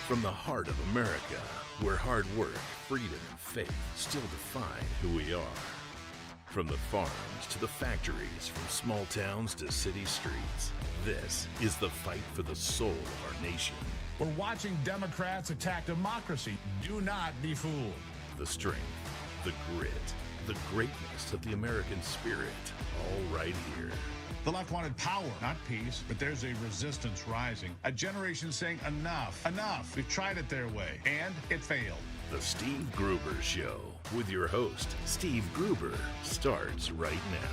From the heart of America, where hard work, freedom, and faith still define who we are. From the farms to the factories, from small towns to city streets, this is the fight for the soul of our nation. We're watching Democrats attack democracy. Do not be fooled. The strength, the grit, the greatness of the American spirit, all right here. The left wanted power, not peace, but there's a resistance rising. A generation saying enough, enough. We've tried it their way, and it failed. The Steve Gruber Show with your host, Steve Gruber, starts right now.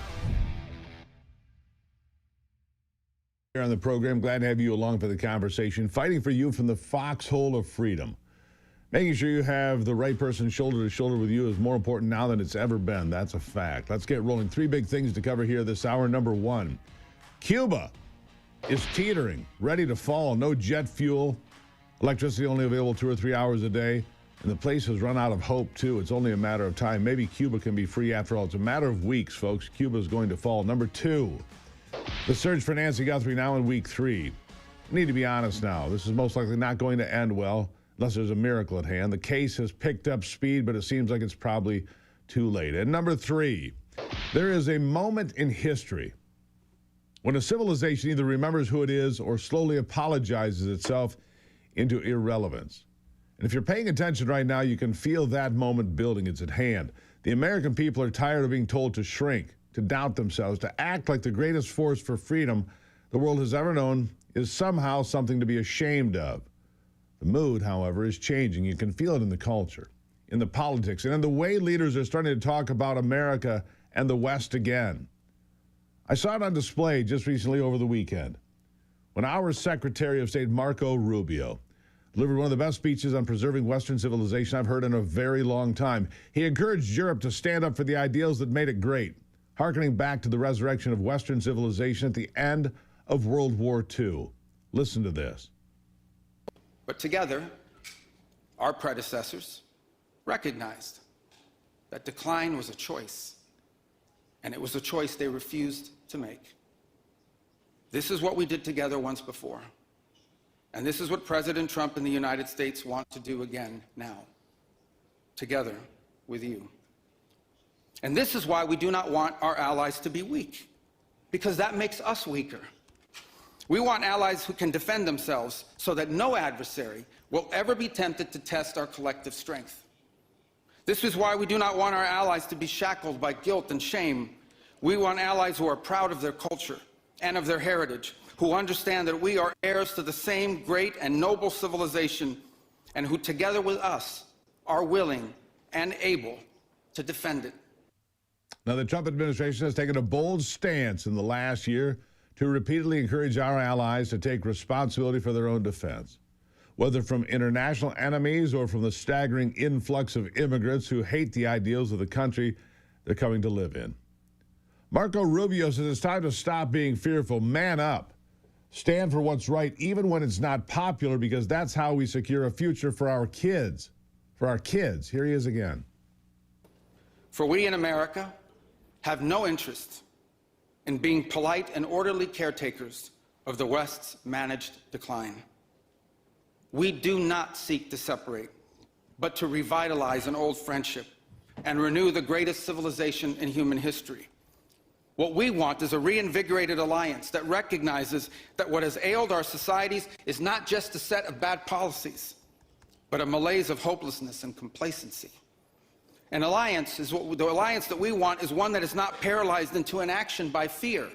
Here on the program, glad to have you along for the conversation. Fighting for you from the foxhole of freedom. Making sure you have the right person shoulder to shoulder with you is more important now than it's ever been. That's a fact. Let's get rolling. Three big things to cover here this hour. Number one, Cuba is teetering, ready to fall. No jet fuel. Electricity only available 2 or 3 hours a day. And the place has run out of hope, too. It's only a matter of time. Maybe Cuba can be free after all. It's a matter of weeks, folks. Cuba is going to fall. Number two, the search for Nancy Guthrie now in week 3. We need to be honest now. This is most likely not going to end well unless there's a miracle at hand. The case has picked up speed, but it seems like it's probably too late. And number 3, there is a moment in history when a civilization either remembers who it is or slowly apologizes itself into irrelevance. And if you're paying attention right now, you can feel that moment building. It's at hand. The American people are tired of being told to shrink, to doubt themselves, to act like the greatest force for freedom the world has ever known is somehow something to be ashamed of. The mood, however, is changing. You can feel it in the culture, in the politics, and in the way leaders are starting to talk about America and the West again. I saw it on display just recently over the weekend when our Secretary of State, Marco Rubio, delivered one of the best speeches on preserving Western civilization I've heard in a very long time. He encouraged Europe to stand up for the ideals that made it great, hearkening back to the resurrection of Western civilization at the end of World War II. Listen to this. But together, our predecessors recognized that decline was a choice, and it was a choice they refused to make. This is what we did together once before, and this is what President Trump and the United States want to do again now, together with you. And this is why we do not want our allies to be weak, because that makes us weaker. We want allies who can defend themselves so that no adversary will ever be tempted to test our collective strength. This is why we do not want our allies to be shackled by guilt and shame. We want allies who are proud of their culture and of their heritage, who understand that we are heirs to the same great and noble civilization, and who together with us are willing and able to defend it. Now, the Trump administration has taken a bold stance in the last year to repeatedly encourage our allies to take responsibility for their own defense, whether from international enemies or from the staggering influx of immigrants who hate the ideals of the country they're coming to live in. Marco Rubio says it's time to stop being fearful, man up, stand for what's right even when it's not popular, because that's how we secure a future for our kids. For our kids. Here he is again. For we in America have no interest in being polite and orderly caretakers of the West's managed decline. We do not seek to separate, but to revitalize an old friendship and renew the greatest civilization in human history. What we want is a reinvigorated alliance that recognizes that what has ailed our societies is not just a set of bad policies, but a malaise of hopelessness and complacency. An alliance is the alliance that we want is one that is not paralyzed into inaction by fear.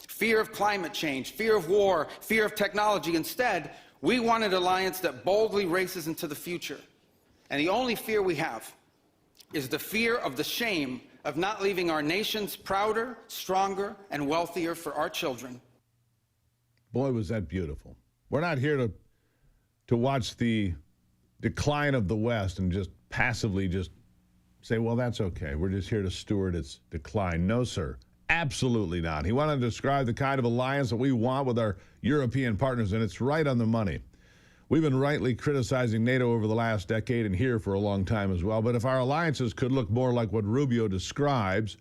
Fear of climate change, fear of war, fear of technology. Instead, we want an alliance that boldly races into the future. And the only fear we have is the fear of the shame of not leaving our nations prouder, stronger, and wealthier for our children. Boy, was that beautiful. We're not here to watch the decline of the West and just passively just say, well, that's okay. We're just here to steward its decline. No, sir. Absolutely not. He wanted to describe the kind of alliance that we want with our European partners, and it's right on the money. We've been rightly criticizing NATO over the last decade and here for a long time as well. But if our alliances could look more like what Rubio describes,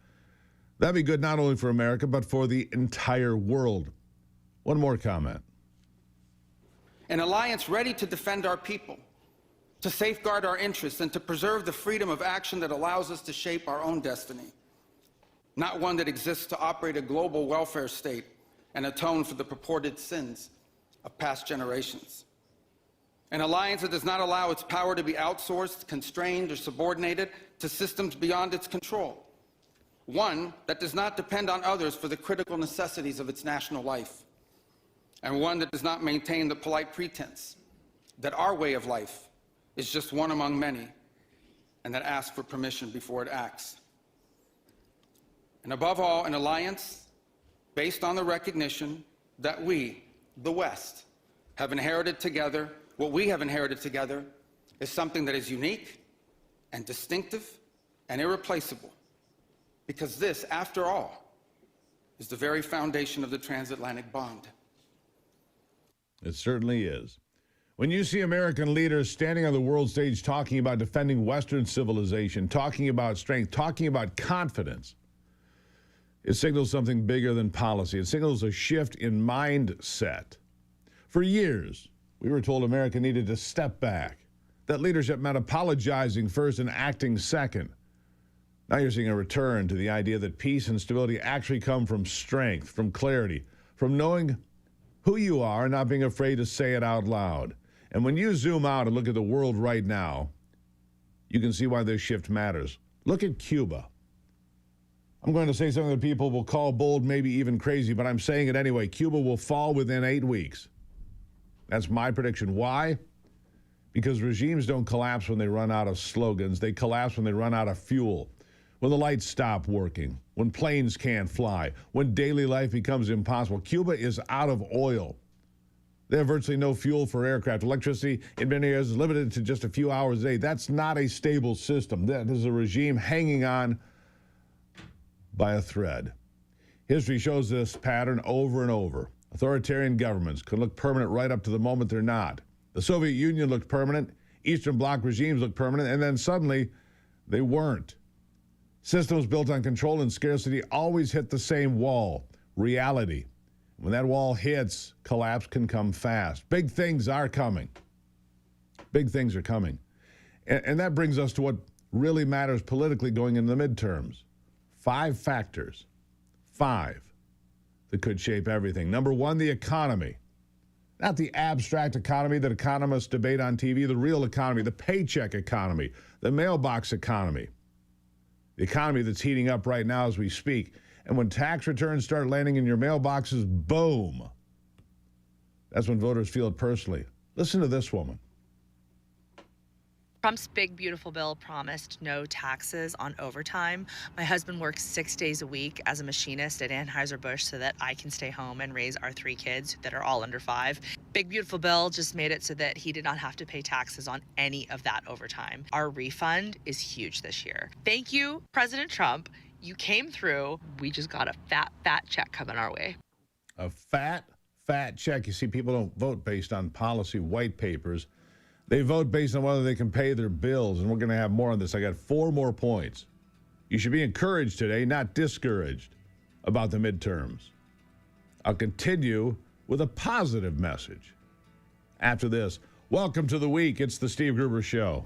that'd be good not only for America, but for the entire world. One more comment. an alliance ready to defend our people, to safeguard our interests, and to preserve the freedom of action that allows us to shape our own destiny, not one that exists to operate a global welfare state and atone for the purported sins of past generations. An alliance that does not allow its power to be outsourced, constrained, or subordinated to systems beyond its control. One that does not depend on others for the critical necessities of its national life. And one that does not maintain the polite pretense that our way of life is just one among many, and that asks for permission before it acts. And above all, an alliance based on the recognition that we, the West, have inherited together. What we have inherited together is something that is unique and distinctive and irreplaceable, because this, after all, is the very foundation of the transatlantic bond. It certainly is. When you see American leaders standing on the world stage talking about defending Western civilization, talking about strength, talking about confidence, it signals something bigger than policy. It signals a shift in mindset. For years, we were told America needed to step back, that leadership meant apologizing first and acting second. Now you're seeing a return to the idea that peace and stability actually come from strength, from clarity, from knowing who you are and not being afraid to say it out loud. And when you zoom out and look at the world right now, you can see why this shift matters. Look at Cuba. I'm going to say something that people will call bold, maybe even crazy, but I'm saying it anyway. Cuba will fall within 8 weeks. That's my prediction. Why? Because regimes don't collapse when they run out of slogans. They collapse when they run out of fuel, when the lights stop working, when planes can't fly, when daily life becomes impossible. Cuba is out of oil. They have virtually no fuel for aircraft. Electricity in many areas is limited to just a few hours a day. That's not a stable system. That is a regime hanging on by a thread. History shows this pattern over and over. Authoritarian governments can look permanent right up to the moment they're not. The Soviet Union looked permanent, Eastern Bloc regimes looked permanent, and then suddenly they weren't. Systems built on control and scarcity always hit the same wall, reality. When that wall hits, collapse can come fast. Big things are coming. Big things are coming. And that brings us to what really matters politically going into the midterms. 5 factors. 5. That could shape everything. Number 1, the economy. Not the abstract economy that economists debate on TV, the real economy, the paycheck economy, the mailbox economy. The economy that's heating up right now as we speak. And when tax returns start landing in your mailboxes, boom. That's when voters feel it personally. Listen to this woman. Trump's big, beautiful bill promised no taxes on overtime. My husband works 6 days a week as a machinist at Anheuser-Busch so that I can stay home and raise our 3 kids that are all under 5. Big, beautiful bill just made it so that he did not have to pay taxes on any of that overtime. Our refund is huge this year. Thank you, President Trump. You came through. We just got a fat, fat check coming our way. A fat, fat check. You see, people don't vote based on policy white papers. They vote based on whether they can pay their bills, and we're going to have more on this. I got 4 more points. You should be encouraged today, not discouraged, about the midterms. I'll continue with a positive message. After this, welcome to the week. It's the Steve Gruber Show.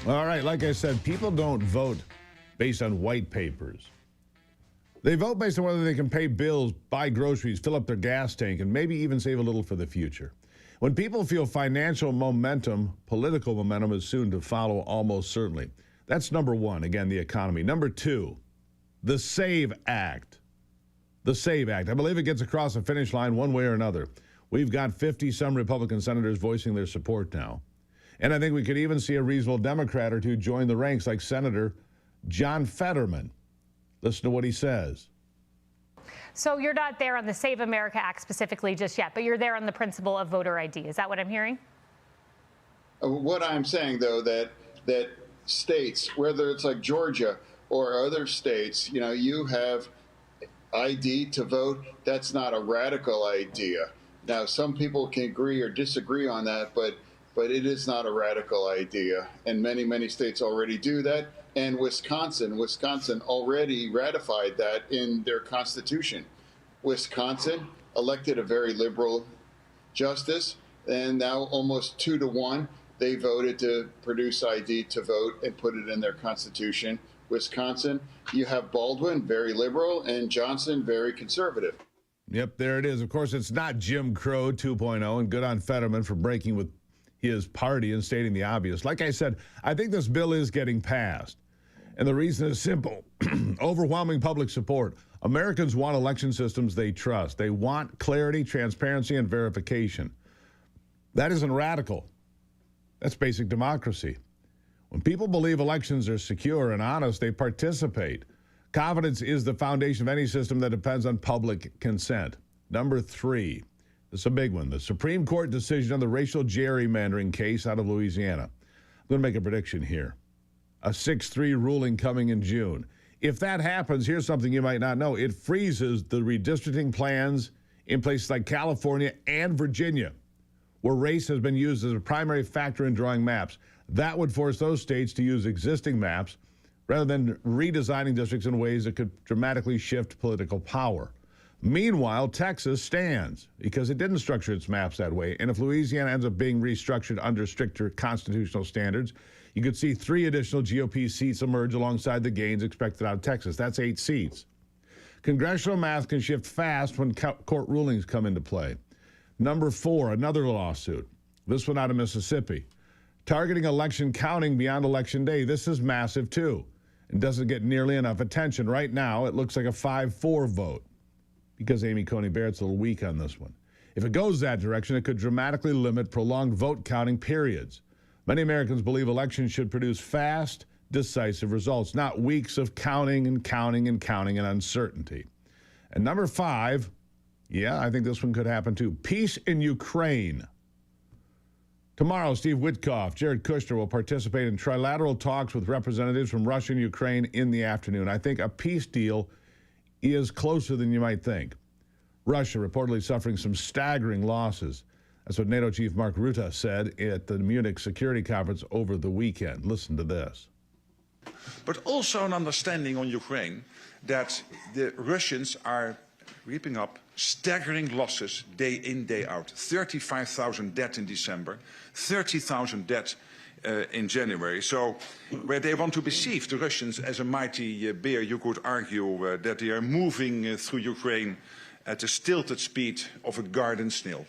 All right, like I said, people don't vote based on white papers. They vote based on whether they can pay bills, buy groceries, fill up their gas tank, and maybe even save a little for the future. When people feel financial momentum, political momentum is soon to follow almost certainly. That's number one, again, the economy. Number two, the SAVE Act. The SAVE Act. I believe it gets across the finish line one way or another. We've got 50-some Republican senators voicing their support now. And I think we could even see a reasonable Democrat or two join the ranks, like Senator John Fetterman. Listen to what he says. So you're not there on the Save America Act specifically just yet, but you're there on the principle of voter ID. Is that what I'm hearing? What I'm saying, though, that states, whether it's like Georgia or other states, you have ID to vote. That's not a radical idea. Now, some people can agree or disagree on that, but it is not a radical idea. And many states already do that. And Wisconsin already ratified that in their constitution. Wisconsin elected a very liberal justice, and now almost 2-1, they voted to produce ID to vote and put it in their constitution. Wisconsin, you have Baldwin, very liberal, and Johnson, very conservative. Yep, there it is. Of course, it's not Jim Crow 2.0, and good on Fetterman for breaking with his party and stating the obvious. Like I said, I think this bill is getting passed. And the reason is simple. Overwhelming public support. Americans want election systems they trust. They want clarity, transparency, and verification. That isn't radical. That's basic democracy. When people believe elections are secure and honest, they participate. Confidence is the foundation of any system that depends on public consent. Number three, this is a big one. The Supreme Court decision on the racial gerrymandering case out of Louisiana. I'm going to make a prediction here. A 6-3 ruling coming in June. If that happens, here's something you might not know. It freezes the redistricting plans in places like California and Virginia, where race has been used as a primary factor in drawing maps. That would force those states to use existing maps rather than redesigning districts in ways that could dramatically shift political power. Meanwhile, Texas stands because it didn't structure its maps that way. And if Louisiana ends up being restructured under stricter constitutional standards, you could see 3 additional GOP seats emerge alongside the gains expected out of Texas. That's 8 seats. Congressional math can shift fast when court rulings come into play. Number 4, another lawsuit. This one out of Mississippi. Targeting election counting beyond Election Day. This is massive, too. It doesn't get nearly enough attention. Right now, it looks like a 5-4 vote because Amy Coney Barrett's a little weak on this one. If it goes that direction, it could dramatically limit prolonged vote counting periods. Many Americans believe elections should produce fast, decisive results, not weeks of counting and uncertainty. And number 5, yeah, I think this one could happen too. Peace in Ukraine. Tomorrow, Steve Witkoff, Jared Kushner will participate in trilateral talks with representatives from Russia and Ukraine in the afternoon. I think a peace deal is closer than you might think. Russia reportedly suffering some staggering losses. That's what NATO Chief Mark Rutte said at the Munich Security Conference over the weekend. Listen to this. But also an understanding on Ukraine that the Russians are reaping up staggering losses day in, day out. 35,000 dead in December, 30,000 dead in January. So where they want to perceive the Russians as a mighty bear, you could argue that they are moving through Ukraine at the stilted speed of a garden snail.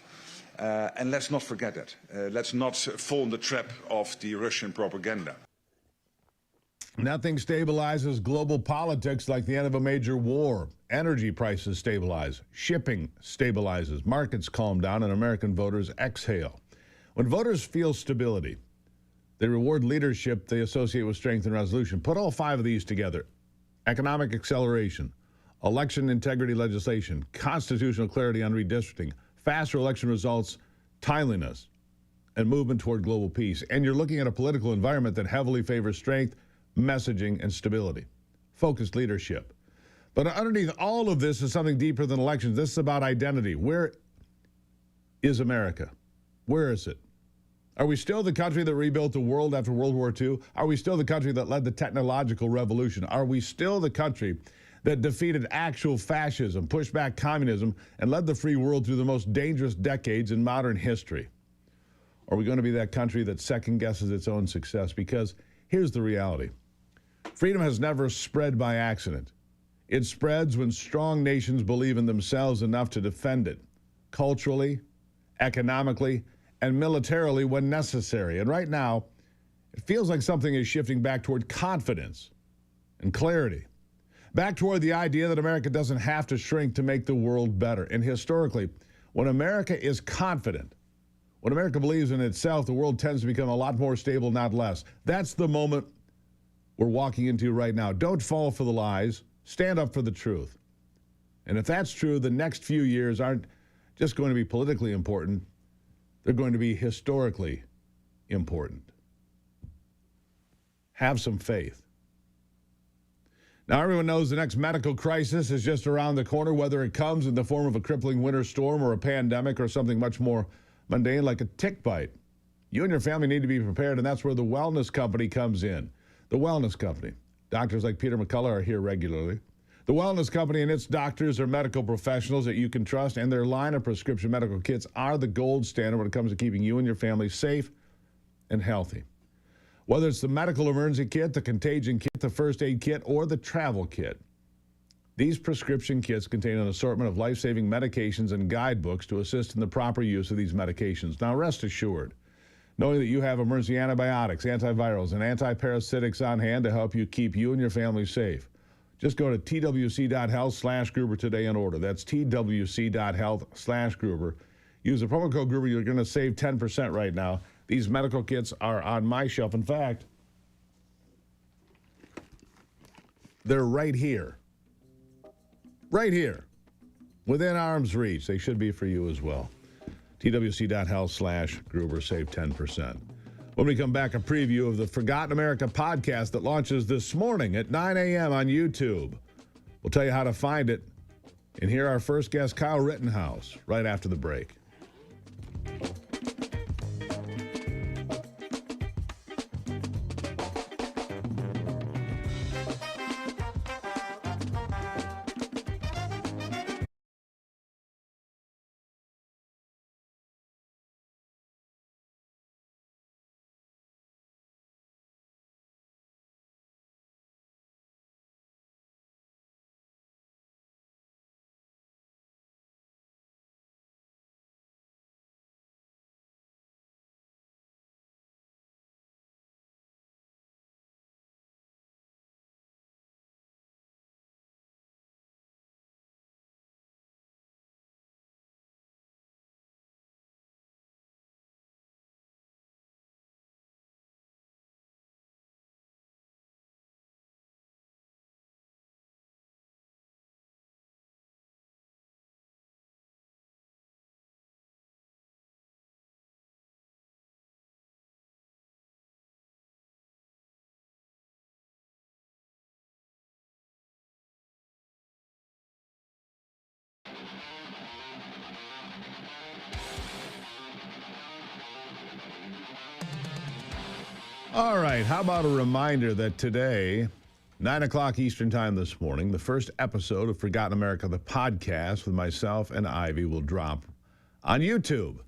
And let's not forget that. Let's not fall in the trap of the Russian propaganda. Nothing stabilizes global politics like the end of a major war. Energy prices stabilize. Shipping stabilizes. Markets calm down and American voters exhale. When voters feel stability, they reward leadership they associate with strength and resolution. Put all 5 of these together. Economic acceleration, election integrity legislation, constitutional clarity on redistricting, faster election results, timeliness, and movement toward global peace. And you're looking at a political environment that heavily favors strength, messaging, and stability. Focused leadership. But underneath all of this is something deeper than elections. This is about identity. Where is America? Where is it? Are we still the country that rebuilt the world after World War II? Are we still the country that led the technological revolution? Are we still the country that defeated actual fascism, pushed back communism, and led the free world through the most dangerous decades in modern history? Or are we going to be that country that second-guesses its own success? Because here's the reality. Freedom has never spread by accident. It spreads when strong nations believe in themselves enough to defend it, culturally, economically, and militarily when necessary. And right now, it feels like something is shifting back toward confidence and clarity, back toward the idea that America doesn't have to shrink to make the world better. And historically, when America is confident, when America believes in itself, the world tends to become a lot more stable, not less. That's the moment we're walking into right now. Don't fall for the lies. Stand up for the truth. And if that's true, the next few years aren't just going to be politically important. They're going to be historically important. Have some faith. Now, everyone knows the next medical crisis is just around the corner, whether it comes in the form of a crippling winter storm or a pandemic or something much more mundane like a tick bite. You and your family need to be prepared, and that's where the Wellness Company comes in. The Wellness Company. Doctors like Peter McCullough are here regularly. The Wellness Company and its doctors are medical professionals that you can trust, and their line of prescription medical kits are the gold standard when it comes to keeping you and your family safe and healthy. Whether it's the medical emergency kit, the contagion kit, the first aid kit, or the travel kit, these prescription kits contain an assortment of life-saving medications and guidebooks to assist in the proper use of these medications. Now, rest assured, knowing that you have emergency antibiotics, antivirals, and antiparasitics on hand to help you keep you and your family safe. Just go to twc.health/Gruber today and order. That's twc.health/Gruber. Use the promo code Gruber. You're going to save 10% right now. These medical kits are on my shelf. In fact, they're right here. Right here. Within arm's reach. They should be for you as well. twc.health/Gruber. Save 10%. When we come back, a preview of the Forgotten America podcast that launches this morning at 9 a.m. on YouTube. We'll tell you how to find it and hear our first guest, Kyle Rittenhouse, right after the break. All right, how about a reminder that today, 9 o'clock Eastern Time this morning, the first episode of Forgotten America, the podcast with myself and Ivy, will drop on YouTube.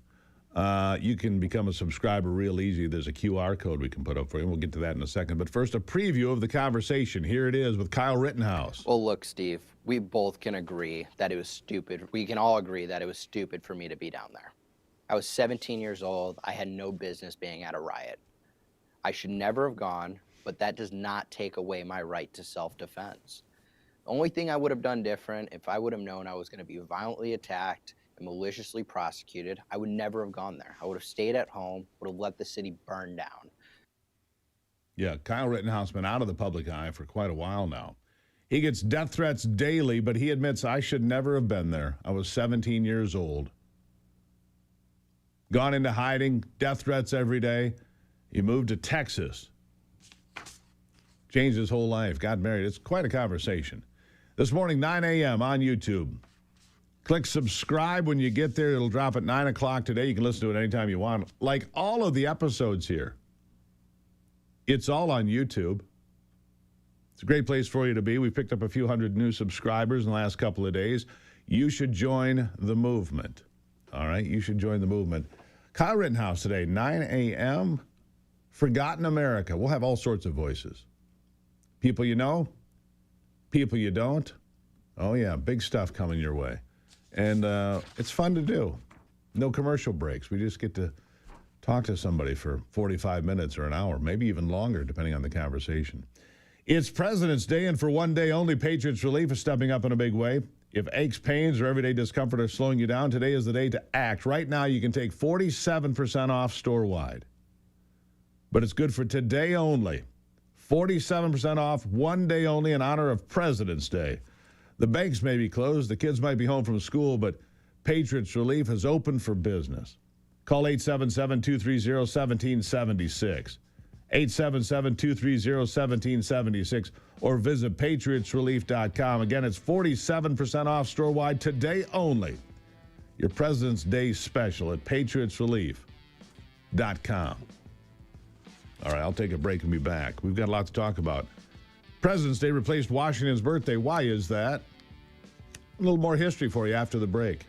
You can become a subscriber real easy. There's a QR code we can put up for you. We'll get to that in a second. But first, a preview of the conversation. Here it is with Kyle Rittenhouse. Well, look, Steve, we both can agree that it was stupid. We can all agree that it was stupid for me to be down there. I was 17 years old. I had no business being at a riot. I should never have gone, but that does not take away my right to self-defense. The only thing I would have done different, if I would have known I was going to be violently attacked and maliciously prosecuted, I would never have gone there. I would have stayed at home, would have let the city burn down. Yeah, Kyle Rittenhouse been out of the public eye for quite a while now. He gets death threats daily, but he admits, I should never have been there. I was 17 years old. Gone into hiding, death threats every day. He moved to Texas. Changed his whole life, got married. It's quite a conversation. This morning, 9 a.m. on YouTube. Click subscribe when you get there. It'll drop at 9 o'clock today. You can listen to it anytime you want. Like all of the episodes here. It's all on YouTube. It's a great place for you to be. We picked up a few hundred new subscribers in the last couple of days. You should join the movement. All right? You should join the movement. Kyle Rittenhouse today, 9 a.m., Forgotten America. We'll have all sorts of voices. People you know, people you don't. Oh, yeah, big stuff coming your way. And it's fun to do. No commercial breaks. We just get to talk to somebody for 45 minutes or an hour, maybe even longer, depending on the conversation. It's President's Day, and for one day only, Patriots Relief is stepping up in a big way. If aches, pains, or everyday discomfort are slowing you down, today is the day to act. Right now, you can take 47% off store-wide. But it's good for today only. 47% off, one day only, in honor of President's Day. The banks may be closed, the kids might be home from school, but Patriots Relief has opened for business. Call 877-230-1776. 877-230-1776, or visit patriotsrelief.com. Again, it's 47% off store-wide today only. Your President's Day special at patriotsrelief.com. All right, I'll take a break and be back. We've got a lot to talk about. President's Day replaced Washington's birthday. Why is that? A little more history for you after the break.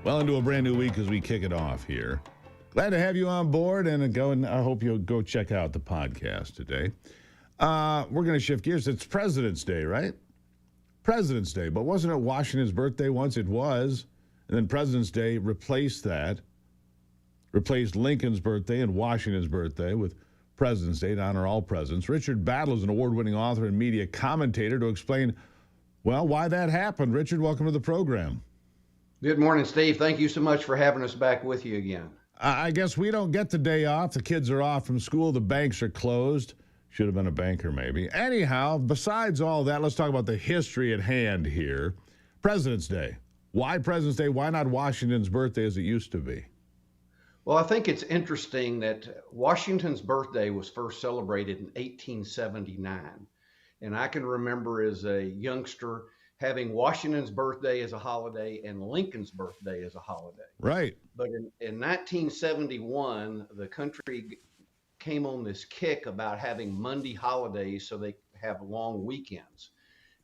Well, into a brand new week as we kick it off here. Glad to have you on board, and I hope you'll go check out the podcast today. We're going to shift gears. It's President's Day, right? President's Day. But wasn't it Washington's birthday once? It was. And then President's Day replaced that, replaced Lincoln's birthday and Washington's birthday with President's Day to honor all presidents. Richard Battle is an award-winning author and media commentator to explain, well, why that happened. Richard, welcome to the program. Good morning, Steve. Thank you so much for having us back with you again. I guess we don't get the day off. The kids are off from school. The banks are closed. Should have been a banker, maybe. Anyhow, besides all that, let's talk about the history at hand here. President's Day. Why President's Day? Why not Washington's birthday as it used to be? Well, I think it's interesting that Washington's birthday was first celebrated in 1879. And I can remember as a youngster having Washington's birthday as a holiday and Lincoln's birthday as a holiday. Right. But in 1971, the country came on this kick about having Monday holidays so they have long weekends.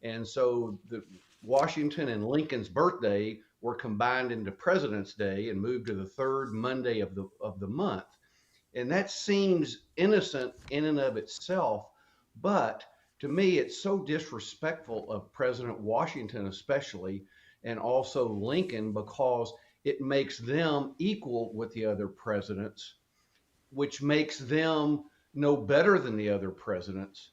And so the Washington and Lincoln's birthday were combined into President's Day and moved to the third Monday of the month. And that seems innocent in and of itself, but to me, it's so disrespectful of President Washington especially, and also Lincoln, because it makes them equal with the other presidents, which makes them no better than the other presidents.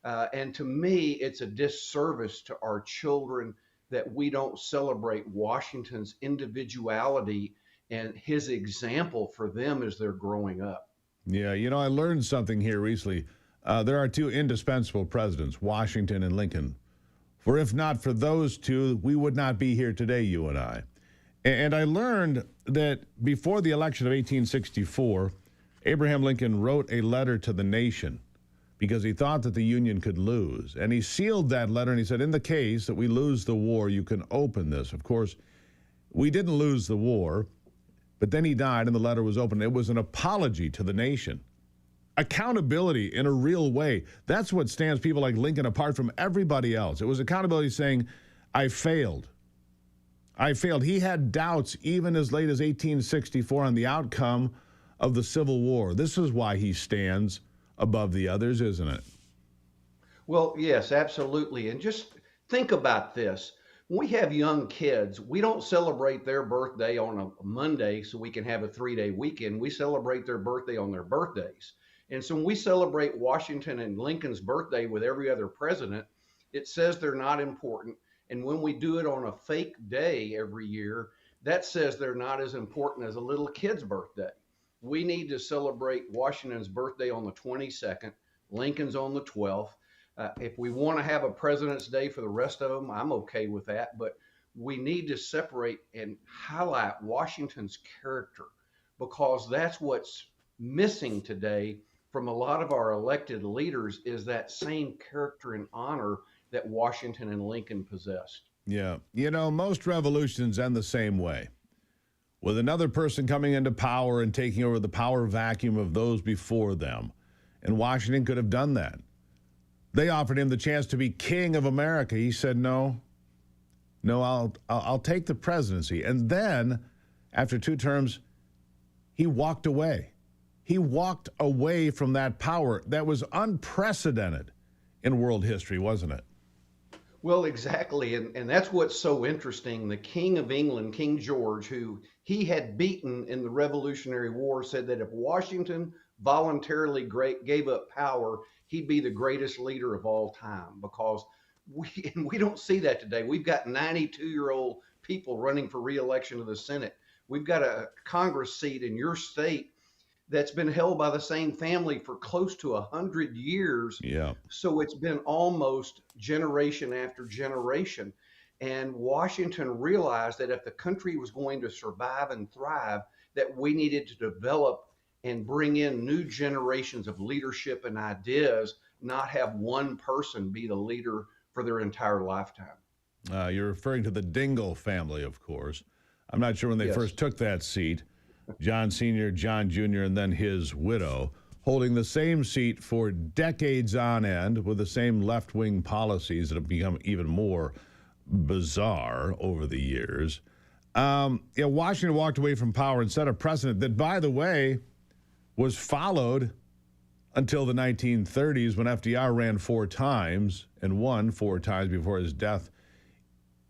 And to me, it's a disservice to our children that we don't celebrate Washington's individuality and his example for them as they're growing up. Yeah, you know, I learned something here recently. There are two indispensable presidents, Washington and Lincoln. For if not for those two, we would not be here today, you and I. And I learned that before the election of 1864, Abraham Lincoln wrote a letter to the nation because he thought that the Union could lose. And he sealed that letter and he said, in the case that we lose the war, you can open this. Of course, we didn't lose the war, but then he died and the letter was opened. It was an apology to the nation. Accountability in a real way. That's what stands people like Lincoln apart from everybody else. It was accountability saying, I failed. I failed. He had doubts even as late as 1864 on the outcome of the Civil War. This is why he stands above the others, isn't it? Well, yes, absolutely. And just think about this. When we have young kids, we don't celebrate their birthday on a Monday so we can have a 3-day weekend. We celebrate their birthday on their birthdays. And so when we celebrate Washington and Lincoln's birthday with every other president, it says they're not important. And when we do it on a fake day every year, that says they're not as important as a little kid's birthday. We need to celebrate Washington's birthday on the 22nd, Lincoln's on the 12th. If we want to have a President's Day for the rest of them, I'm okay with that. But we need to separate and highlight Washington's character, because that's what's missing today from a lot of our elected leaders, is that same character and honor that Washington and Lincoln possessed. Yeah. You know, most revolutions end the same way, with another person coming into power and taking over the power vacuum of those before them. And Washington could have done that. They offered him the chance to be king of America. He said, no, I'll take the presidency. And then, after 2 terms, he walked away. He walked away from that power. That was unprecedented in world history, wasn't it? Well, exactly. And that's what's so interesting. The King of England, King George, who he had beaten in the Revolutionary War, said that if Washington voluntarily gave up power, he'd be the greatest leader of all time, because we don't see that today. We've got 92-year-old people running for re-election to the Senate. We've got a Congress seat in your state that's been held by the same family for close to 100 years. Yeah. So it's been almost generation after generation. And Washington realized that if the country was going to survive and thrive, that we needed to develop and bring in new generations of leadership and ideas, not have one person be the leader for their entire lifetime. You're referring to the Dingell family, of course. I'm not sure when they first took that seat. John Sr., John Jr., and then his widow, holding the same seat for decades on end with the same left-wing policies that have become even more bizarre over the years. Washington walked away from power and set a precedent that, by the way, was followed until the 1930s when FDR ran 4 times and won 4 times before his death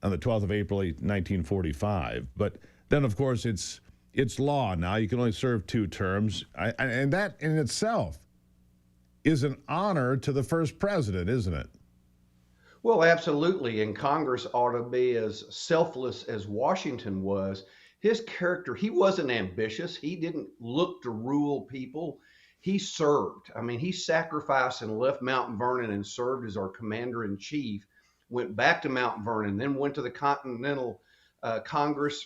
on the 12th of April, 1945. But then, of course, it's law now. You can only serve 2 terms. And that in itself is an honor to the first president, isn't it? Well, absolutely. And Congress ought to be as selfless as Washington was. His character, he wasn't ambitious. He didn't look to rule people. He served. I mean, he sacrificed and left Mount Vernon and served as our commander in chief, went back to Mount Vernon, then went to the Continental Congress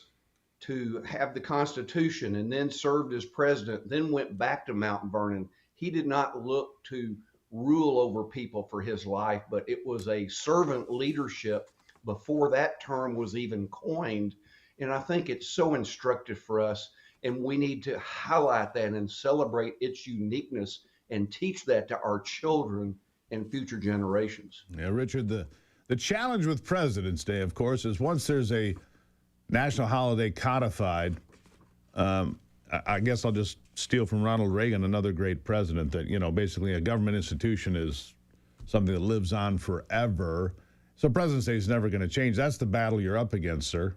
to have the Constitution, and then served as president, then went back to Mount Vernon. He did not look to rule over people for his life, but it was a servant leadership before that term was even coined. And I think it's so instructive for us, and we need to highlight that and celebrate its uniqueness and teach that to our children and future generations. Yeah, Richard, the challenge with President's Day, of course, is once there's a national holiday codified, I guess I'll just steal from Ronald Reagan, another great president, that, basically a government institution is something that lives on forever. So President's Day is never going to change. That's the battle you're up against, sir.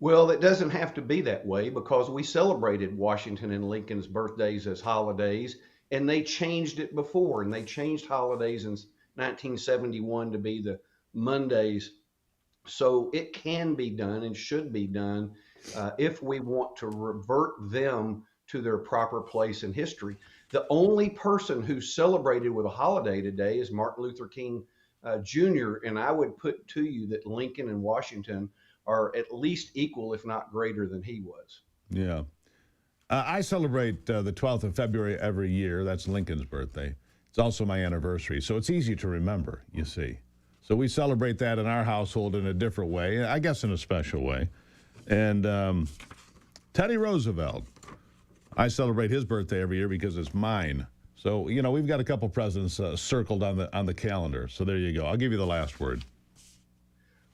Well, it doesn't have to be that way, because we celebrated Washington and Lincoln's birthdays as holidays, and they changed it before, and they changed holidays in 1971 to be the Mondays. So it can be done and should be done if we want to revert them to their proper place in history. The only person who celebrated with a holiday today is Martin Luther King Jr., and I would put to you that Lincoln and Washington are at least equal, if not greater, than he was. Yeah. I celebrate the 12th of February every year. That's Lincoln's birthday. It's also my anniversary, so it's easy to remember, you see. So we celebrate that in our household in a different way, I guess in a special way. And Teddy Roosevelt, I celebrate his birthday every year because it's mine. So, we've got a couple presidents circled on the calendar. So there you go. I'll give you the last word.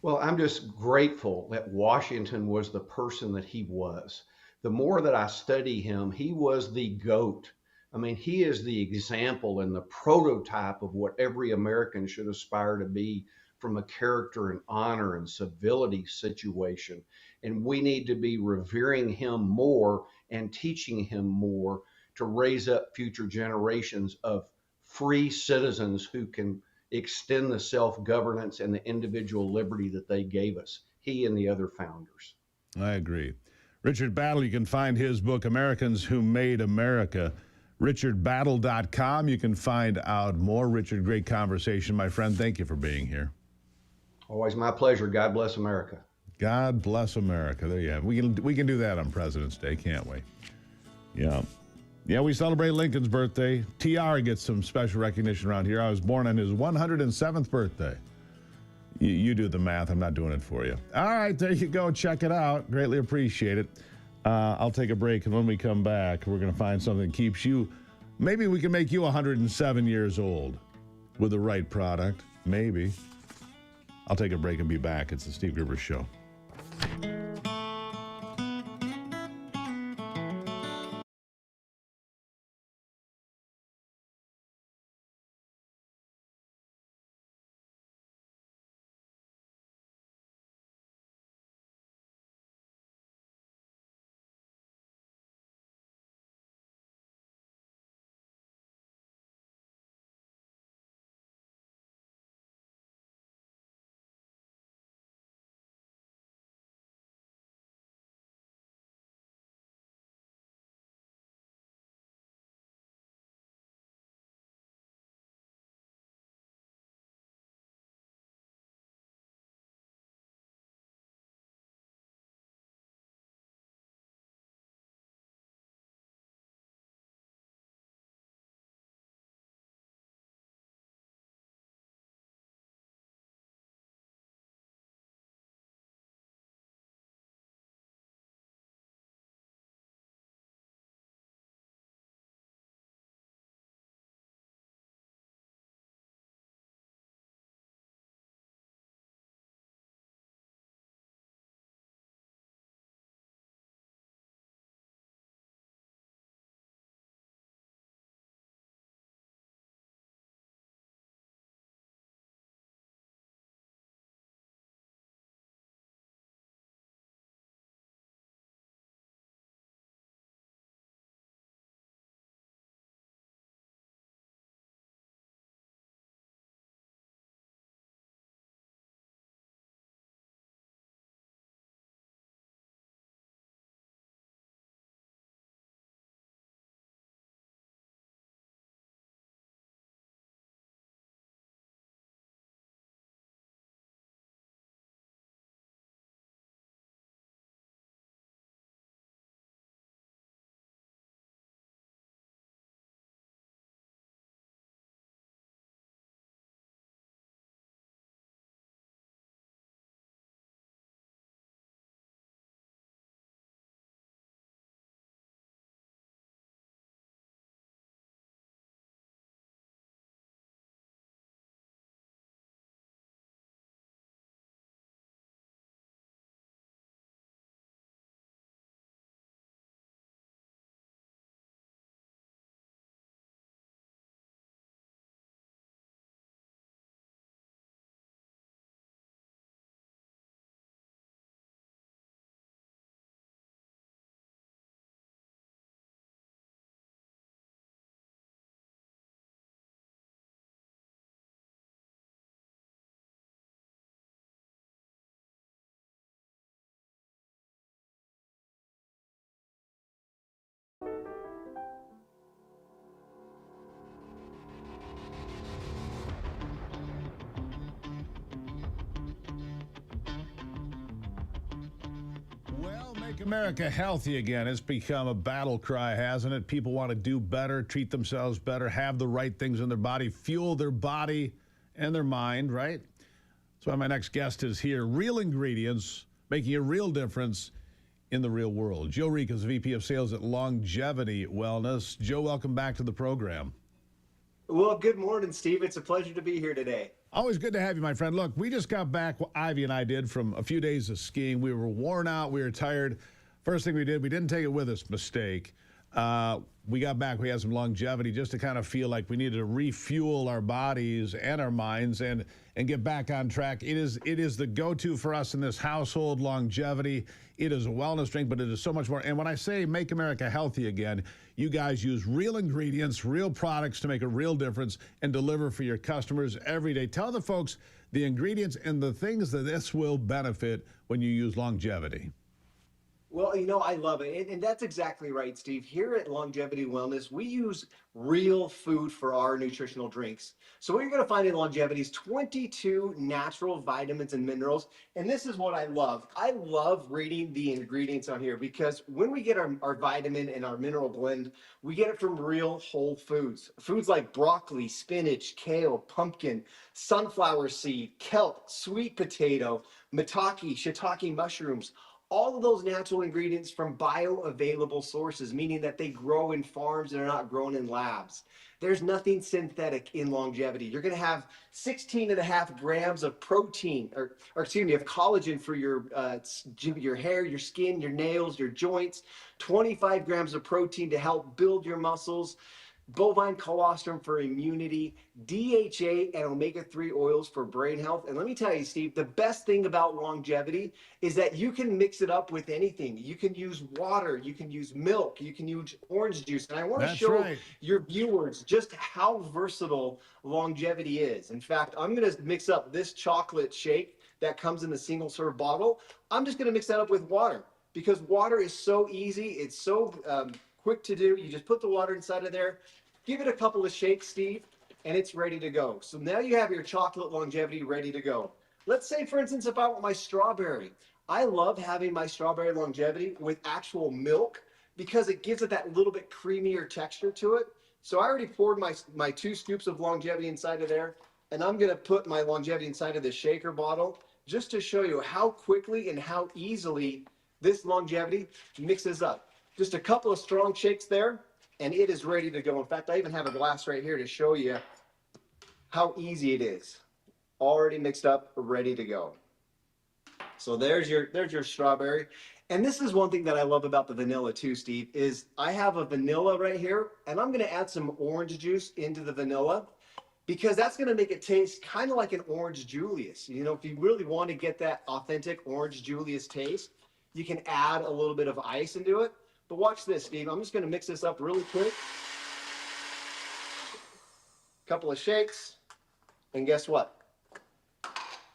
Well, I'm just grateful that Washington was the person that he was. The more that I study him, he was the GOAT. I mean, he is the example and the prototype of what every American should aspire to be from a character and honor and civility situation. And we need to be revering him more and teaching him more to raise up future generations of free citizens who can extend the self-governance and the individual liberty that they gave us, he and the other founders. I agree. Richard Battle, you can find his book, Americans Who Made America, richardbattle.com. You can find out more. Richard, great conversation, my friend. Thank you for being here. Always my pleasure. God bless America. God bless America. There you have it. We can do that on President's Day, can't we? Yeah. Yeah, we celebrate Lincoln's birthday. TR gets some special recognition around here. I was born on his 107th birthday. You do the math. I'm not doing it for you. All right, there you go. Check it out. Greatly appreciate it. I'll take a break, and when we come back, we're going to find something that keeps you, maybe we can make you 107 years old with the right product. Maybe. I'll take a break and be back. It's the Steve Gruber Show. Make America healthy again. It's become a battle cry, hasn't it? People want to do better, treat themselves better, have the right things in their body, fuel their body and their mind, right? That's why my next guest is here. Real ingredients, making a real difference in the real world. Joe Reek is VP of Sales at Longevity Wellness. Joe, welcome back to the program. Well, good morning, Steve. It's a pleasure to be here today. Always good to have you, my friend. Look, we just got back, Ivy and I did, from a few days of skiing. We were worn out. We were tired. First thing we did, we didn't take it with us. Mistake. We got back. We had some longevity just to kind of feel like we needed to refuel our bodies and our minds and get back on track. It is the go-to for us in this household, longevity. It is a wellness drink, but it is so much more. And when I say make America healthy again, you guys use real ingredients, real products to make a real difference and deliver for your customers every day. Tell the folks the ingredients and the things that this will benefit when you use longevity. Well, you know, I love it. And that's exactly right, Steve. Here at Longevity Wellness, we use real food for our nutritional drinks. So what you're going to find in Longevity is 22 natural vitamins and minerals. And this is what I love. I love reading the ingredients on here because when we get our vitamin and our mineral blend, we get it from real whole foods. Foods like broccoli, spinach, kale, pumpkin, sunflower seed, kelp, sweet potato, maitake, shiitake mushrooms. All of those natural ingredients from bioavailable sources, meaning that they grow in farms and are not grown in labs. There's nothing synthetic in Longevity. You're going to have 16.5 grams of protein, or excuse me, of collagen for your hair, your skin, your nails, your joints. 25 grams of protein to help build your muscles. Bovine colostrum for immunity, DHA and omega-3 oils for brain health. And let me tell you, Steve, the best thing about Longevity is that you can mix it up with anything. You can use water, you can use milk, you can use orange juice. And I want to show your viewers just how versatile Longevity is. In fact, I'm going to mix up this chocolate shake that comes in the single serve bottle. I'm just going to mix that up with water because water is so easy. It's so quick to do. You just put the water inside of there. Give it a couple of shakes, Steve, and it's ready to go. So now you have your chocolate Longevity ready to go. Let's say, for instance, if I want my strawberry. I love having my strawberry Longevity with actual milk because it gives it that little bit creamier texture to it. So I already poured my 2 scoops of Longevity inside of there, and I'm going to put my Longevity inside of the shaker bottle just to show you how quickly and how easily this Longevity mixes up. Just a couple of strong shakes there, and it is ready to go. In fact, I even have a glass right here to show you how easy it is. Already mixed up, ready to go. So there's your strawberry. And this is one thing that I love about the vanilla too, Steve, is I have a vanilla right here, and I'm going to add some orange juice into the vanilla because that's going to make it taste kind of like an orange Julius. You know, if you really want to get that authentic orange Julius taste, you can add a little bit of ice into it. But watch this, Steve. I'm just going to mix this up really quick. Couple of shakes. And guess what?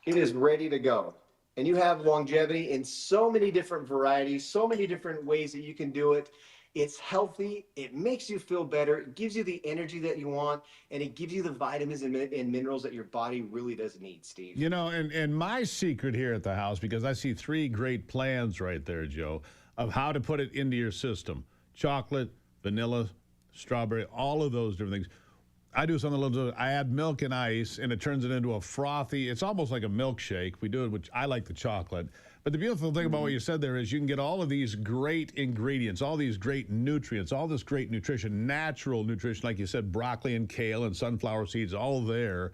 It is ready to go. And you have Longevity in so many different varieties, so many different ways that you can do it. It's healthy. It makes you feel better. It gives you the energy that you want. And it gives you the vitamins and minerals that your body really does need, Steve. You know, and my secret here at the house, because I see 3 great plans right there, Joe, of how to put it into your system. Chocolate, vanilla, strawberry, all of those different things. I do something a little different. I add milk and ice, and it turns it into a frothy, it's almost like a milkshake. We do it, which I like the chocolate. But the beautiful thing about what you said there is you can get all of these great ingredients, all these great nutrients, all this great nutrition, natural nutrition, like you said, broccoli and kale and sunflower seeds, all there.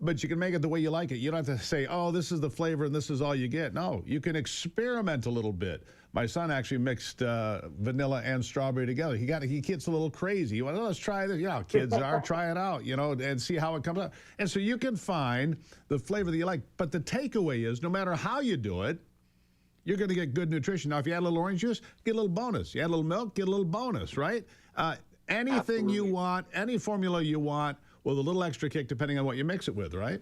But you can make it the way you like it. You don't have to say, oh, this is the flavor and this is all you get. No, you can experiment a little bit. My son actually mixed vanilla and strawberry together. He gets a little crazy. He went, oh, let's try this. Yeah, kids are, try it out, you know, and see how it comes out. And so you can find the flavor that you like. But the takeaway is no matter how you do it, you're going to get good nutrition. Now, if you add a little orange juice, get a little bonus. You add a little milk, get a little bonus, right? Anything you want, any formula you want, with a little extra kick depending on what you mix it with, right?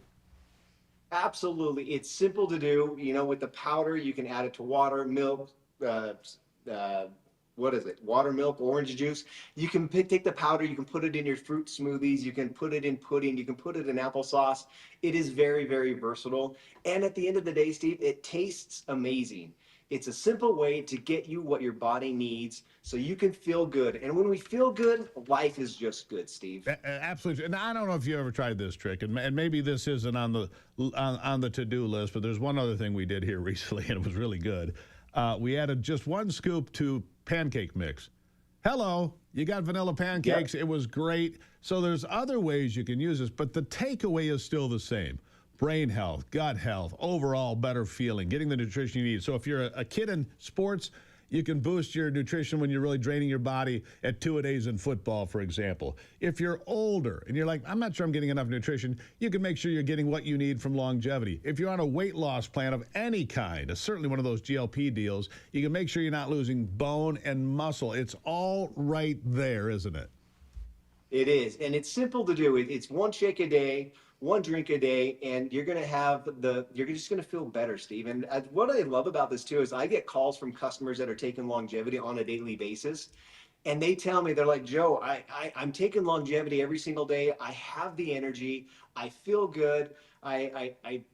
Absolutely. It's simple to do. You know, with the powder, you can add it to water, milk, water, milk, orange juice. You can take the powder, you can put it in your fruit smoothies, you can put it in pudding, you can put it in applesauce. It is very, very versatile. And at the end of the day, Steve, it tastes amazing. It's a simple way to get you what your body needs so you can feel good. And when we feel good, life is just good, Steve. Absolutely. And I don't know if you ever tried this trick, and maybe this isn't on the to-do list, but there's one other thing we did here recently, and it was really good. We added just 1 scoop to pancake mix. Hello, you got vanilla pancakes. Yep. It was great. So there's other ways you can use this, but the takeaway is still the same. Brain health, gut health, overall better feeling, getting the nutrition you need. So if you're a kid in sports, you can boost your nutrition when you're really draining your body at 2-a-days in football, for example. If you're older and you're like, I'm not sure I'm getting enough nutrition, you can make sure you're getting what you need from longevity. If you're on a weight loss plan of any kind, certainly one of those GLP deals, you can make sure you're not losing bone and muscle. It's all right there, isn't it? It is, and it's simple to do. It's 1 shake a day, 1 drink a day, and you're gonna have you're just gonna feel better, Steve. And what I love about this too is I get calls from customers that are taking longevity on a daily basis, and they tell me, they're like, Joe, I'm taking longevity every single day. I have the energy. I feel good. My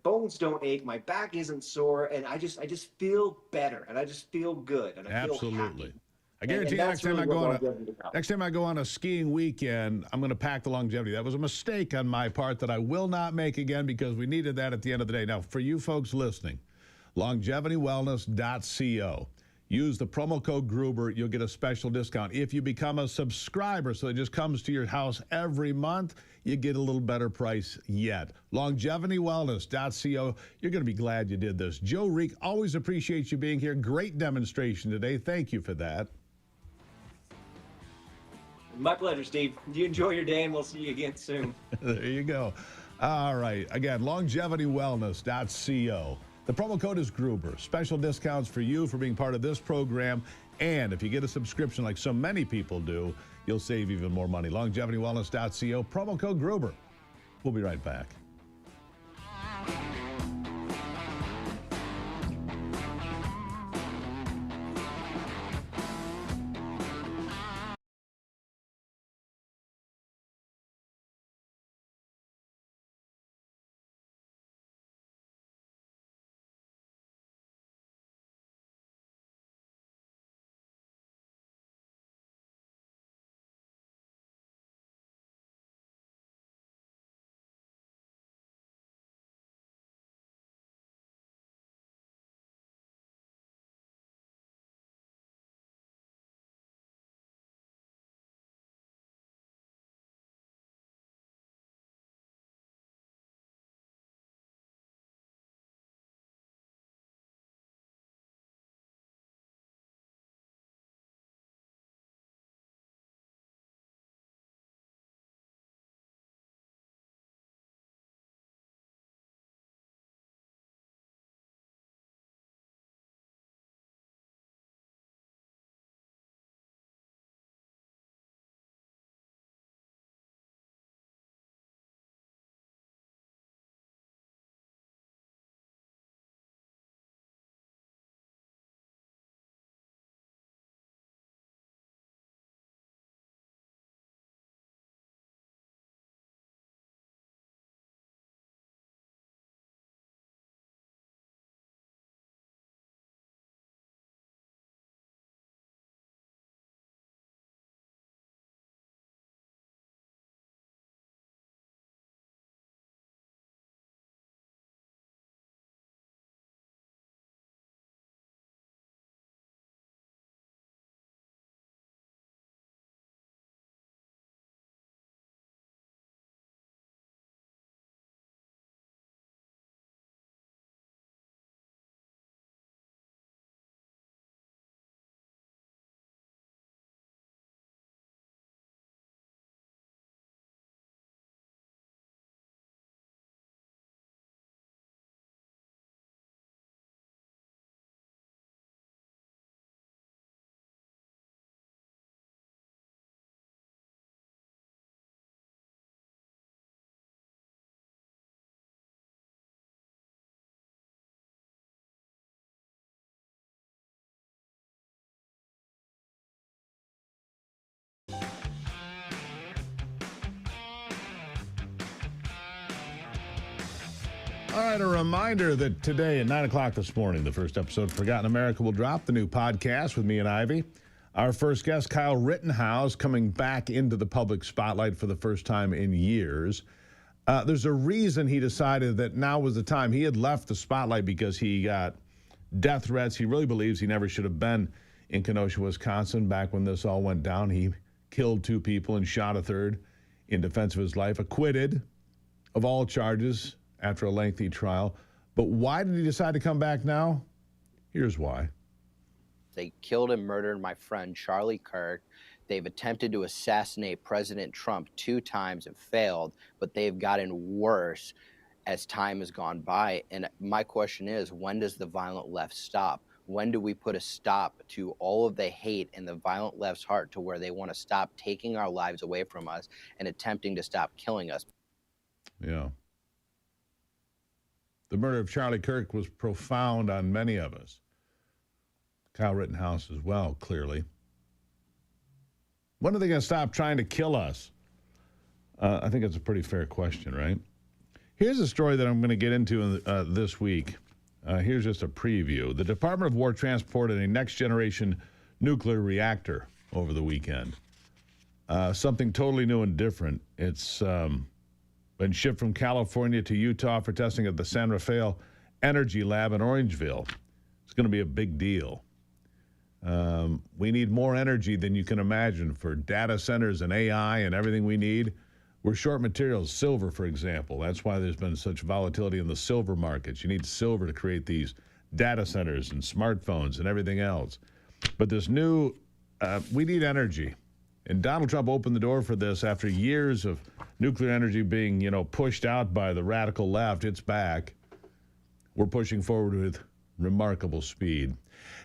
bones don't ache. My back isn't sore, and I just feel better, and I just feel good, and I feel happy. I guarantee you, next time I go on a skiing weekend, I'm going to pack the longevity. That was a mistake on my part that I will not make again because we needed that at the end of the day. Now, for you folks listening, longevitywellness.co. Use the promo code Gruber. You'll get a special discount. If you become a subscriber, so it just comes to your house every month, you get a little better price yet. Longevitywellness.co. You're going to be glad you did this. Joe Reek, always appreciate you being here. Great demonstration today. Thank you for that. My pleasure, Steve. You enjoy your day, and we'll see you again soon. There you go. All right. Again, longevitywellness.co. The promo code is Gruber. Special discounts for you for being part of this program. And if you get a subscription like so many people do, you'll save even more money. Longevitywellness.co. Promo code Gruber. We'll be right back. All right, a reminder that today at 9 o'clock this morning, the first episode of Forgotten America will drop, the new podcast with me and Ivy. Our first guest, Kyle Rittenhouse, coming back into the public spotlight for the first time in years. There's a reason he decided that now was the time. He had left the spotlight because he got death threats. He really believes he never should have been in Kenosha, Wisconsin, back when this all went down. He killed 2 people and shot a third in defense of his life, acquitted of all charges after a lengthy trial. But why did he decide to come back now? Here's why. They killed and murdered my friend Charlie Kirk. They've attempted to assassinate President Trump 2 times and failed, but they've gotten worse as time has gone by. And my question is, when does the violent left stop? When do we put a stop to all of the hate in the violent left's heart to where they want to stop taking our lives away from us and attempting to stop killing us? Yeah. The murder of Charlie Kirk was profound on many of us. Kyle Rittenhouse as well, clearly. When are they going to stop trying to kill us? I think it's a pretty fair question, right? Here's a story that I'm going to get into this week. Here's just a preview. The Department of War transported a next-generation nuclear reactor over the weekend. Something totally new and different. It's been shipped from California to Utah for testing at the San Rafael Energy Lab in Orangeville. It's going to be a big deal. We need more energy than you can imagine for data centers and AI and everything we need. We're short materials, silver, for example. That's why there's been such volatility in the silver markets. You need silver to create these data centers and smartphones and everything else. But this new, we need energy. And Donald Trump opened the door for this after years of nuclear energy being, pushed out by the radical left. It's back. We're pushing forward with remarkable speed.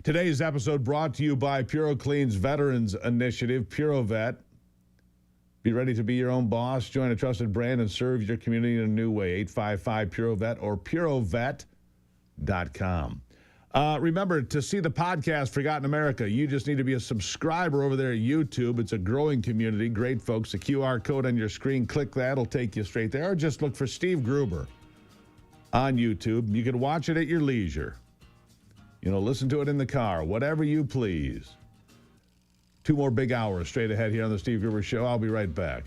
Today's episode brought to you by PuroClean's Veterans Initiative, PuroVet. Be ready to be your own boss. Join a trusted brand and serve your community in a new way. 855-PuroVet or purovet.com. Remember, to see the podcast Forgotten America, you just need to be a subscriber over there at YouTube. It's a growing community. Great folks. The QR code on your screen, click that. It'll take you straight there. Or just look for Steve Gruber on YouTube. You can watch it at your leisure. Listen to it in the car, whatever you please. 2 more big hours straight ahead here on the Steve Gruber Show. I'll be right back.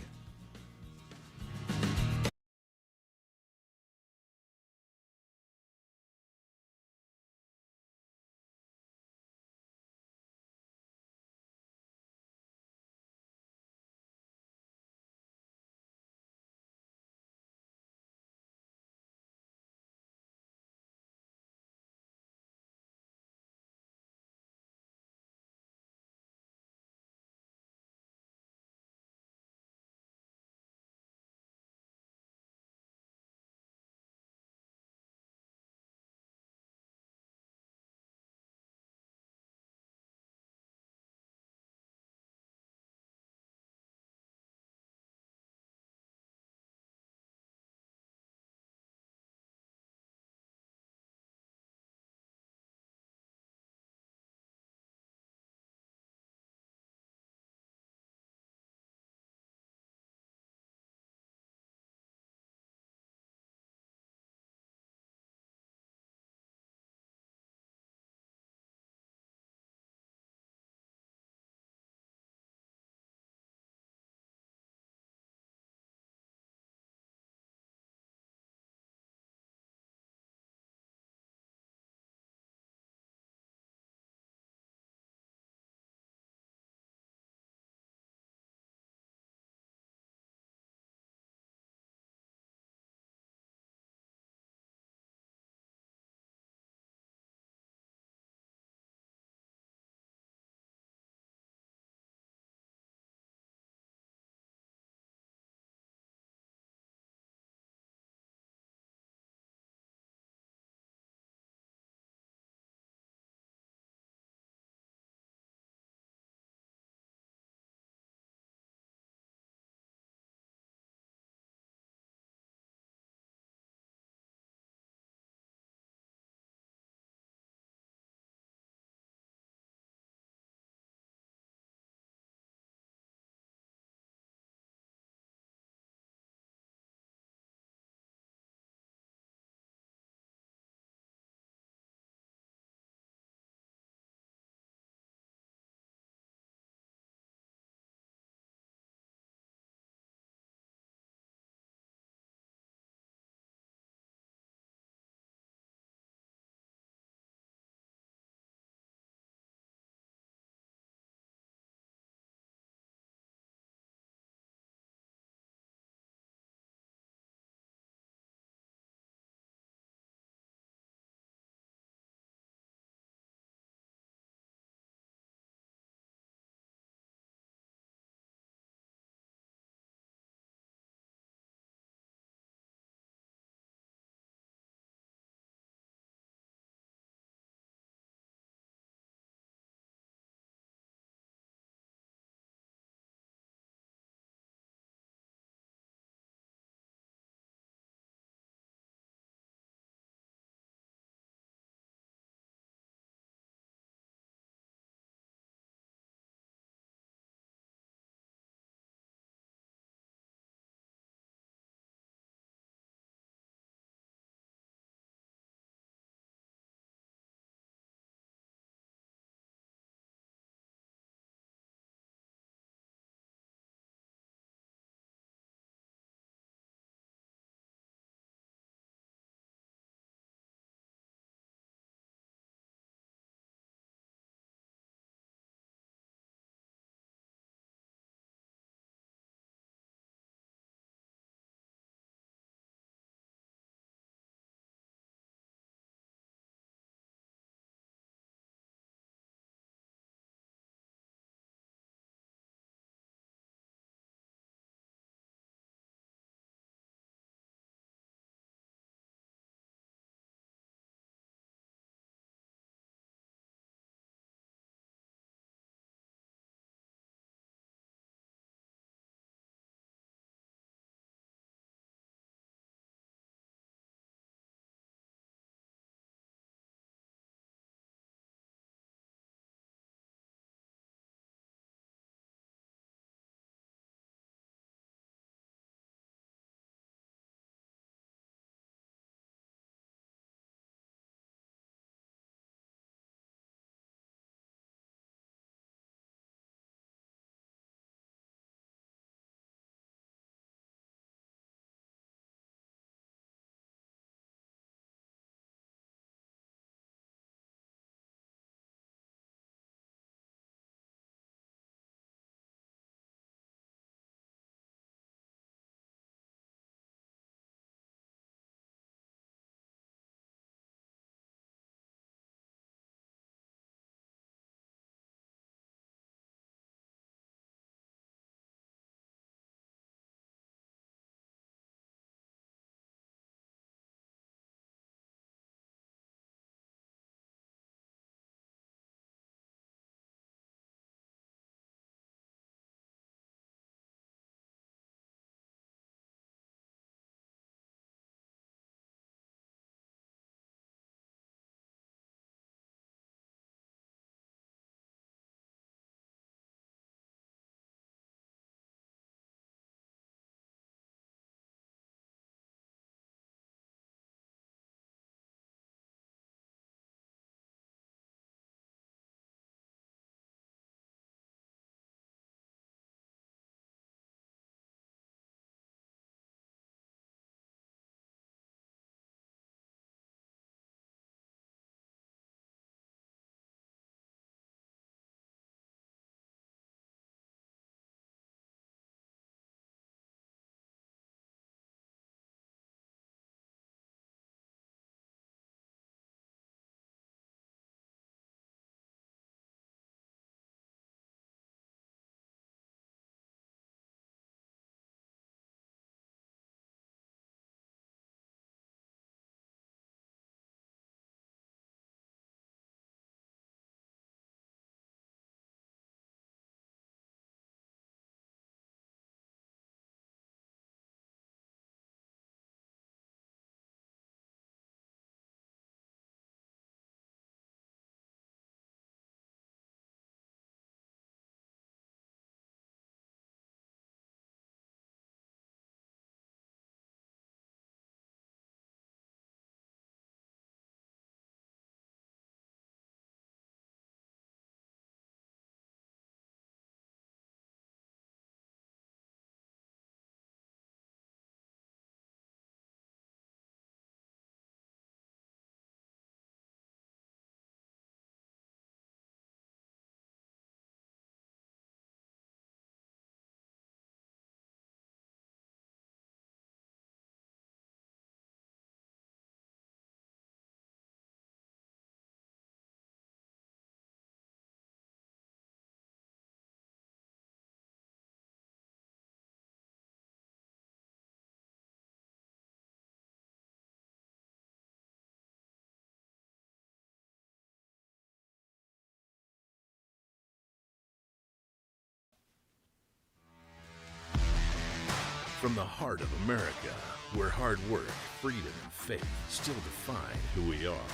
From the heart of America, where hard work, freedom, and faith still define who we are.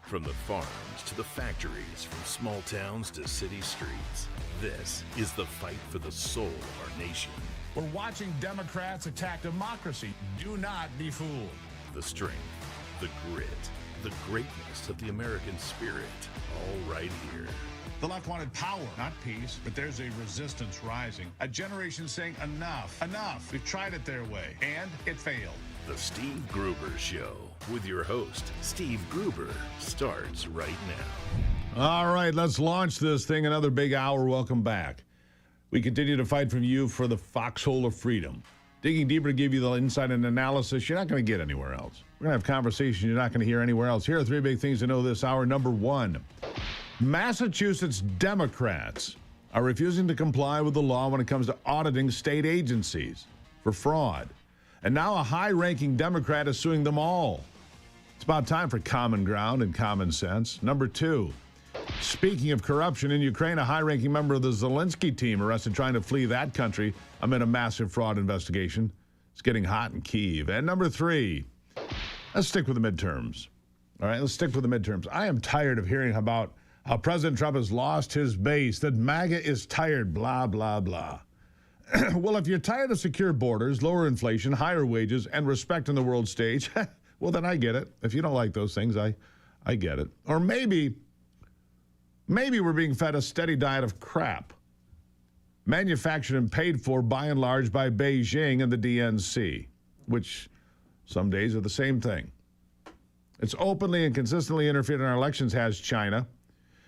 From the farms to the factories, from small towns to city streets, this is the fight for the soul of our nation. We're watching Democrats attack democracy. Do not be fooled. The strength, the grit, the greatness of the American spirit, all right here. The left wanted power, not peace, but there's a resistance rising. A generation saying enough, enough. We've tried it their way, and it failed. The Steve Gruber Show with your host, Steve Gruber, starts right now. All right, let's launch this thing. Another big hour. Welcome back. We continue to fight from you for the foxhole of freedom. Digging deeper to give you the insight and analysis you're not going to get anywhere else. We're going to have conversations you're not going to hear anywhere else. Here are three big things to know this hour. Number one, Massachusetts Democrats are refusing to comply with the law when it comes to auditing state agencies for fraud. And now a high-ranking Democrat is suing them all. It's about time for common ground and common sense. Number two, speaking of corruption in Ukraine, a high-ranking member of the Zelensky team arrested trying to flee that country amid a massive fraud investigation. It's getting hot in Kyiv. And number three, let's stick with the midterms. All right, let's stick with the midterms. I am tired of hearing about how President Trump has lost his base, that MAGA is tired, blah, blah, blah. Well, if you're tired of secure borders, lower inflation, higher wages, and respect on the world stage, well, then I get it. If you don't like those things, I get it. Or maybe we're being fed a steady diet of crap, manufactured and paid for by and large by Beijing and the DNC, which some days are the same thing. It's openly and consistently interfered in our elections, has China,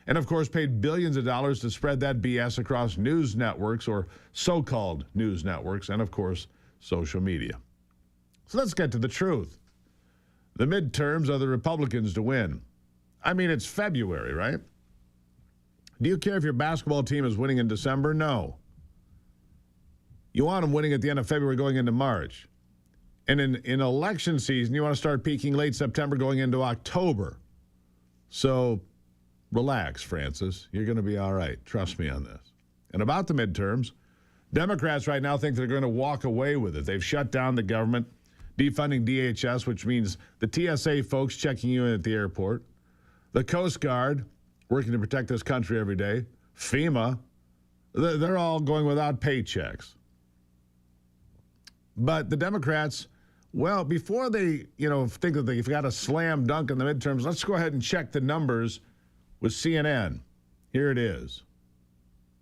and of course paid billions of dollars to spread that BS across news networks or so-called news networks and, of course, social media. So let's get to the truth. The midterms are the Republicans to win. I mean, it's February, right? Do you care if your basketball team is winning in December? No. You want them winning at the end of February going into March. And in election season, you want to start peaking late September going into October. So relax, Francis. You're going to be all right. Trust me on this. And about the midterms, Democrats right now think they're going to walk away with it. They've shut down the government, defunding DHS, which means the TSA folks checking you in at the airport, the Coast Guard working to protect this country every day, FEMA, they're all going without paychecks. But the Democrats, well, before they, think that they've got a slam dunk in the midterms, let's go ahead and check the numbers with CNN. Here it is.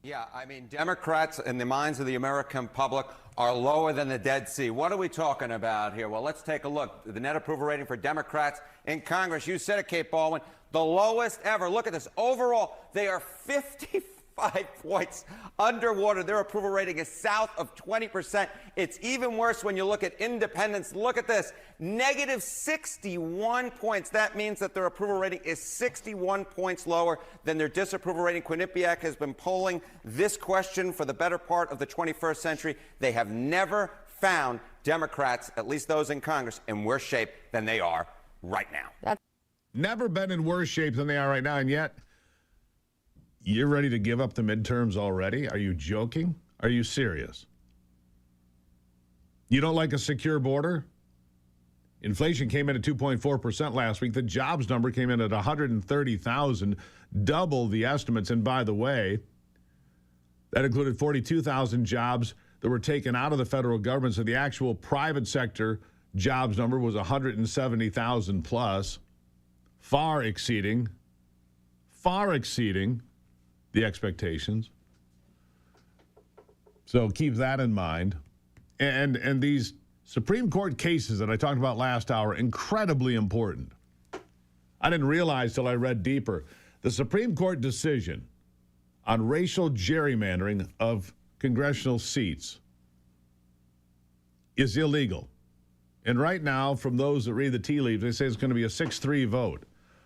Yeah, I mean, Democrats in the minds of the American public are lower than the Dead Sea. What are we talking about here? Well, let's take a look. The net approval rating for Democrats in Congress, you said it, Kate Baldwin, the lowest ever. Look at this. Overall, they are 55 points underwater. Their approval rating is south of 20%. It's even worse when you look at independents. Look at this. Negative 61 points. That means that their approval rating is 61 points lower than their disapproval rating. Quinnipiac has been polling this question for the better part of the 21st century. They have never found Democrats, at least those in Congress, in worse shape than they are right now. Never been in worse shape than they are right now, and yet you're ready to give up the midterms already? Are you joking? Are you serious? You don't like a secure border? Inflation came in at 2.4% last week. The jobs number came in at 130,000, double the estimates. And by the way, that included 42,000 jobs that were taken out of the federal government. So the actual private sector jobs number was 170,000 plus, far exceeding the expectations. So keep that in mind. And these Supreme Court cases that I talked about last hour, incredibly important. I didn't realize till I read deeper. The Supreme Court decision on racial gerrymandering of congressional seats is illegal. And right now, from those that read the tea leaves, they say it's going to be a 6-3 vote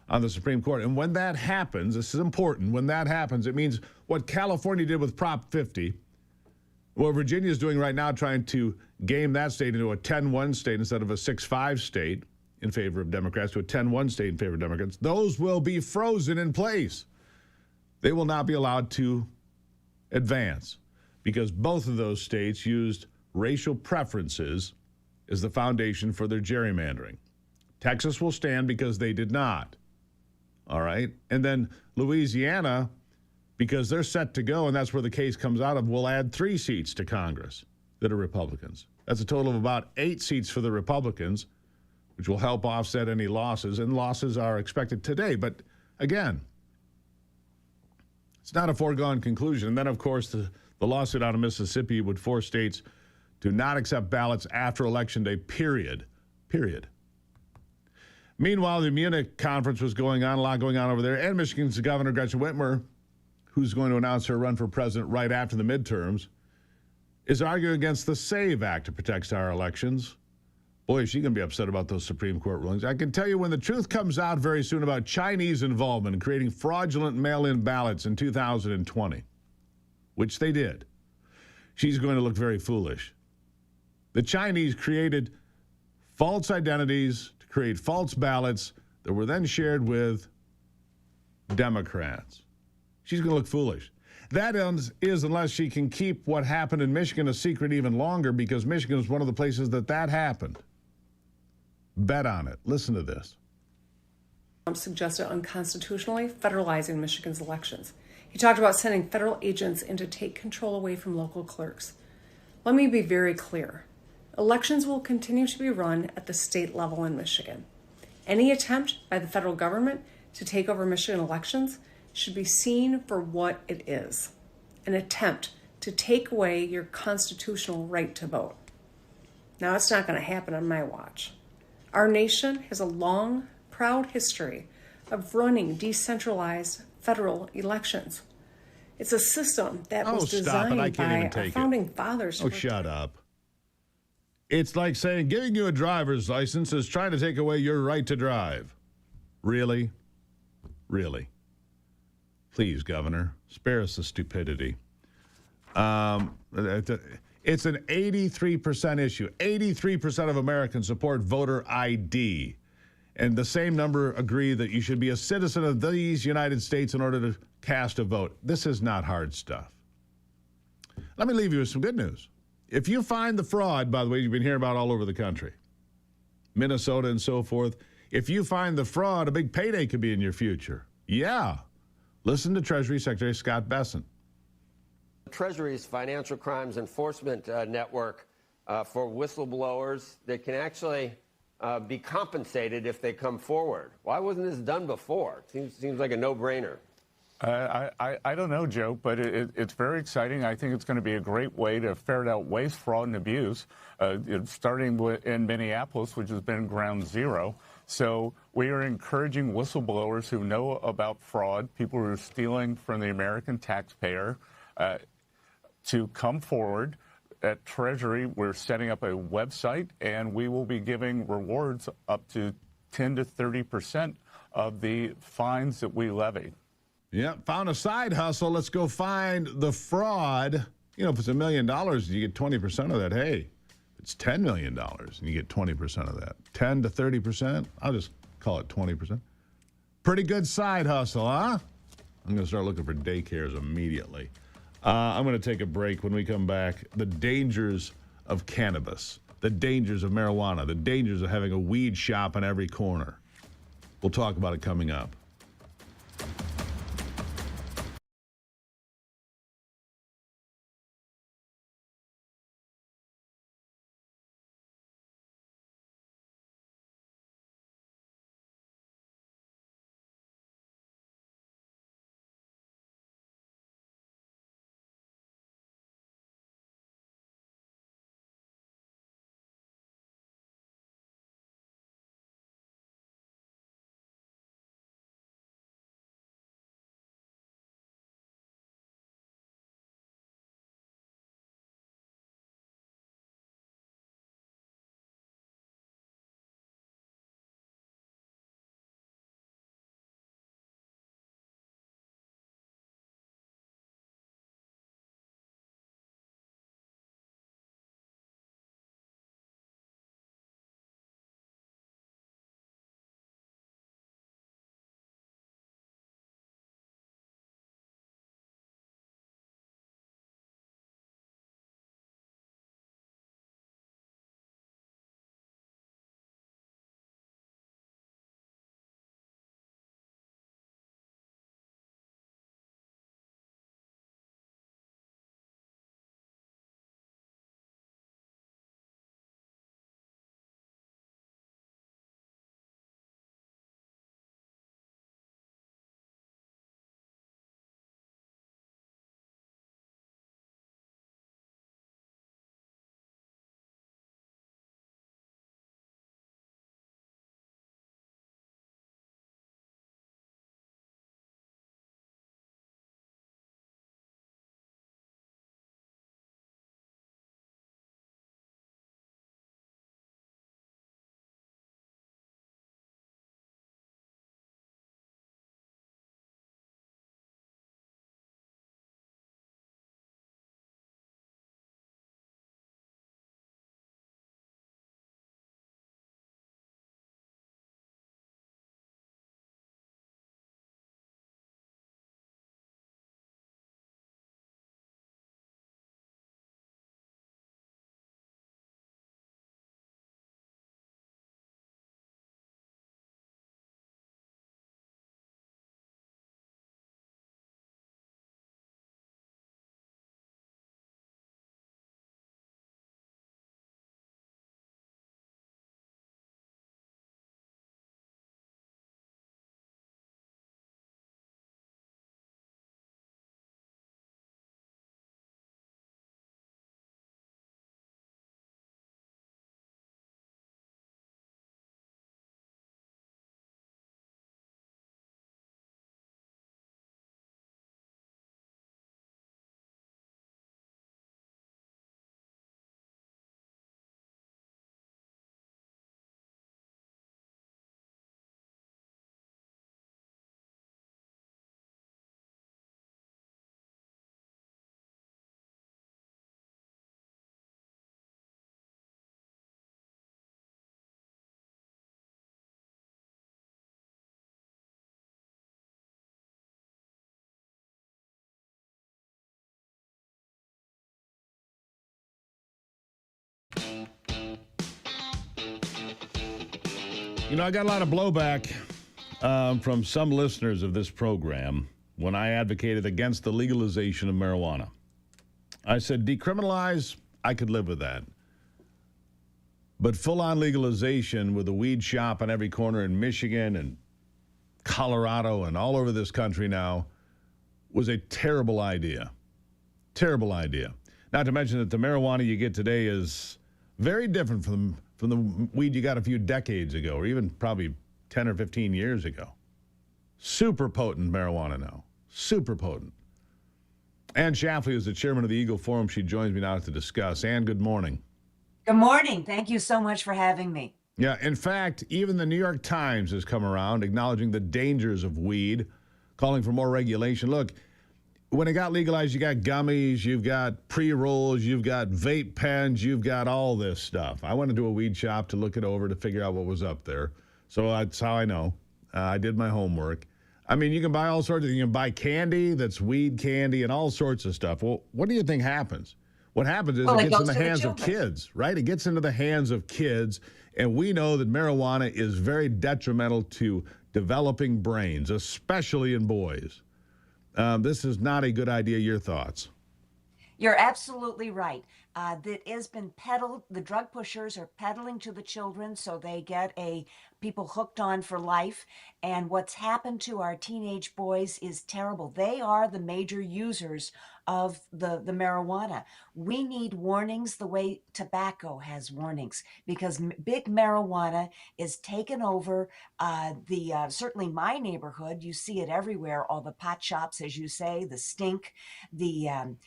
on the Supreme Court. And when that happens, this is important, when that happens, it means what California did with Prop 50, what Virginia is doing right now, trying to game that state into a 10-1 state instead of a 6-5 state in favor of Democrats to a 10-1 state in favor of Democrats, those will be frozen in place. They will not be allowed to advance because both of those states used racial preferences is the foundation for their gerrymandering. Texas will stand because they did not. All right? And then Louisiana, because they're set to go, and that's where the case comes out of, will add 3 seats to Congress that are Republicans. That's a total of about 8 seats for the Republicans, which will help offset any losses, and losses are expected today. But again, it's not a foregone conclusion. And then, of course, the lawsuit out of Mississippi would force states to not accept ballots after Election Day, period. Meanwhile, the Munich conference was going on, a lot going on over there, and Michigan's Governor Gretchen Whitmer, who's going to announce her run for president right after the midterms, is arguing against the SAVE Act to protect our elections. Boy, is she going to be upset about those Supreme Court rulings. I can tell you when the truth comes out very soon about Chinese involvement in creating fraudulent mail-in ballots in 2020, which they did, she's going to look very foolish. The Chinese created false identities to create false ballots that were then shared with Democrats. She's going to look foolish. That is unless she can keep what happened in Michigan a secret even longer, because Michigan is one of the places that happened. Bet on it. Listen to this. Trump suggested unconstitutionally federalizing Michigan's elections. He talked about sending federal agents in to take control away from local clerks. Let me be very clear. Elections will continue to be run at the state level in Michigan. Any attempt by the federal government to take over Michigan elections should be seen for what it is, an attempt to take away your constitutional right to vote. Now, it's not going to happen on my watch. Our nation has a long, proud history of running decentralized federal elections. It's a system that was designed by our founding fathers. Oh, shut up. It's like saying giving you a driver's license is trying to take away your right to drive. Really? Really? Please, Governor, spare us the stupidity. It's an 83% issue. 83% of Americans support voter ID. And the same number agree that you should be a citizen of these United States in order to cast a vote. This is not hard stuff. Let me leave you with some good news. If you find the fraud, by the way, you've been hearing about all over the country, Minnesota and so forth, if you find the fraud, a big payday could be in your future. Yeah. Listen to Treasury Secretary Scott Bessent. Treasury's Financial Crimes Enforcement Network for whistleblowers that can actually be compensated if they come forward. Why wasn't this done before? Seems like a no-brainer. I don't know, Joe, but it's very exciting. I think it's going to be a great way to ferret out waste, fraud, and abuse, starting in Minneapolis, which has been ground zero. So we are encouraging whistleblowers who know about fraud, people who are stealing from the American taxpayer, to come forward. At Treasury, we're setting up a website, and we will be giving rewards up to 10 to 30% of the fines that we levy. Yeah, found a side hustle. Let's go find the fraud. You know, if it's $1 million, you get 20% of that. Hey, it's $10 million, and you get 20% of that. 10 to 30%. I'll just call it 20%. Pretty good side hustle, huh? I'm going to start looking for daycares immediately. I'm going to take a break. When we come back, the dangers of cannabis, the dangers of marijuana, the dangers of having a weed shop on every corner. We'll talk about it coming up. You know, I got a lot of blowback from some listeners of this program when I advocated against the legalization of marijuana. I said, decriminalize, I could live with that. But full-on legalization with a weed shop on every corner in Michigan and Colorado and all over this country now was a terrible idea. Terrible idea. Not to mention that the marijuana you get today is very different from the weed you got a few decades ago, or even probably 10 or 15 years ago. Super potent marijuana now. Super potent. Ann Shapley is the chairman of the Eagle Forum. She joins me now to discuss. Ann, good morning. Good morning. Thank you so much for having me. Yeah, in fact, even the New York Times has come around acknowledging the dangers of weed, calling for more regulation. Look, when it got legalized, you got gummies, you've got pre-rolls, you've got vape pens, you've got all this stuff. I went into a weed shop to look it over to figure out what was up there. So that's how I know. I did my homework. I mean, you can buy all sorts of things. You can buy candy that's weed candy and all sorts of stuff. Well, what do you think happens? What happens is it gets in the hands of kids, right? It gets into the hands of kids, and we know that marijuana is very detrimental to developing brains, especially in boys. This is not a good idea. Your thoughts? You're absolutely right. That has been peddled. The drug pushers are peddling to the children so they get people hooked on for life. And what's happened to our teenage boys is terrible. They are the major users of the marijuana. We need warnings the way tobacco has warnings, because big marijuana is taken over certainly my neighborhood. You see it everywhere, all the pot shops, as you say, the stink, and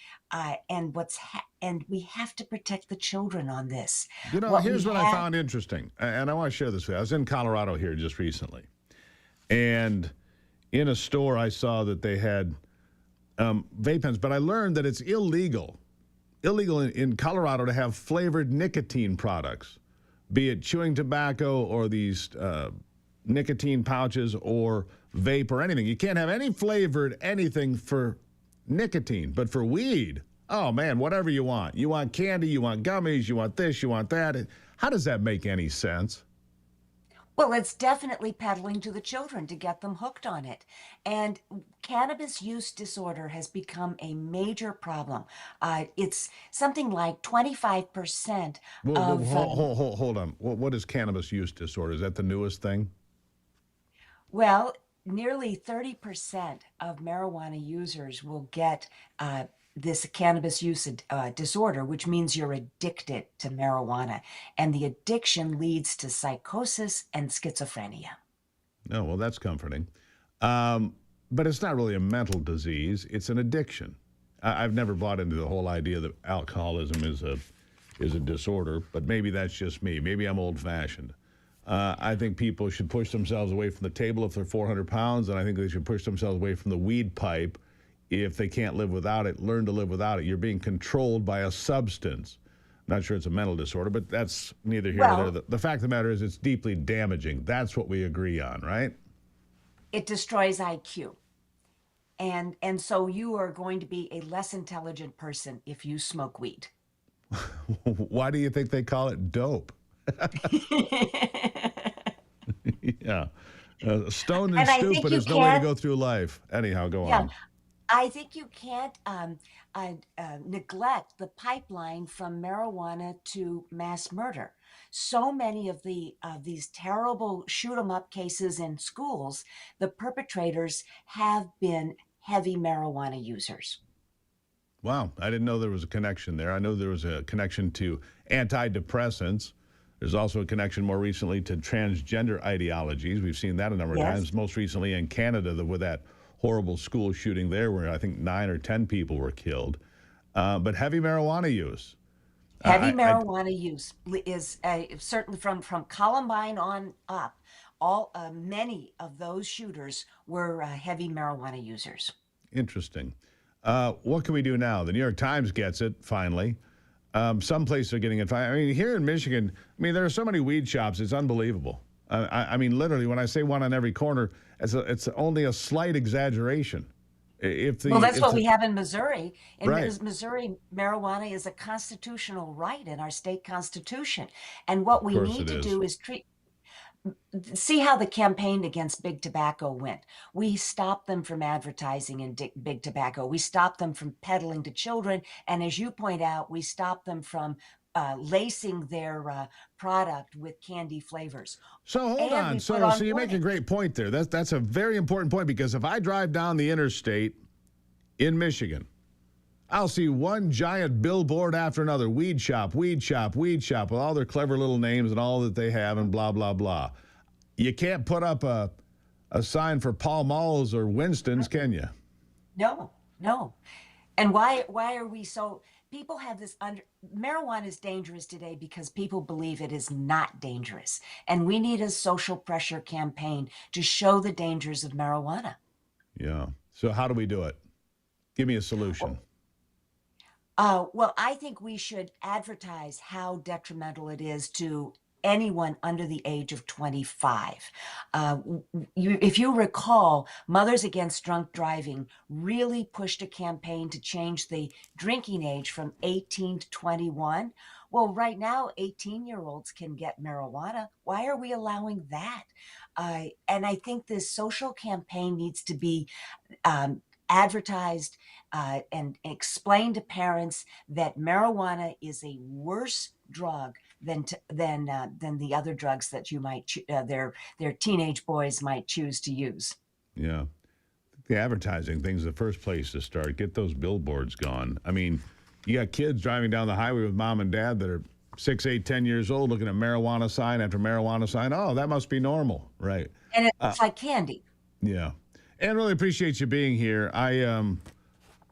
we have to protect the children on this. You know, here's what I found interesting, and I want to share this with you. I was in Colorado here just recently, and in a store I saw that they had vape pens, but I learned that it's illegal in Colorado to have flavored nicotine products, be it chewing tobacco or these nicotine pouches or vape or anything. You can't have any flavored anything for nicotine, but for weed, oh man, whatever you want. You want candy, you want gummies, you want this, you want that. How does that make any sense? Well, it's definitely peddling to the children to get them hooked on it. And cannabis use disorder has become a major problem. It's something like 25% of... Hold on. What is cannabis use disorder? Is that the newest thing? Well, nearly 30% of marijuana users will get this cannabis use disorder, which means you're addicted to marijuana. And the addiction leads to psychosis and schizophrenia. Oh, well, that's comforting. But it's not really a mental disease. It's an addiction. I've never bought into the whole idea that alcoholism is a disorder, but maybe that's just me. Maybe I'm old-fashioned. I think people should push themselves away from the table if they're 400 pounds, and I think they should push themselves away from the weed pipe if they can't live without it. Learn to live without it. You're being controlled by a substance. Not sure it's a mental disorder, but that's neither here nor there. The fact of the matter is it's deeply damaging. That's what we agree on, right? It destroys IQ. And so you are going to be a less intelligent person if you smoke weed. Why do you think they call it dope? Yeah. Stoned and stupid is no way to go through life. Anyhow, go on. I think you can't neglect the pipeline from marijuana to mass murder. So many of these terrible shoot 'em up cases in schools, the perpetrators have been heavy marijuana users. Wow, I didn't know there was a connection there. I know there was a connection to antidepressants. There's also a connection more recently to transgender ideologies. We've seen that a number of times, most recently in Canada with that horrible school shooting there where I think 9 or 10 people were killed. But heavy marijuana use. Heavy marijuana use is certainly from Columbine on up. Many of those shooters were heavy marijuana users. Interesting. What can we do now? The New York Times gets it, finally. Some places are getting it. I mean, here in Michigan, there are so many weed shops, it's unbelievable. I mean, literally, when I say one on every corner, it's only a slight exaggeration. That's what we have in Missouri. In Missouri, marijuana is a constitutional right in our state constitution. And what we need to do is treat... see how the campaign against big tobacco went. We stopped them from advertising in big tobacco. We stopped them from peddling to children. And as you point out, we stopped them from lacing their product with candy flavors. So hold on. So you make a great point there. That's a very important point, because if I drive down the interstate in Michigan, I'll see one giant billboard after another. Weed shop, weed shop, weed shop, with all their clever little names and all that they have and blah, blah, blah. You can't put up a sign for Pall Malls or Winston's, can you? No, no. And why are we so... People have this marijuana is dangerous today because people believe it is not dangerous. And we need a social pressure campaign to show the dangers of marijuana. Yeah. So how do we do it? Give me a solution. Well, I think we should advertise how detrimental it is to anyone under the age of 25. If you recall, Mothers Against Drunk Driving really pushed a campaign to change the drinking age from 18 to 21. Well, right now, 18-year-olds can get marijuana. Why are we allowing that? And I think this social campaign needs to be advertised and explain to parents that marijuana is a worse drug than the other drugs that you might their teenage boys might choose to use. Yeah. The advertising thing's the first place to start. Get those billboards gone. I mean, you got kids driving down the highway with mom and dad that are 6, 8, 10 years old looking at marijuana sign after marijuana sign. Oh, that must be normal. Right. And it's like candy. Yeah. And really appreciate you being here.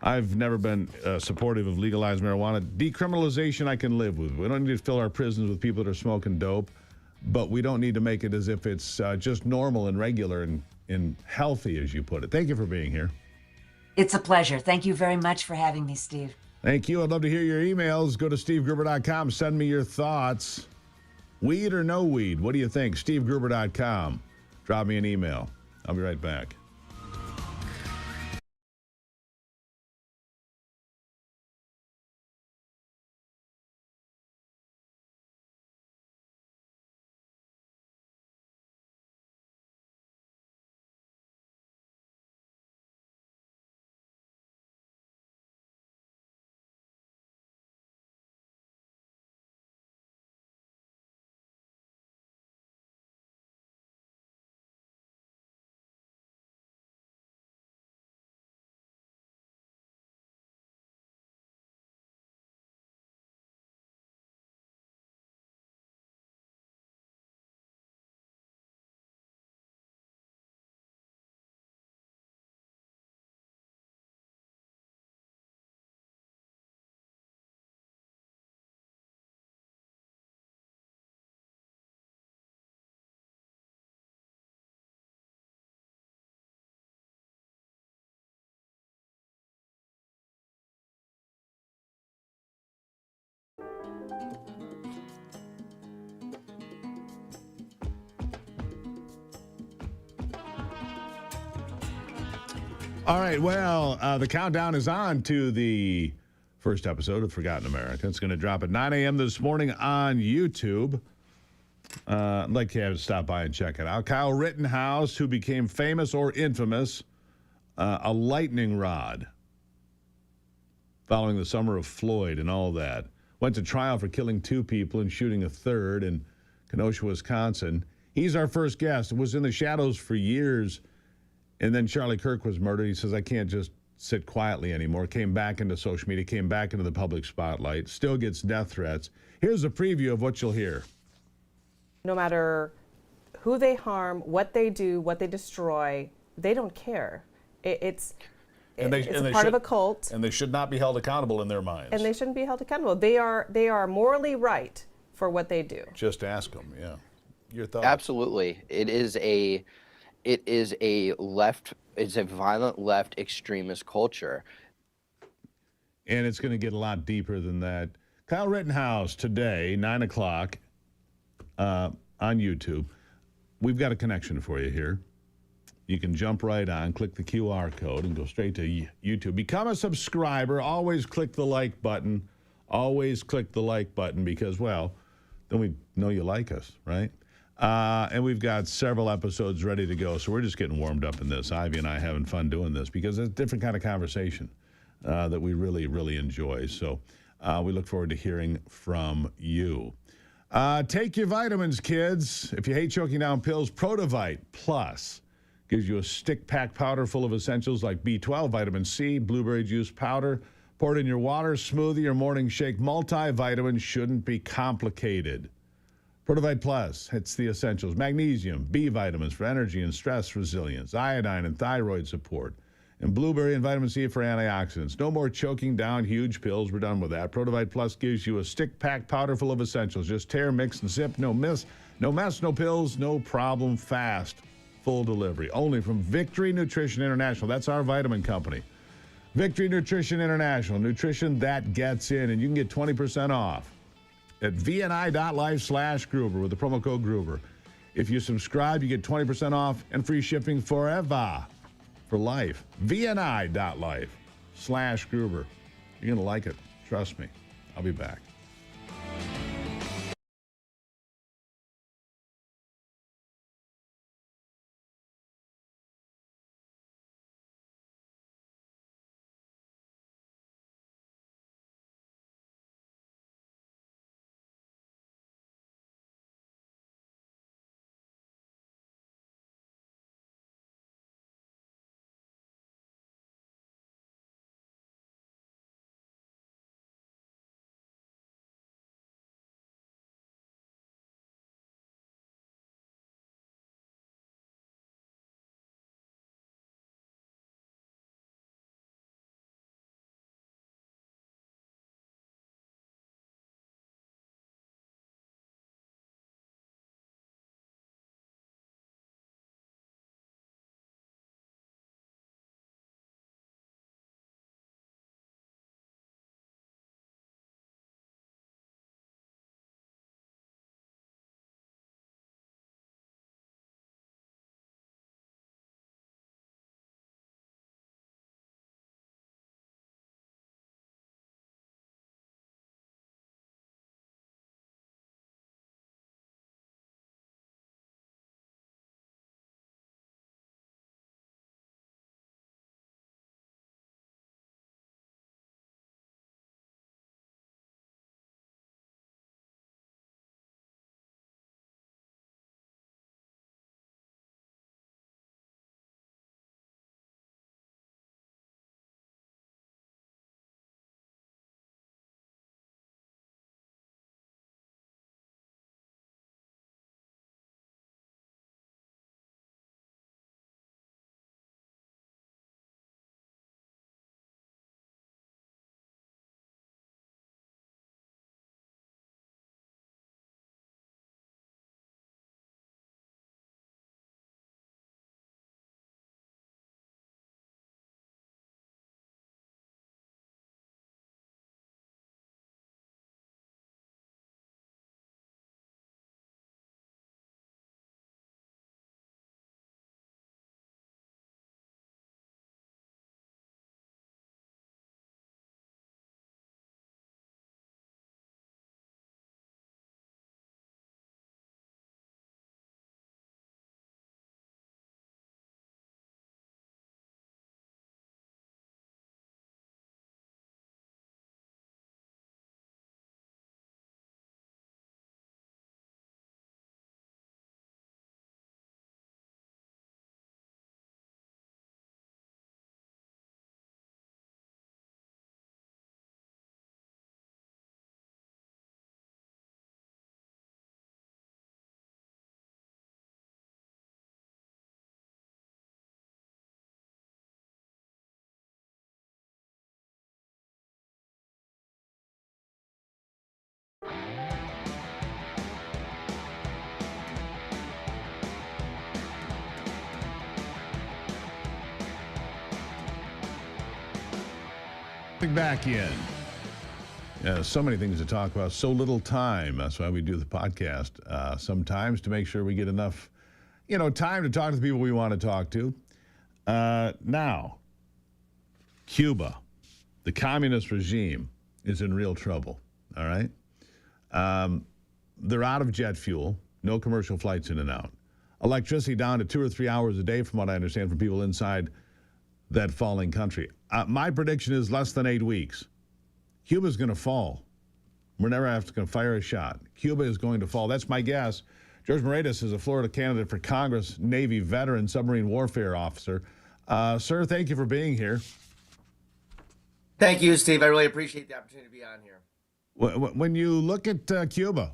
I've never been supportive of legalized marijuana. Decriminalization I can live with. We don't need to fill our prisons with people that are smoking dope, but we don't need to make it as if it's just normal and regular and healthy, as you put it. Thank you for being here. It's a pleasure. Thank you very much for having me, Steve. Thank you. I'd love to hear your emails. Go to stevegruber.com. Send me your thoughts. Weed or no weed? What do you think? stevegruber.com. Drop me an email. I'll be right back. All right, well, the countdown is on to the first episode of Forgotten America. It's going to drop at 9 a.m. this morning on YouTube. I'd like to have to stop by and check it out. Kyle Rittenhouse, who became famous or infamous, a lightning rod following the summer of Floyd and all that. Went to trial for killing 2 people and shooting a third in Kenosha, Wisconsin. He's our first guest. Was in the shadows for years. And then Charlie Kirk was murdered. He says, I can't just sit quietly anymore. Came back into social media, came back into the public spotlight, still gets death threats. Here's a preview of what you'll hear. No matter who they harm, what they do, what they destroy, they don't care. It's part of a cult. And they should not be held accountable in their minds. And they shouldn't be held accountable. They are morally right for what they do. Just ask them, yeah. Your thoughts? Absolutely. It's a violent left extremist culture. And it's going to get a lot deeper than that. Kyle Rittenhouse today, 9 o'clock on YouTube. We've got a connection for you here. You can jump right on, click the QR code, and go straight to YouTube. Become a subscriber. Always click the like button. Always click the like button because, well, then we know you like us, right? And we've got several episodes ready to go. So we're just getting warmed up in this. Ivy and I having fun doing this because it's a different kind of conversation that we really, really enjoy. So we look forward to hearing from you. Take your vitamins, kids. If you hate choking down pills, Protovite Plus gives you a stick pack powder full of essentials like B12, vitamin C, blueberry juice powder. Pour it in your water, smoothie, or morning shake. Multivitamins shouldn't be complicated. Protovite Plus hits the essentials: magnesium, B vitamins for energy and stress resilience, iodine and thyroid support, and blueberry and vitamin C for antioxidants. No more choking down huge pills. We're done with that. Protovite Plus gives you a stick pack powder full of essentials. Just tear, mix, and sip. No mess, no pills, no problem. Fast, full delivery. Only from Victory Nutrition International. That's our vitamin company. Victory Nutrition International. Nutrition that gets in. And you can get 20% off at vni.life/Gruber with the promo code Gruber. If you subscribe, you get 20% off and free shipping forever. For life. vni.life/Gruber. You're going to like it. Trust me. I'll be back. Back in. Yeah, so many things to talk about, so little time. That's why we do the podcast sometimes, to make sure we get enough, time to talk to the people we want to talk to. Now, Cuba, the communist regime, is in real trouble, all right? They're out of jet fuel. No commercial flights in and out. Electricity down to 2 or 3 hours a day, from what I understand, from people inside that falling country. My prediction is less than 8 weeks. Cuba's going to fall. We're never going to fire a shot. Cuba is going to fall. That's my guess. George Moretus is a Florida candidate for Congress, Navy veteran, submarine warfare officer. Sir, thank you for being here. Thank you, Steve. I really appreciate the opportunity to be on here. When you look at Cuba,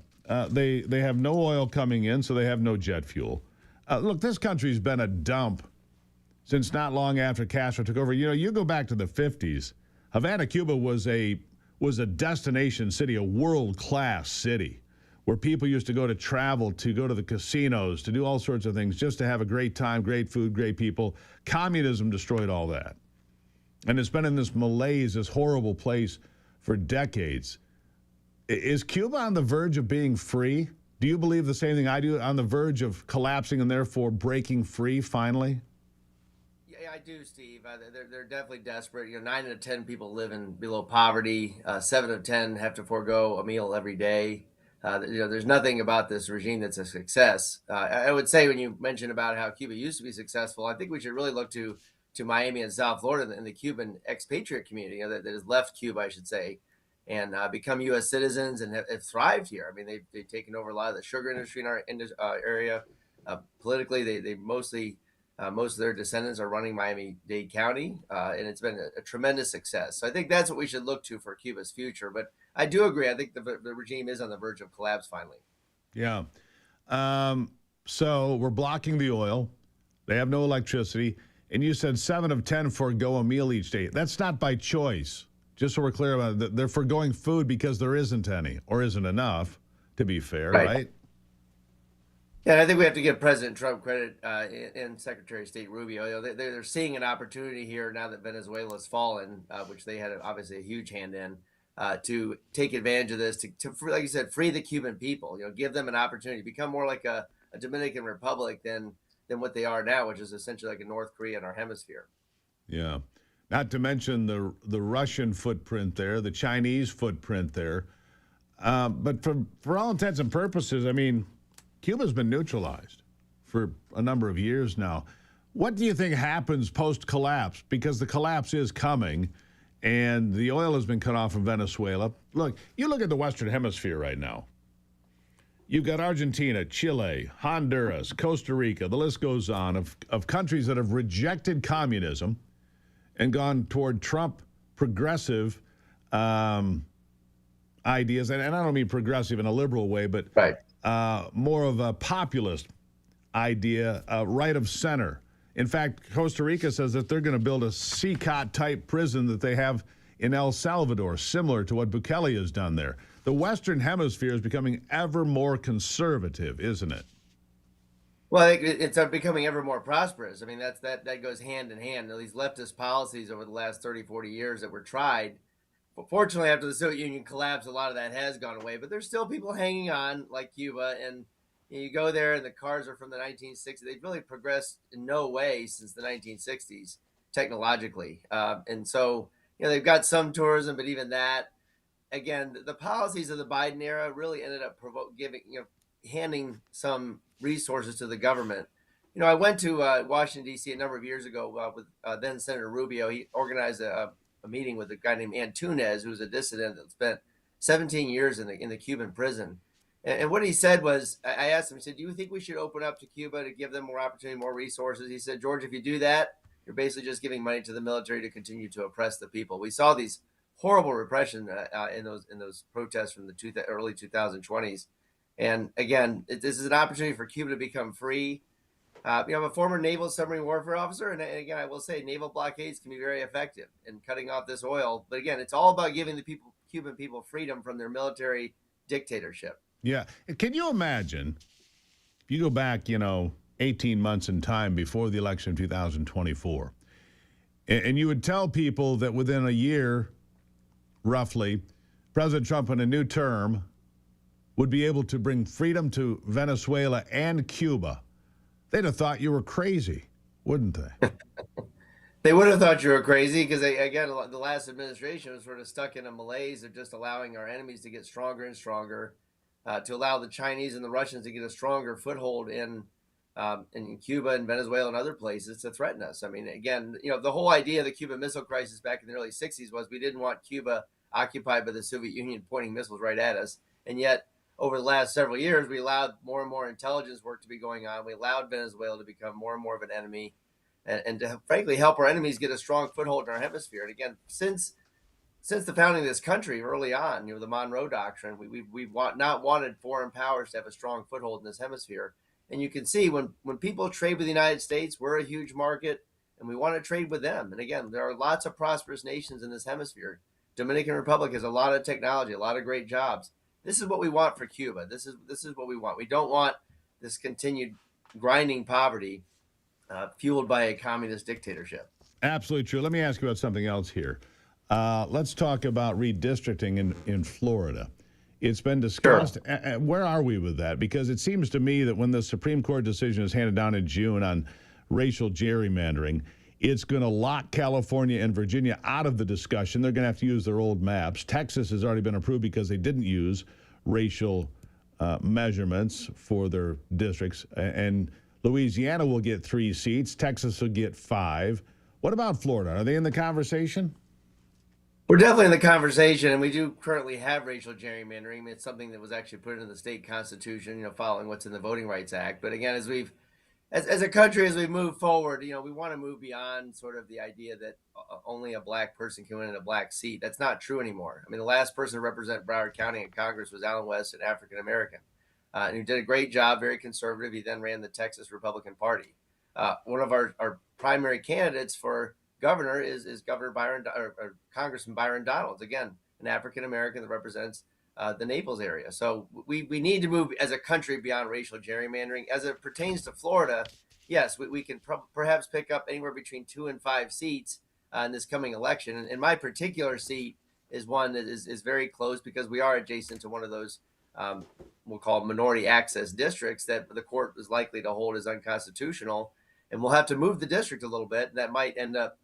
they have no oil coming in, so they have no jet fuel. Look, this country's been a dump since not long after Castro took over. You know, you go back to the 50s. Havana, Cuba was a destination city, a world-class city, where people used to go to travel, to go to the casinos, to do all sorts of things, just to have a great time, great food, great people. Communism destroyed all that. And it's been in this malaise, this horrible place for decades. Is Cuba on the verge of being free? Do you believe the same thing I do, on the verge of collapsing and therefore breaking free finally? Yeah, I do, Steve. They're definitely desperate. You know, 9 out of 10 people live in below poverty. 7 of 10 have to forego a meal every day. You know, there's nothing about this regime that's a success. I would say, when you mentioned about how Cuba used to be successful, I think we should really look to Miami and South Florida and the Cuban expatriate community, you know, that has left Cuba, I should say, and become U.S. citizens and have thrived here. I mean, they've taken over a lot of the sugar industry in our area. Politically, they mostly, most of their descendants are running Miami-Dade County, and it's been a tremendous success. So I think that's what we should look to for Cuba's future. But I do agree. I think the regime is on the verge of collapse finally. Yeah. So we're blocking the oil. They have no electricity. And you said 7 of 10 forego a meal each day. That's not by choice. Just so we're clear about it, they're foregoing food because there isn't any, or isn't enough, to be fair, right? Yeah, and I think we have to give President Trump credit and Secretary of State Rubio. You know, they're seeing an opportunity here now that Venezuela's fallen, which they had obviously a huge hand in, to take advantage of this, to like you said, free the Cuban people. You know, give them an opportunity, become more like a Dominican Republic than what they are now, which is essentially like a North Korea in our hemisphere. Yeah. Not to mention the Russian footprint there, the Chinese footprint there. But for all intents and purposes, I mean, Cuba's been neutralized for a number of years now. What do you think happens post-collapse? Because the collapse is coming, and the oil has been cut off from Venezuela. Look, you look at the Western Hemisphere right now. You've got Argentina, Chile, Honduras, Costa Rica, the list goes on, of countries that have rejected communism and gone toward Trump progressive ideas. And I don't mean progressive in a liberal way, but more of a populist idea, right of center. In fact, Costa Rica says that they're going to build a CCOT-type prison that they have in El Salvador, similar to what Bukele has done there. The Western Hemisphere is becoming ever more conservative, isn't it? Well, I think it's becoming ever more prosperous. I mean, that goes hand in hand. These leftist policies over the last 30, 40 years that were tried. But fortunately, after the Soviet Union collapsed, a lot of that has gone away. But there's still people hanging on, like Cuba. And you go there, and the cars are from the 1960s. They've really progressed in no way since the 1960s technologically. And so, you know, they've got some tourism, but even that, again, the policies of the Biden era really ended up handing some resources to the government. You know, I went to Washington, D.C. a number of years ago with then Senator Rubio. He organized a meeting with a guy named Antunes, who was a dissident that spent 17 years in the Cuban prison. And what he said was, I asked him, he said, do you think we should open up to Cuba to give them more opportunity, more resources? He said, George, if you do that, you're basically just giving money to the military to continue to oppress the people. We saw these horrible repression in those protests from the early 2020s. And again, this is an opportunity for Cuba to become free. I'm a former naval submarine warfare officer, and again, I will say naval blockades can be very effective in cutting off this oil. But again, it's all about giving the Cuban people freedom from their military dictatorship. Yeah. Can you imagine, if you go back, 18 months in time before the election of 2024, and you would tell people that within a year, roughly, President Trump in a new term would be able to bring freedom to Venezuela and Cuba, they'd have thought you were crazy, wouldn't they? They would have thought you were crazy because, again, the last administration was sort of stuck in a malaise of just allowing our enemies to get stronger and stronger. to allow the Chinese and the Russians to get a stronger foothold in Cuba and Venezuela and other places to threaten us. I mean, again, the whole idea of the Cuban Missile Crisis back in the early 60s was we didn't want Cuba occupied by the Soviet Union pointing missiles right at us. And yet, over the last several years, we allowed more and more intelligence work to be going on. We allowed Venezuela to become more and more of an enemy and to, frankly, help our enemies get a strong foothold in our hemisphere. And again, since the founding of this country early on, the Monroe Doctrine, we've not wanted foreign powers to have a strong foothold in this hemisphere. And you can see when people trade with the United States, we're a huge market and we want to trade with them. And again, there are lots of prosperous nations in this hemisphere. Dominican Republic has a lot of technology, a lot of great jobs. This is what we want for Cuba. This is what we want. We don't want this continued grinding poverty fueled by a communist dictatorship. Absolutely true. Let me ask you about something else here. Let's talk about redistricting in Florida. It's been discussed. Sure. Where are we with that? Because it seems to me that when the Supreme Court decision is handed down in June on racial gerrymandering, it's going to lock California and Virginia out of the discussion. They're going to have to use their old maps. Texas has already been approved because they didn't use racial measurements for their districts. And Louisiana will get 3 seats. Texas will get 5. What about Florida? Are they in the conversation? We're definitely in the conversation, and we do currently have racial gerrymandering. It's something that was actually put into the state constitution, following what's in the Voting Rights Act. But again, as a country, as we move forward, we want to move beyond sort of the idea that only a black person can win in a black seat. That's not true anymore. I mean, the last person to represent Broward County in Congress was Allen West, an African American, and he did a great job, very conservative. He then ran the Texas Republican Party. One of our primary candidates for governor is Governor Byron or Congressman Byron Donalds, again, an African American that represents the Naples area. So we need to move as a country beyond racial gerrymandering. As it pertains to Florida, yes, we can perhaps pick up anywhere between 2 and 5 seats in this coming election. And my particular seat is one that is very close because we are adjacent to one of those we'll call minority access districts that the court is likely to hold as unconstitutional. And we'll have to move the district a little bit. That might end up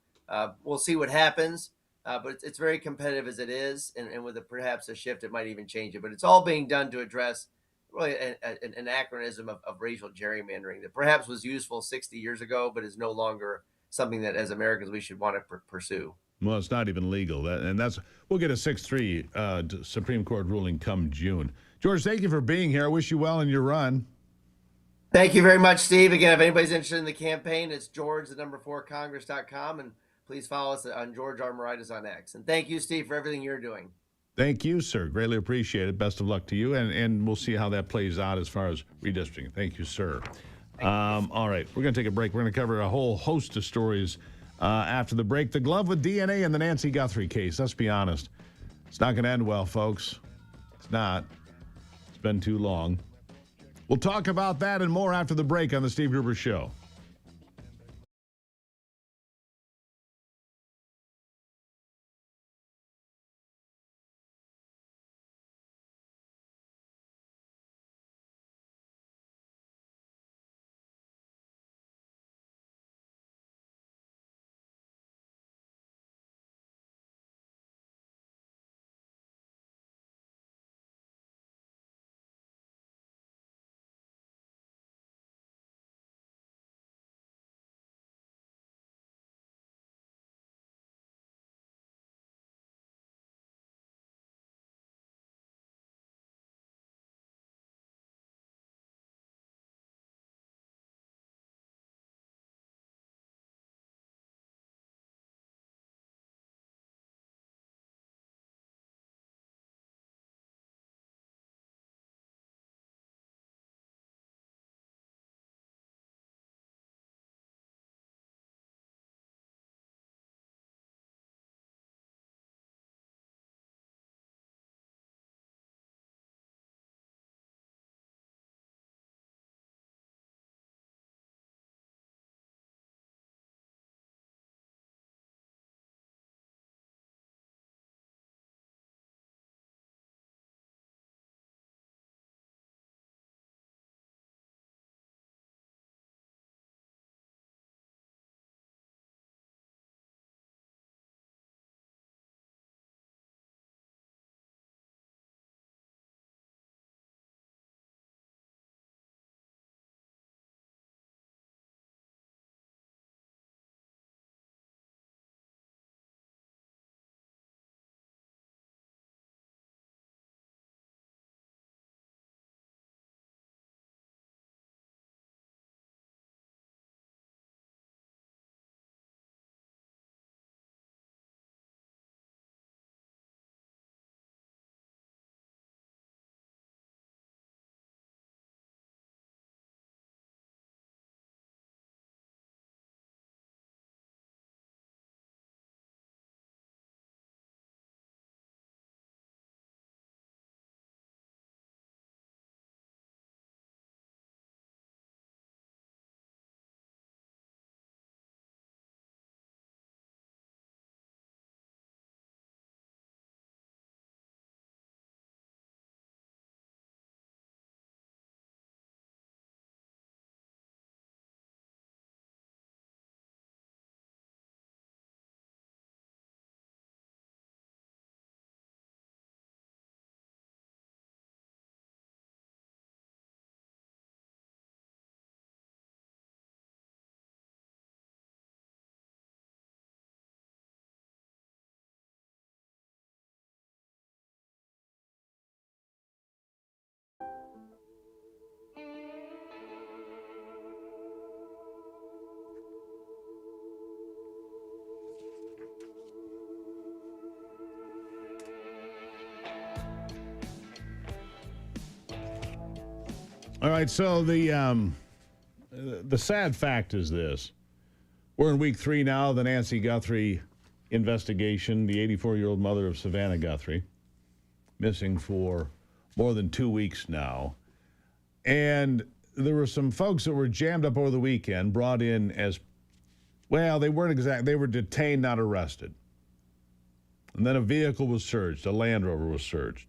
we'll see what happens, but it's very competitive as it is, and with perhaps a shift, it might even change it. But it's all being done to address really an anachronism of racial gerrymandering that perhaps was useful 60 years ago, but is no longer something that as Americans we should want to pursue. Well, it's not even legal. We'll get a 6-3 Supreme Court ruling come June. George, thank you for being here. I wish you well in your run. Thank you very much, Steve. Again, if anybody's interested in the campaign, it's George4Congress.com, and please follow us on George R. Moraitis on X. And thank you, Steve, for everything you're doing. Thank you, sir. Greatly appreciate it. Best of luck to you, and we'll see how that plays out as far as redistricting. Thank you, sir. All right, we're going to take a break. We're going to cover a whole host of stories after the break. The glove with DNA and the Nancy Guthrie case. Let's be honest. It's not going to end well, folks. It's not. It's been too long. We'll talk about that and more after the break on The Steve Gruber Show. All right, so the sad fact is this. We're in week 3 now of the Nancy Guthrie investigation. The 84-year-old mother of Savannah Guthrie, missing for more than 2 weeks now. And there were some folks that were jammed up over the weekend, brought in as, well, they weren't exact. They were detained, not arrested. And then a vehicle was searched. A Land Rover was searched.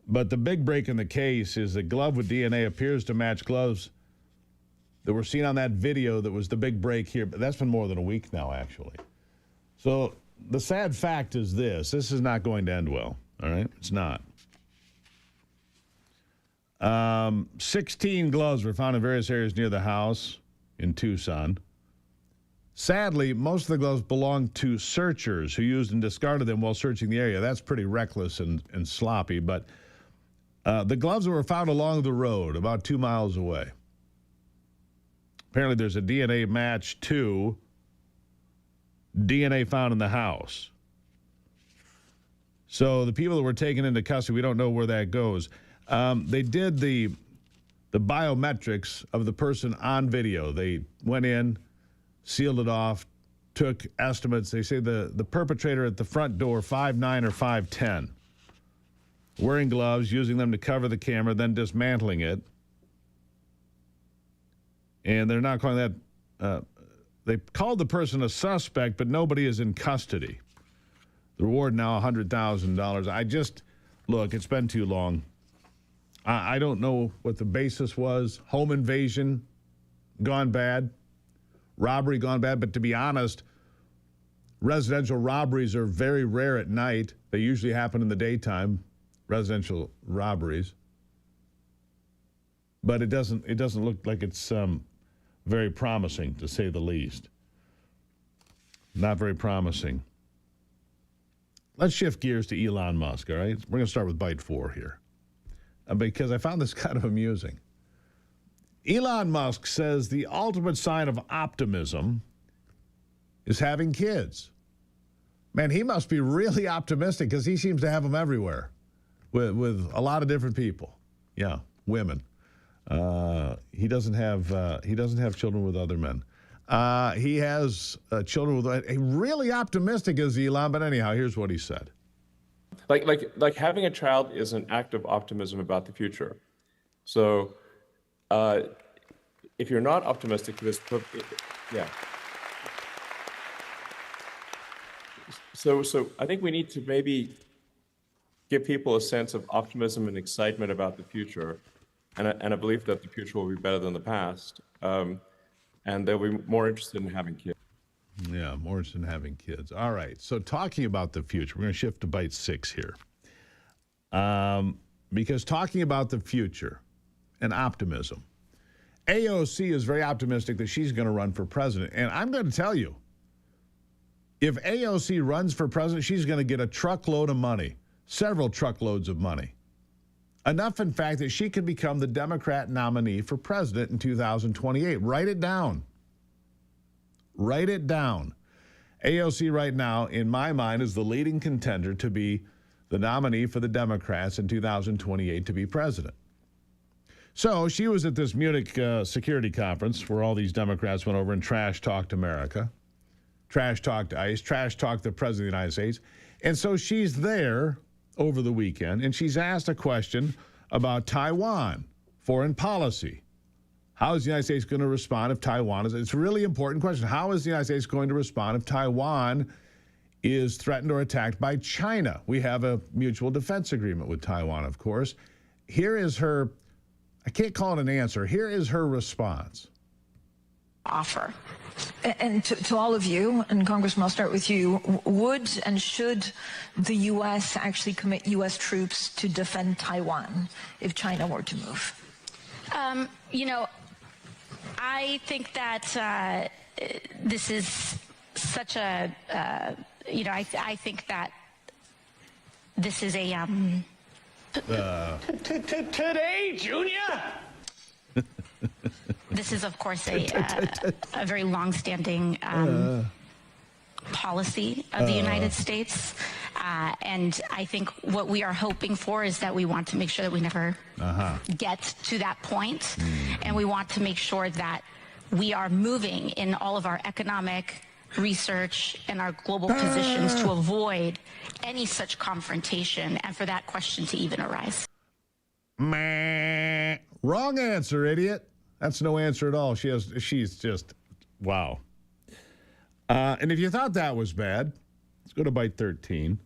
But the big break in the case is the glove with DNA appears to match gloves that were seen on that video that was the big break here. But that's been more than a week now, actually. So the sad fact is this. This is not going to end well, all right? It's not. 16 gloves were found in various areas near the house in Tucson. Sadly, most of the gloves belonged to searchers who used and discarded them while searching the area. That's pretty reckless and sloppy, but the gloves were found along the road about 2 miles away. Apparently there's a DNA match to DNA found in the house. So the people that were taken into custody, we don't know where that goes. They did the biometrics of the person on video. They went in, sealed it off, took estimates. They say the perpetrator at the front door, 5'9" or 5'10", wearing gloves, using them to cover the camera, then dismantling it. And they're not calling that, they called the person a suspect, but nobody is in custody. The reward now $100,000. Look, it's been too long. I don't know what the basis was. Home invasion, gone bad. Robbery, gone bad. But to be honest, residential robberies are very rare at night. They usually happen in the daytime, residential robberies. But it doesn't look like it's very promising, to say the least. Not very promising. Let's shift gears to Elon Musk, all right? We're going to start with Bite 4 here, because I found this kind of amusing. Elon Musk says the ultimate sign of optimism is having kids. Man, he must be really optimistic, because he seems to have them everywhere with a lot of different people. Yeah, women. He doesn't have children with other men. He has children with. Really optimistic is Elon, but anyhow, here's what he said. Like having a child is an act of optimism about the future. So, if you're not optimistic, yeah. So I think we need to maybe give people a sense of optimism and excitement about the future, and a belief that the future will be better than the past, and they'll be more interested in having kids. Yeah, more interested in having kids. All right, so talking about the future, we're going to shift to Bite 6 here. Because talking about the future and optimism, AOC is very optimistic that she's going to run for president. And I'm going to tell you, if AOC runs for president, she's going to get a truckload of money, several truckloads of money. Enough, in fact, that she could become the Democrat nominee for president in 2028. Write it down. Write it down. AOC right now, in my mind, is the leading contender to be the nominee for the Democrats in 2028 to be president. So she was at this Munich security conference where all these Democrats went over and trash-talked America, trash-talked ICE, trash-talked the President of the United States. And so she's there over the weekend, and she's asked a question about Taiwan, foreign policy. How is the United States going to respond if Taiwan is... It's a really important question. How is the United States going to respond if Taiwan is threatened or attacked by China? We have a mutual defense agreement with Taiwan, of course. Here is her... I can't call it an answer. Here is her response. Offer. And to all of you, and Congressman, I'll start with you, would and should the U.S. actually commit U.S. troops to defend Taiwan if China were to move? I think that this is such a, I think that this is a... Today, Junior? This is, of course, a very long-standing policy of the United States. And I think what we are hoping for is that we want to make sure that we never get to that point. And we want to make sure that we are moving in all of our economic research and our global positions to avoid any such confrontation and for that question to even arise. Wrong answer, idiot. That's no answer at all. She's just, wow. And if you thought that was bad, let's go to Bite 13.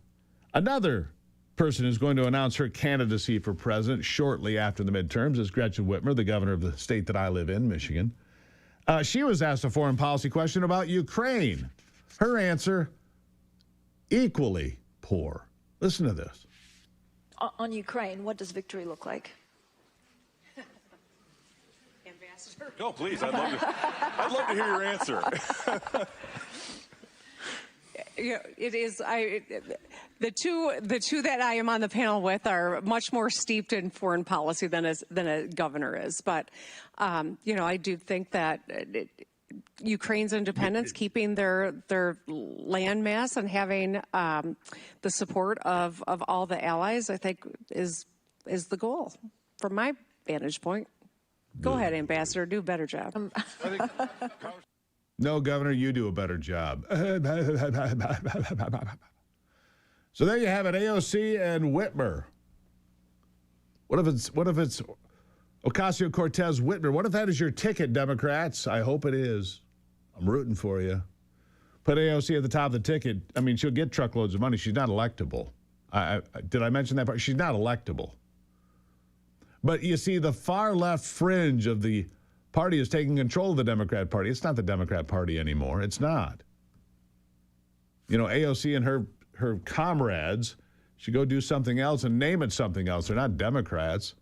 Another person who's going to announce her candidacy for president shortly after the midterms is Gretchen Whitmer, the governor of the state that I live in, Michigan. She was asked a foreign policy question about Ukraine. Her answer, equally poor. Listen to this. On Ukraine, what does victory look like? Ambassador? No, please. I'd love to hear your answer. It is. The two that I am on the panel with are much more steeped in foreign policy than a governor is. But I do think that Ukraine's independence, keeping their land mass, and having the support of all the allies, I think is the goal from my vantage point. Go ahead, Ambassador. Do a better job. No, Governor, you do a better job. So there you have it, AOC and Whitmer. What if it's Ocasio-Cortez Whitmer? What if that is your ticket, Democrats? I hope it is. I'm rooting for you. Put AOC at the top of the ticket. I mean, she'll get truckloads of money. She's not electable. Did I mention that part? She's not electable. But you see, the far left fringe of the party is taking control of the Democrat Party. It's not the Democrat Party anymore. It's not. AOC and her comrades should go do something else and name it something else. They're not Democrats.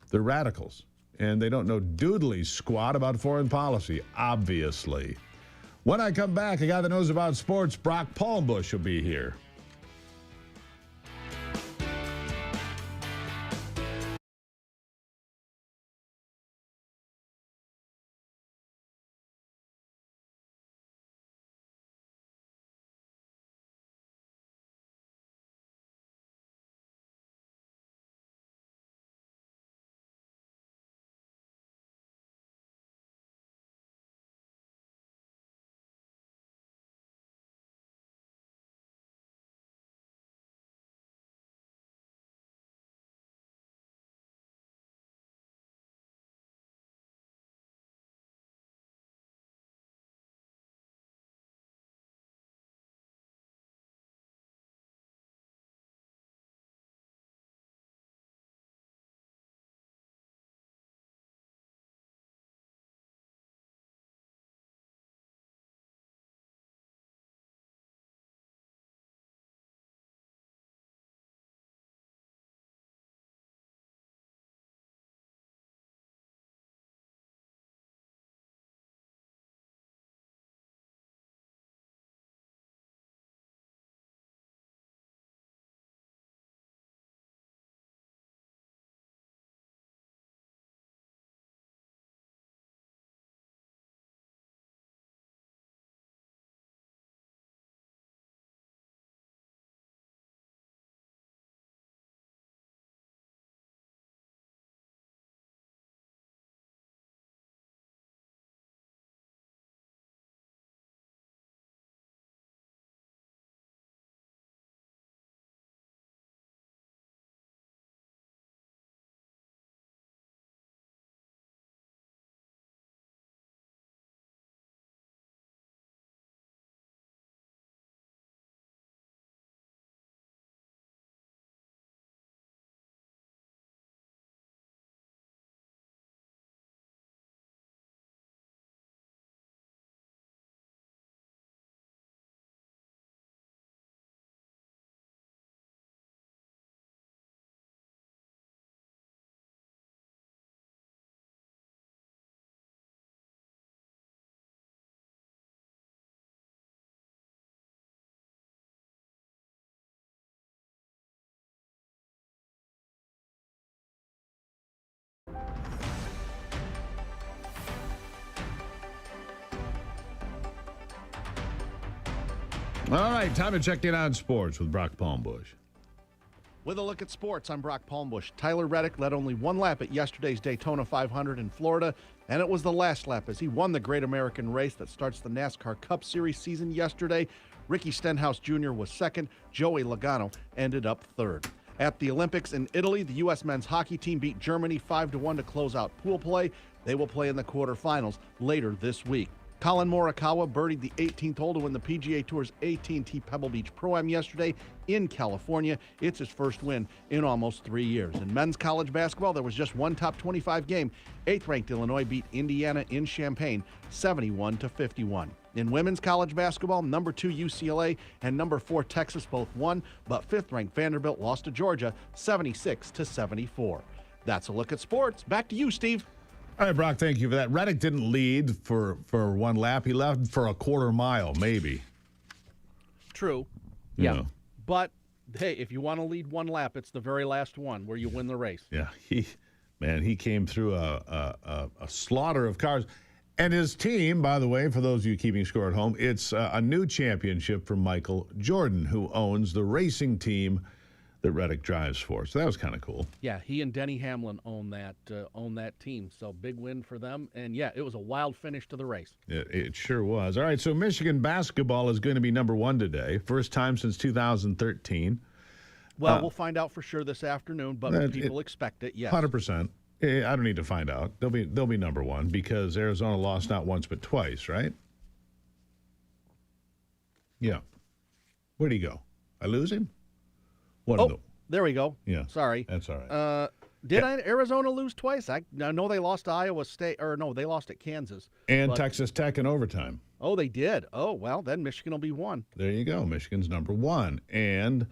They're radicals. And they don't know doodly squat about foreign policy, obviously. When I come back, a guy that knows about sports, Brock Palmbush, will be here. All right, time to check in on sports with Brock Palmbush. With a look at sports, I'm Brock Palmbush. Tyler Reddick led only one lap at yesterday's Daytona 500 in Florida, and it was the last lap as he won the Great American Race that starts the NASCAR Cup Series season yesterday. Ricky Stenhouse Jr. was second. Joey Logano ended up third. At the Olympics in Italy, the U.S. men's hockey team beat Germany 5-1 to close out pool play. They will play in the quarterfinals later this week. Colin Morikawa birdied the 18th hole to win the PGA Tour's AT&T Pebble Beach Pro-Am yesterday in California. It's his first win in almost 3 years. In men's college basketball, there was just one top 25 game. 8th-ranked Illinois beat Indiana in Champaign 71-51. In women's college basketball, number 2 UCLA and number 4 Texas both won, but 5th-ranked Vanderbilt lost to Georgia 76-74. That's a look at sports. Back to you, Steve. All right, Brock, thank you for that. Reddick didn't lead for one lap. He left for a quarter mile, maybe. True. Yeah. But, hey, if you want to lead one lap, it's the very last one where you win the race. Yeah, he came through a slaughter of cars. And his team, by the way, for those of you keeping score at home, it's a new championship for Michael Jordan, who owns the racing team that Reddick drives for. So that was kind of cool. Yeah, he and Denny Hamlin own that team. So big win for them. And, yeah, it was a wild finish to the race. It sure was. All right, so Michigan basketball is going to be number 1 today. First time since 2013. Well, we'll find out for sure this afternoon, but people expect it, yes. 100%. I don't need to find out. They'll be number 1 because Arizona lost not once but twice, right? Yeah. Where'd he go? I lose him? There we go. Yeah. Sorry. That's all right. Did Arizona lose twice? I know they lost to Iowa State, or no, they lost at Kansas. And Texas Tech in overtime. Oh, they did. Oh, well, then Michigan will be 1. There you go. Michigan's number 1. And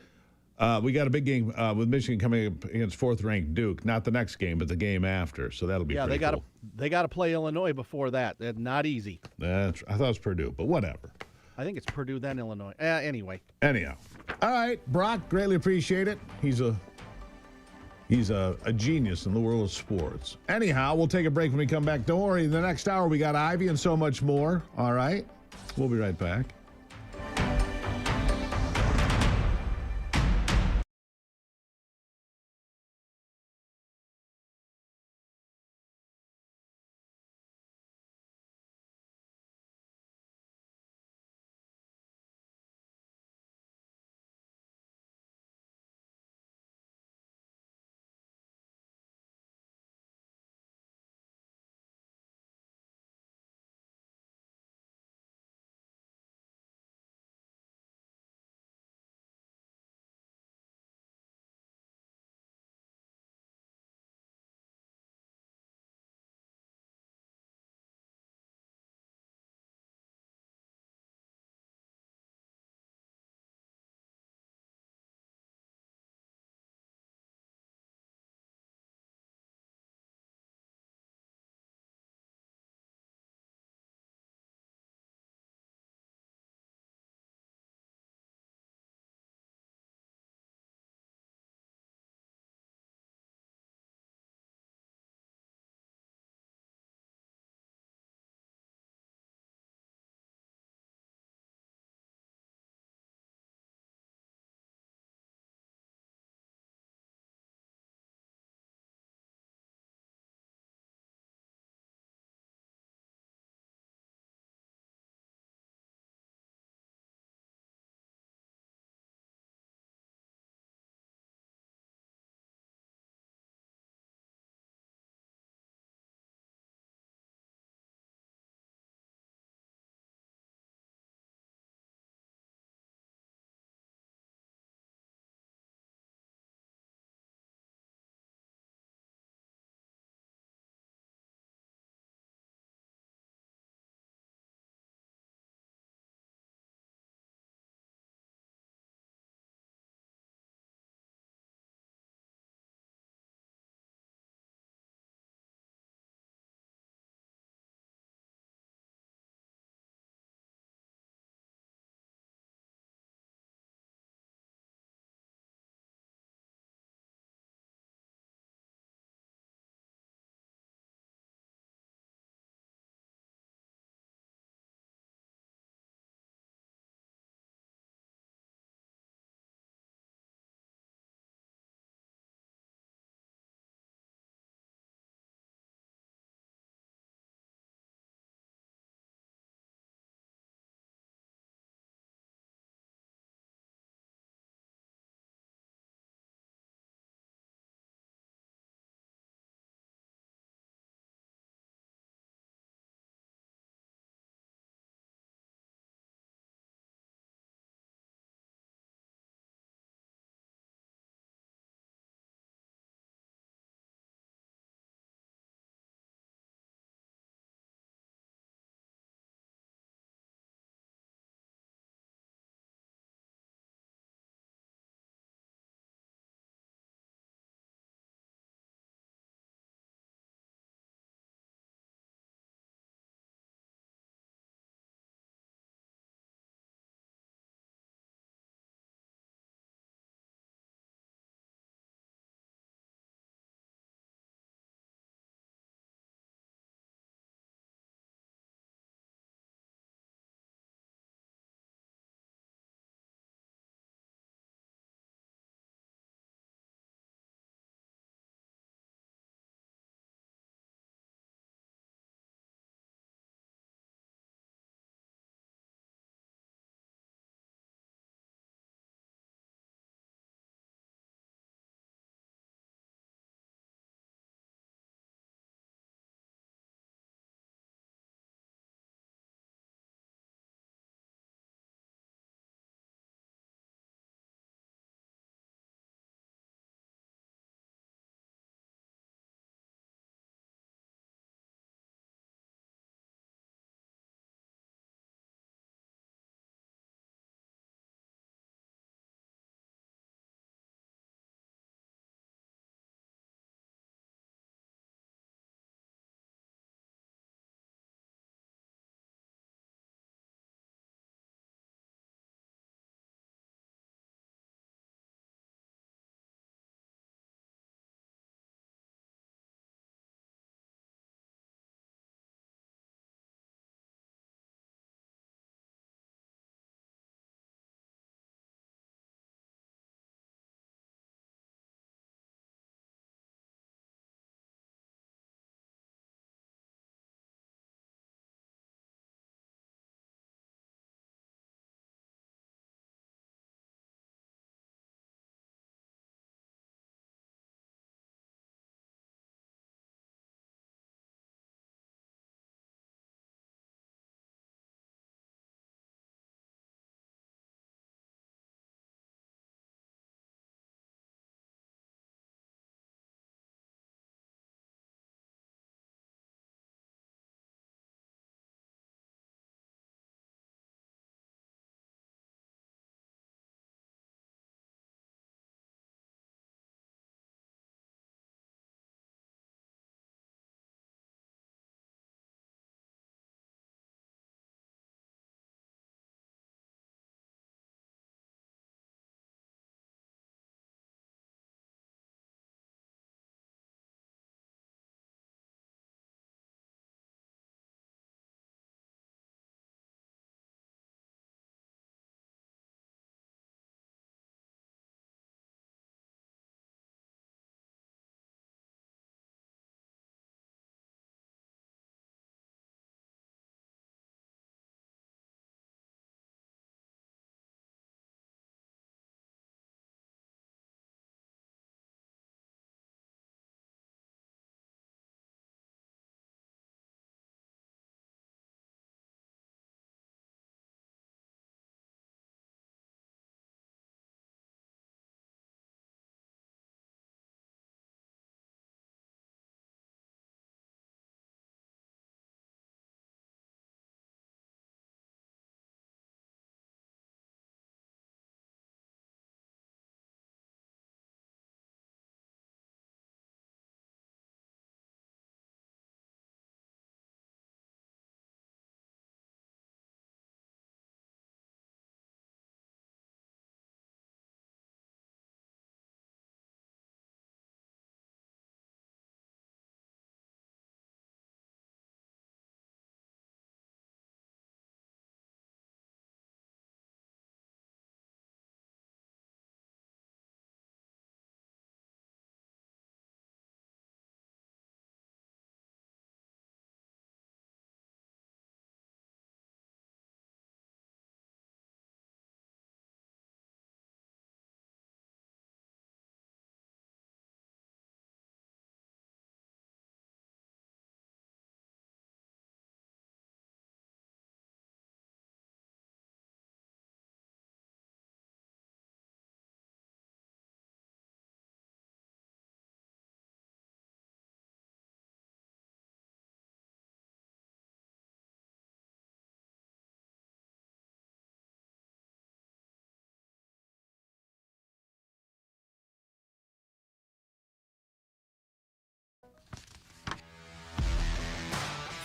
we got a big game with Michigan coming up against 4th-ranked Duke. Not the next game, but the game after. So that'll be pretty cool. They got to play Illinois before that. That's not easy. I thought it was Purdue, but whatever. I think it's Purdue, then Illinois. Anyway. Anyhow. All right, Brock, greatly appreciate it. He's a genius in the world of sports. Anyhow, we'll take a break when we come back. Don't worry, in the next hour we got Ivy and so much more. All right? We'll be right back.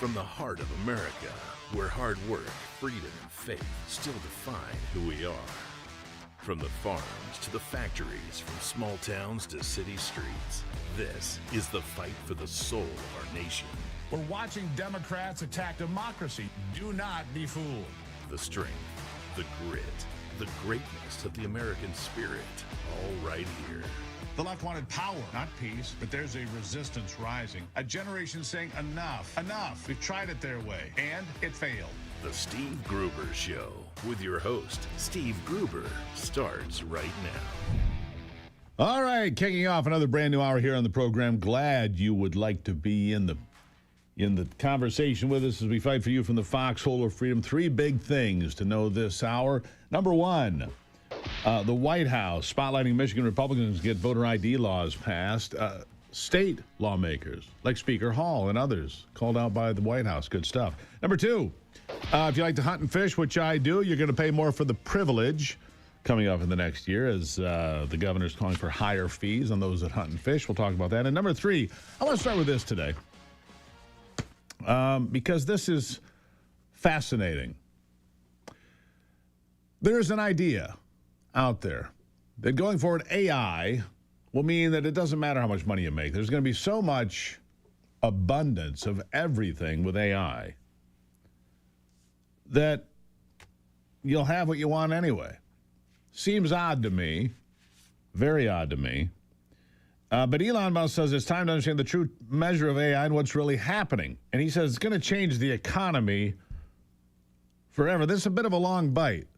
From the heart of America, where hard work, freedom, and faith still define who we are. From the farms to the factories, from small towns to city streets, this is the fight for the soul of our nation. We're watching Democrats attack democracy. Do not be fooled. The strength, the grit, the greatness of the American spirit, all right here. The left wanted power, not peace, but there's a resistance rising. A generation saying enough, enough. We've tried it their way, and it failed. The Steve Gruber Show with your host, Steve Gruber, starts right now. All right, kicking off another brand new hour here on the program. Glad you would like to be in the conversation with us as we fight for you from the foxhole of freedom. Three big things to know this hour. Number one, the White House spotlighting Michigan Republicans get voter ID laws passed. State lawmakers like Speaker Hall and others called out by the White House. Good stuff. Number two, if you like to hunt and fish, which I do, you're going to pay more for the privilege coming up in the next year as the governor's calling for higher fees on those that hunt and fish. We'll talk about that. And number three, I want to start with this today because this is fascinating. There's an idea out there that going forward, AI will mean that it doesn't matter how much money you make. There's going to be so much abundance of everything with AI that you'll have what you want anyway. Seems odd to me, very odd to me. But Elon Musk says it's time to understand the true measure of AI and what's really happening. And he says it's going to change the economy forever. This is a bit of a long bite.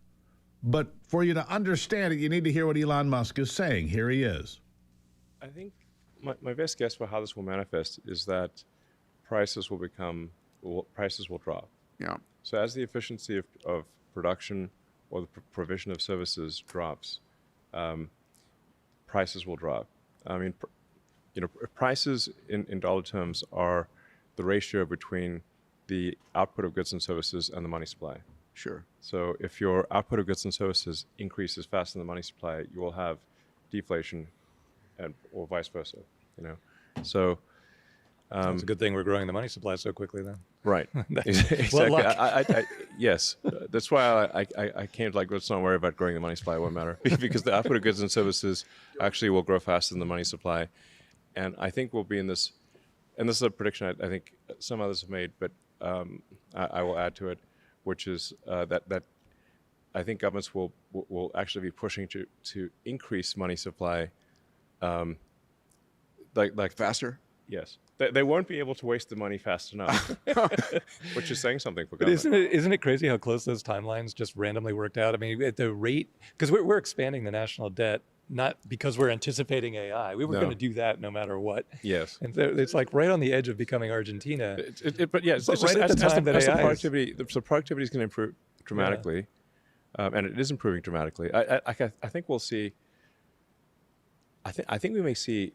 But for you to understand it, you need to hear what Elon Musk is saying. Here he is. I think my best guess for how this will manifest is that prices will drop. Yeah. So as the efficiency of production or the provision of services drops, prices will drop. I mean, prices in dollar terms are the ratio between the output of goods and services and the money supply. Sure. So if your output of goods and services increases faster than the money supply, you will have deflation, or vice versa. So it's a good thing we're growing the money supply so quickly, then. Right. Exactly. Yes. That's why I came like, let's not worry about growing the money supply. It won't matter because the output of goods and services actually will grow faster than the money supply, and I think we'll be in this. And this is a prediction I think some others have made, but I will add to it, which is that I think governments will actually be pushing to increase money supply, like faster. Yes, they won't be able to waste the money fast enough, which is saying something for government. But isn't it crazy how close those timelines just randomly worked out? I mean, at the rate, because we're expanding the national debt, not because we're anticipating AI. We were going to do that no matter what. Yes. And so it's like right on the edge of becoming Argentina. But yeah, it's right just, at the time that AI productivity is going to improve dramatically, and it is improving dramatically. I think we'll see. I think we may see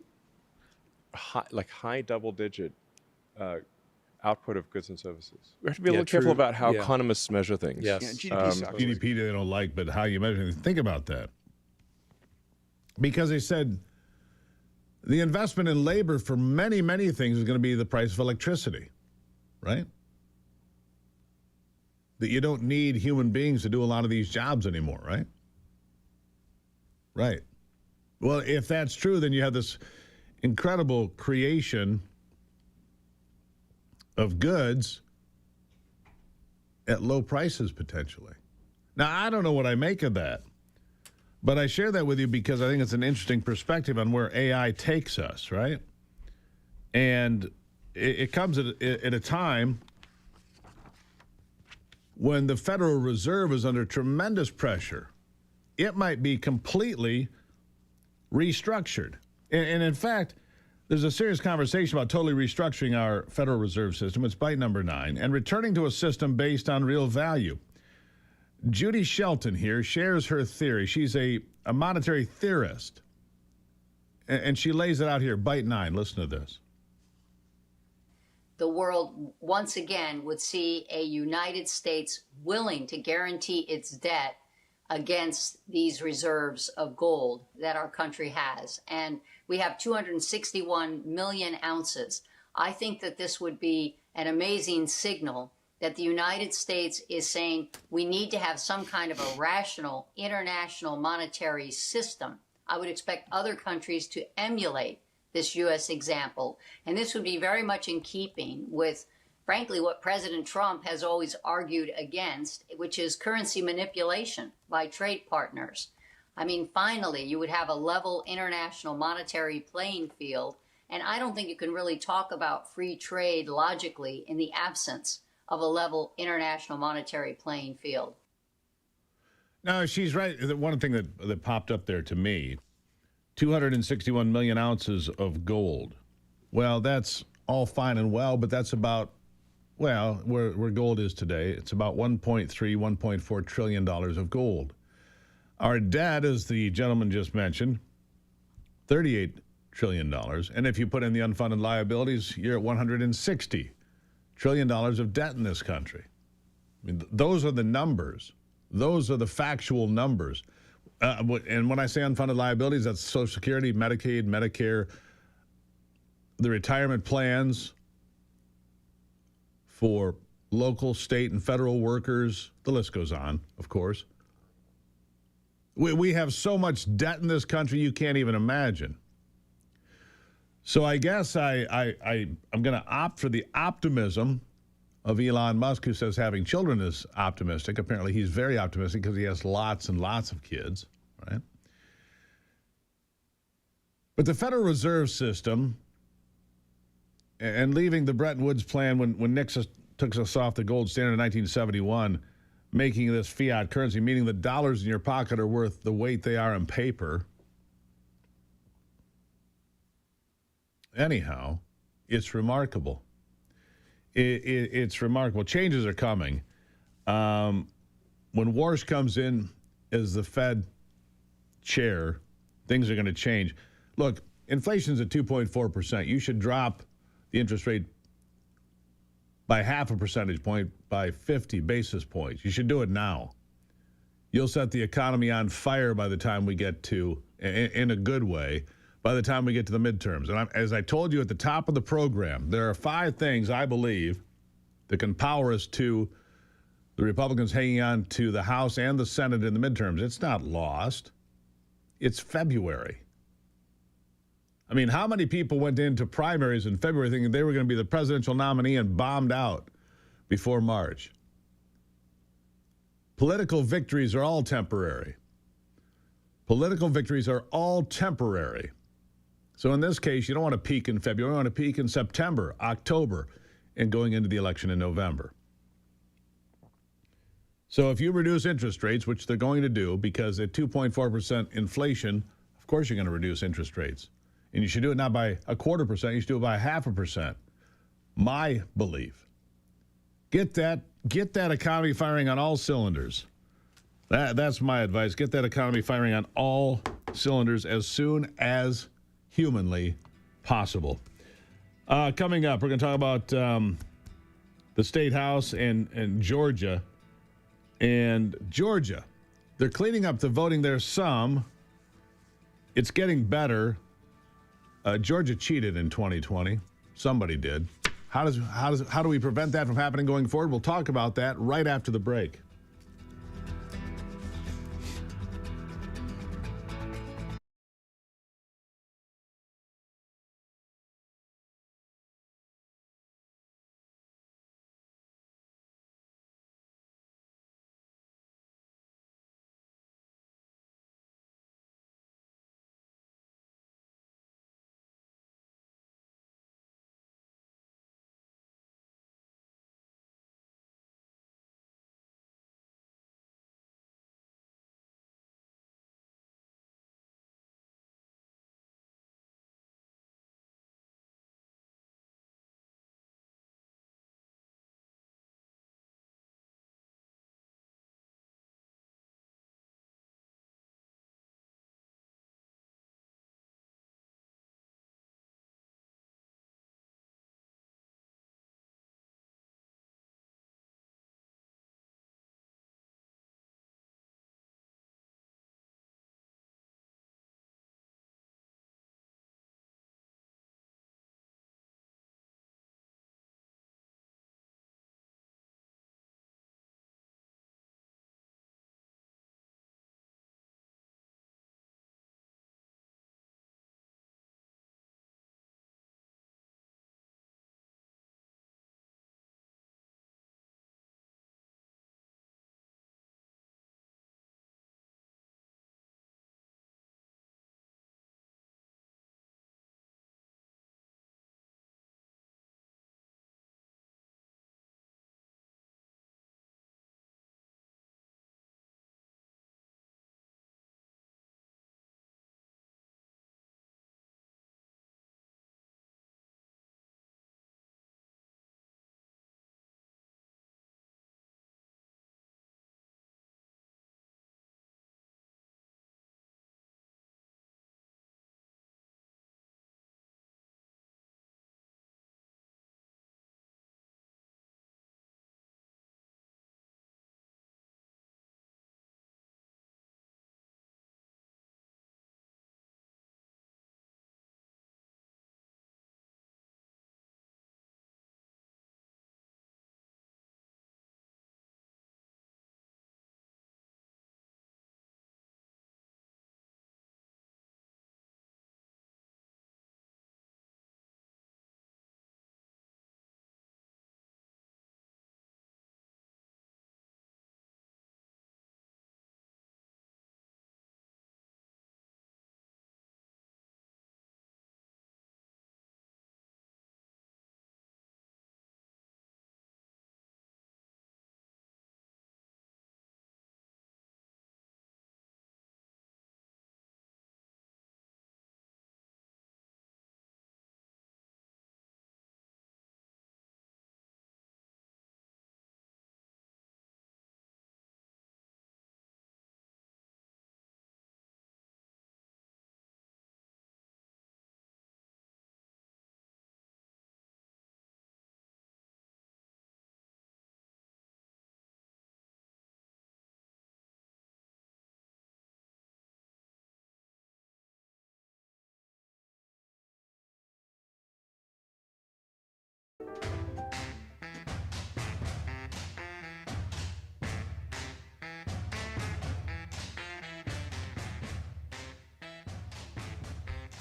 high double-digit output of goods and services. We have to be a little careful about how economists measure things. Yes. GDP they don't like, but how you measure it. Think about that. Because they said the investment in labor for many, many things is going to be the price of electricity, right? That you don't need human beings to do a lot of these jobs anymore, right? Right. Well, if that's true, then you have this incredible creation of goods at low prices potentially. Now, I don't know what I make of that, but I share that with you because I think it's an interesting perspective on where AI takes us, right? And it comes at a time when the Federal Reserve is under tremendous pressure. It might be completely restructured. And in fact, there's a serious conversation about totally restructuring our Federal Reserve System. It's bite number 9, and returning to a system based on real value. Judy Shelton here shares her theory. She's a monetary theorist, and she lays it out here. Bite 9. Listen to this. The world once again would see a United States willing to guarantee its debt against these reserves of gold that our country has. And we have 261 million ounces. I think that this would be an amazing signal that the United States is saying we need to have some kind of a rational international monetary system. I would expect other countries to emulate this U.S. example. And this would be very much in keeping with, frankly, what President Trump has always argued against, which is currency manipulation by trade partners. I mean, finally, you would have a level international monetary playing field. And I don't think you can really talk about free trade logically in the absence of a level international monetary playing field. No, she's right. The one thing that popped up there to me, 261 million ounces of gold. Well, that's all fine and well, but that's about, well, where gold is today, it's about $1.3, $1.4 trillion of gold. Our debt, as the gentleman just mentioned, $38 trillion. And if you put in the unfunded liabilities, you're at $160 trillion of debt in this country. I mean, those are the numbers. Those are the factual numbers. And when I say unfunded liabilities, that's Social Security, Medicaid, Medicare, the retirement plans for local, state, and federal workers. The list goes on, of course. We have so much debt in this country you can't even imagine. So I guess I'm going to opt for the optimism of Elon Musk, who says having children is optimistic. Apparently he's very optimistic because he has lots and lots of kids, right? But the Federal Reserve System and leaving the Bretton Woods plan when Nixon took us off the gold standard in 1971, making this fiat currency, meaning the dollars in your pocket are worth the weight they are in paper. Anyhow, it's remarkable. It's remarkable. Changes are coming. When Warsh comes in as the Fed chair, things are going to change. Look, inflation's at 2.4%. You should drop the interest rate by half a percentage point, by 50 basis points. You should do it now. You'll set the economy on fire by the time we get to, in a good way, by the time we get to the midterms. And as I told you at the top of the program, there are 5 things I believe that can power us to the Republicans hanging on to the House and the Senate in the midterms. It's not lost. It's February. I mean, how many people went into primaries in February thinking they were going to be the presidential nominee and bombed out before March? Political victories are all temporary. Political victories are all temporary. So in this case, you don't want to peak in February. You want to peak in September, October, and going into the election in November. So if you reduce interest rates, which they're going to do, because at 2.4% inflation, of course you're going to reduce interest rates. And you should do it not by 0.25%, you should do it by 0.5%. My belief. Get that economy firing on all cylinders. That's my advice. Get that economy firing on all cylinders as soon as humanly possible. Coming up, we're going to talk about the State House and Georgia. And Georgia, they're cleaning up the voting there some. It's getting better. Georgia cheated in 2020. Somebody did. How do we prevent that from happening going forward? We'll talk about that right after the break.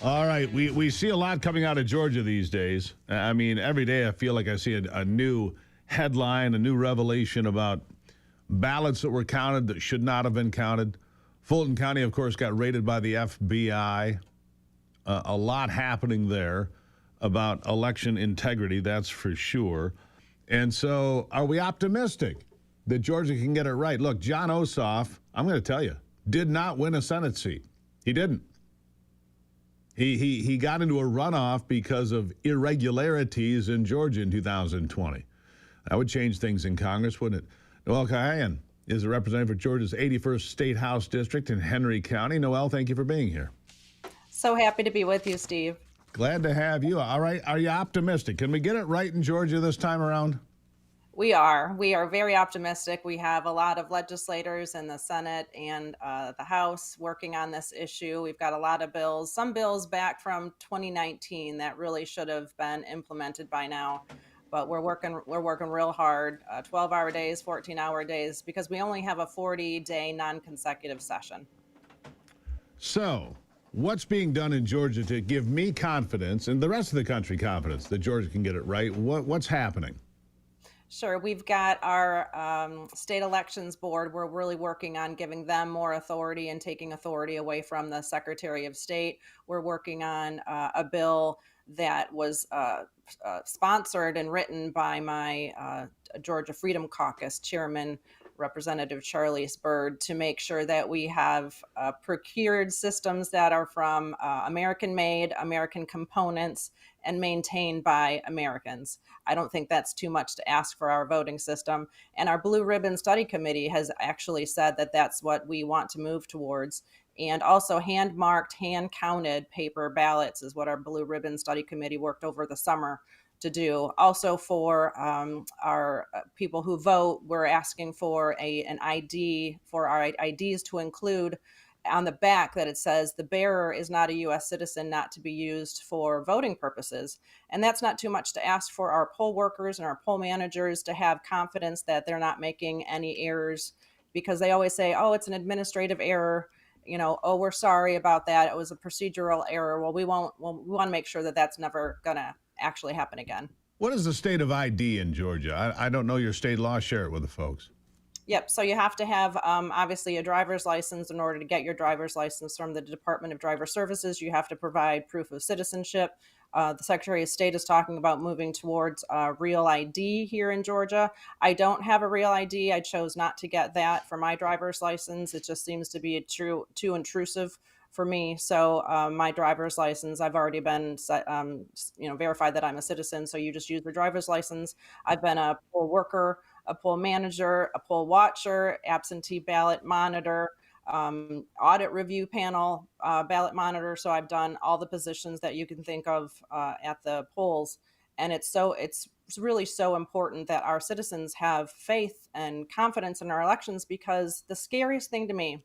All right, we see a lot coming out of Georgia these days. I mean, every day I feel like I see a new headline, a new revelation about ballots that were counted that should not have been counted. Fulton County, of course, got raided by the FBI. A lot happening there about election integrity, that's for sure. And so are we optimistic that Georgia can get it right? Look, John Ossoff, I'm going to tell you, did not win a Senate seat. He didn't. He got into a runoff because of irregularities in Georgia in 2020. That would change things in Congress, wouldn't it? Noel Kahan is a representative for Georgia's 81st State House District in Henry County. Noel, thank you for being here. So happy to be with you, Steve. Glad to have you. All right. Are you optimistic? Can we get it right in Georgia this time around? We are. We are very optimistic. We have a lot of legislators in the Senate and the House working on this issue. We've got a lot of bills, some bills back from 2019 that really should have been implemented by now. But we're working real hard, 12-hour days, 14-hour days, because we only have a 40-day non-consecutive session. So what's being done in Georgia to give me confidence and the rest of the country confidence that Georgia can get it right? What's happening? Sure. We've got our state elections board. We're really working on giving them more authority and taking authority away from the Secretary of State. We're working on a bill that was sponsored and written by my Georgia Freedom Caucus chairman, Representative Charlize Byrd, to make sure that we have procured systems that are from American-made, American components, and maintained by Americans. I don't think that's too much to ask for our voting system. And our Blue Ribbon Study Committee has actually said that that's what we want to move towards. And also hand-marked, hand-counted paper ballots is what our Blue Ribbon Study Committee worked over the summer to do. Also for our people who vote, we're asking for an ID, for our IDs to include on the back that it says the bearer is not a U.S. citizen, not to be used for voting purposes. And that's not too much to ask for our poll workers and our poll managers to have confidence that they're not making any errors, because they always say, oh, it's an administrative error. You know, oh, we're sorry about that. It was a procedural error. Well, we want to make sure that that's never going to actually happen again. What is the state of ID in Georgia? I don't know your state law. Share it with the folks. Yep. So you have to have, obviously, a driver's license. In order to get your driver's license from the Department of Driver Services, you have to provide proof of citizenship. The Secretary of State is talking about moving towards real ID here in Georgia. I don't have a real ID. I chose not to get that for my driver's license. It just seems to be too intrusive for me. So my driver's license, I've already been verified that I'm a citizen. So you just use your driver's license. I've been a poll worker, a poll manager, a poll watcher, absentee ballot monitor, audit review panel, ballot monitor. So I've done all the positions that you can think of at the polls. And it's really so important that our citizens have faith and confidence in our elections, because the scariest thing to me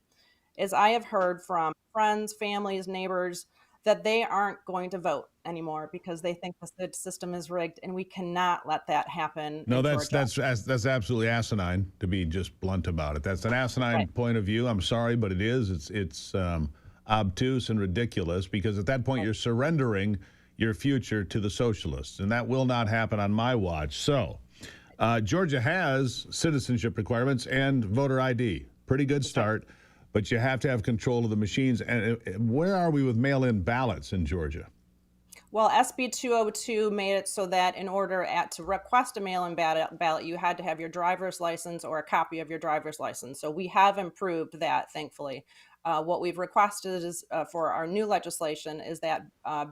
is I have heard from friends, families, neighbors that they aren't going to vote anymore because they think the system is rigged, and we cannot let that happen. No, that's absolutely asinine, to be just blunt about it. That's an asinine point of view. I'm sorry, but it is. It's obtuse and ridiculous, because at that point you're surrendering your future to the socialists, and that will not happen on my watch. So Georgia has citizenship requirements and voter ID. Pretty good start. But you have to have control of the machines. And where are we with mail-in ballots in Georgia? Well, SB 202 made it so that in order to request a mail-in ballot, you had to have your driver's license or a copy of your driver's license. So we have improved that, thankfully. What we've requested is for our new legislation is that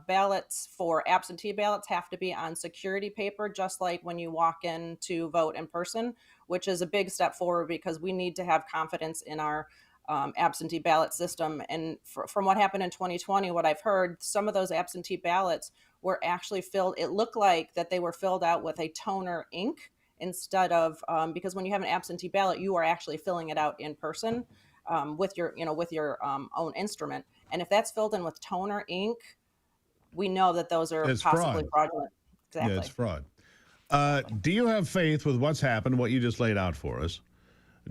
ballots for absentee ballots have to be on security paper, just like when you walk in to vote in person, which is a big step forward, because we need to have confidence in our absentee ballot system. And from what happened in 2020, what I've heard, some of those absentee ballots were actually filled. It looked like that they were filled out with a toner ink instead of, because when you have an absentee ballot, you are actually filling it out in person with your own instrument. And if that's filled in with toner ink, we know that those are possibly fraudulent. Exactly. Yeah, it's fraud. Do you have faith with what's happened, what you just laid out for us?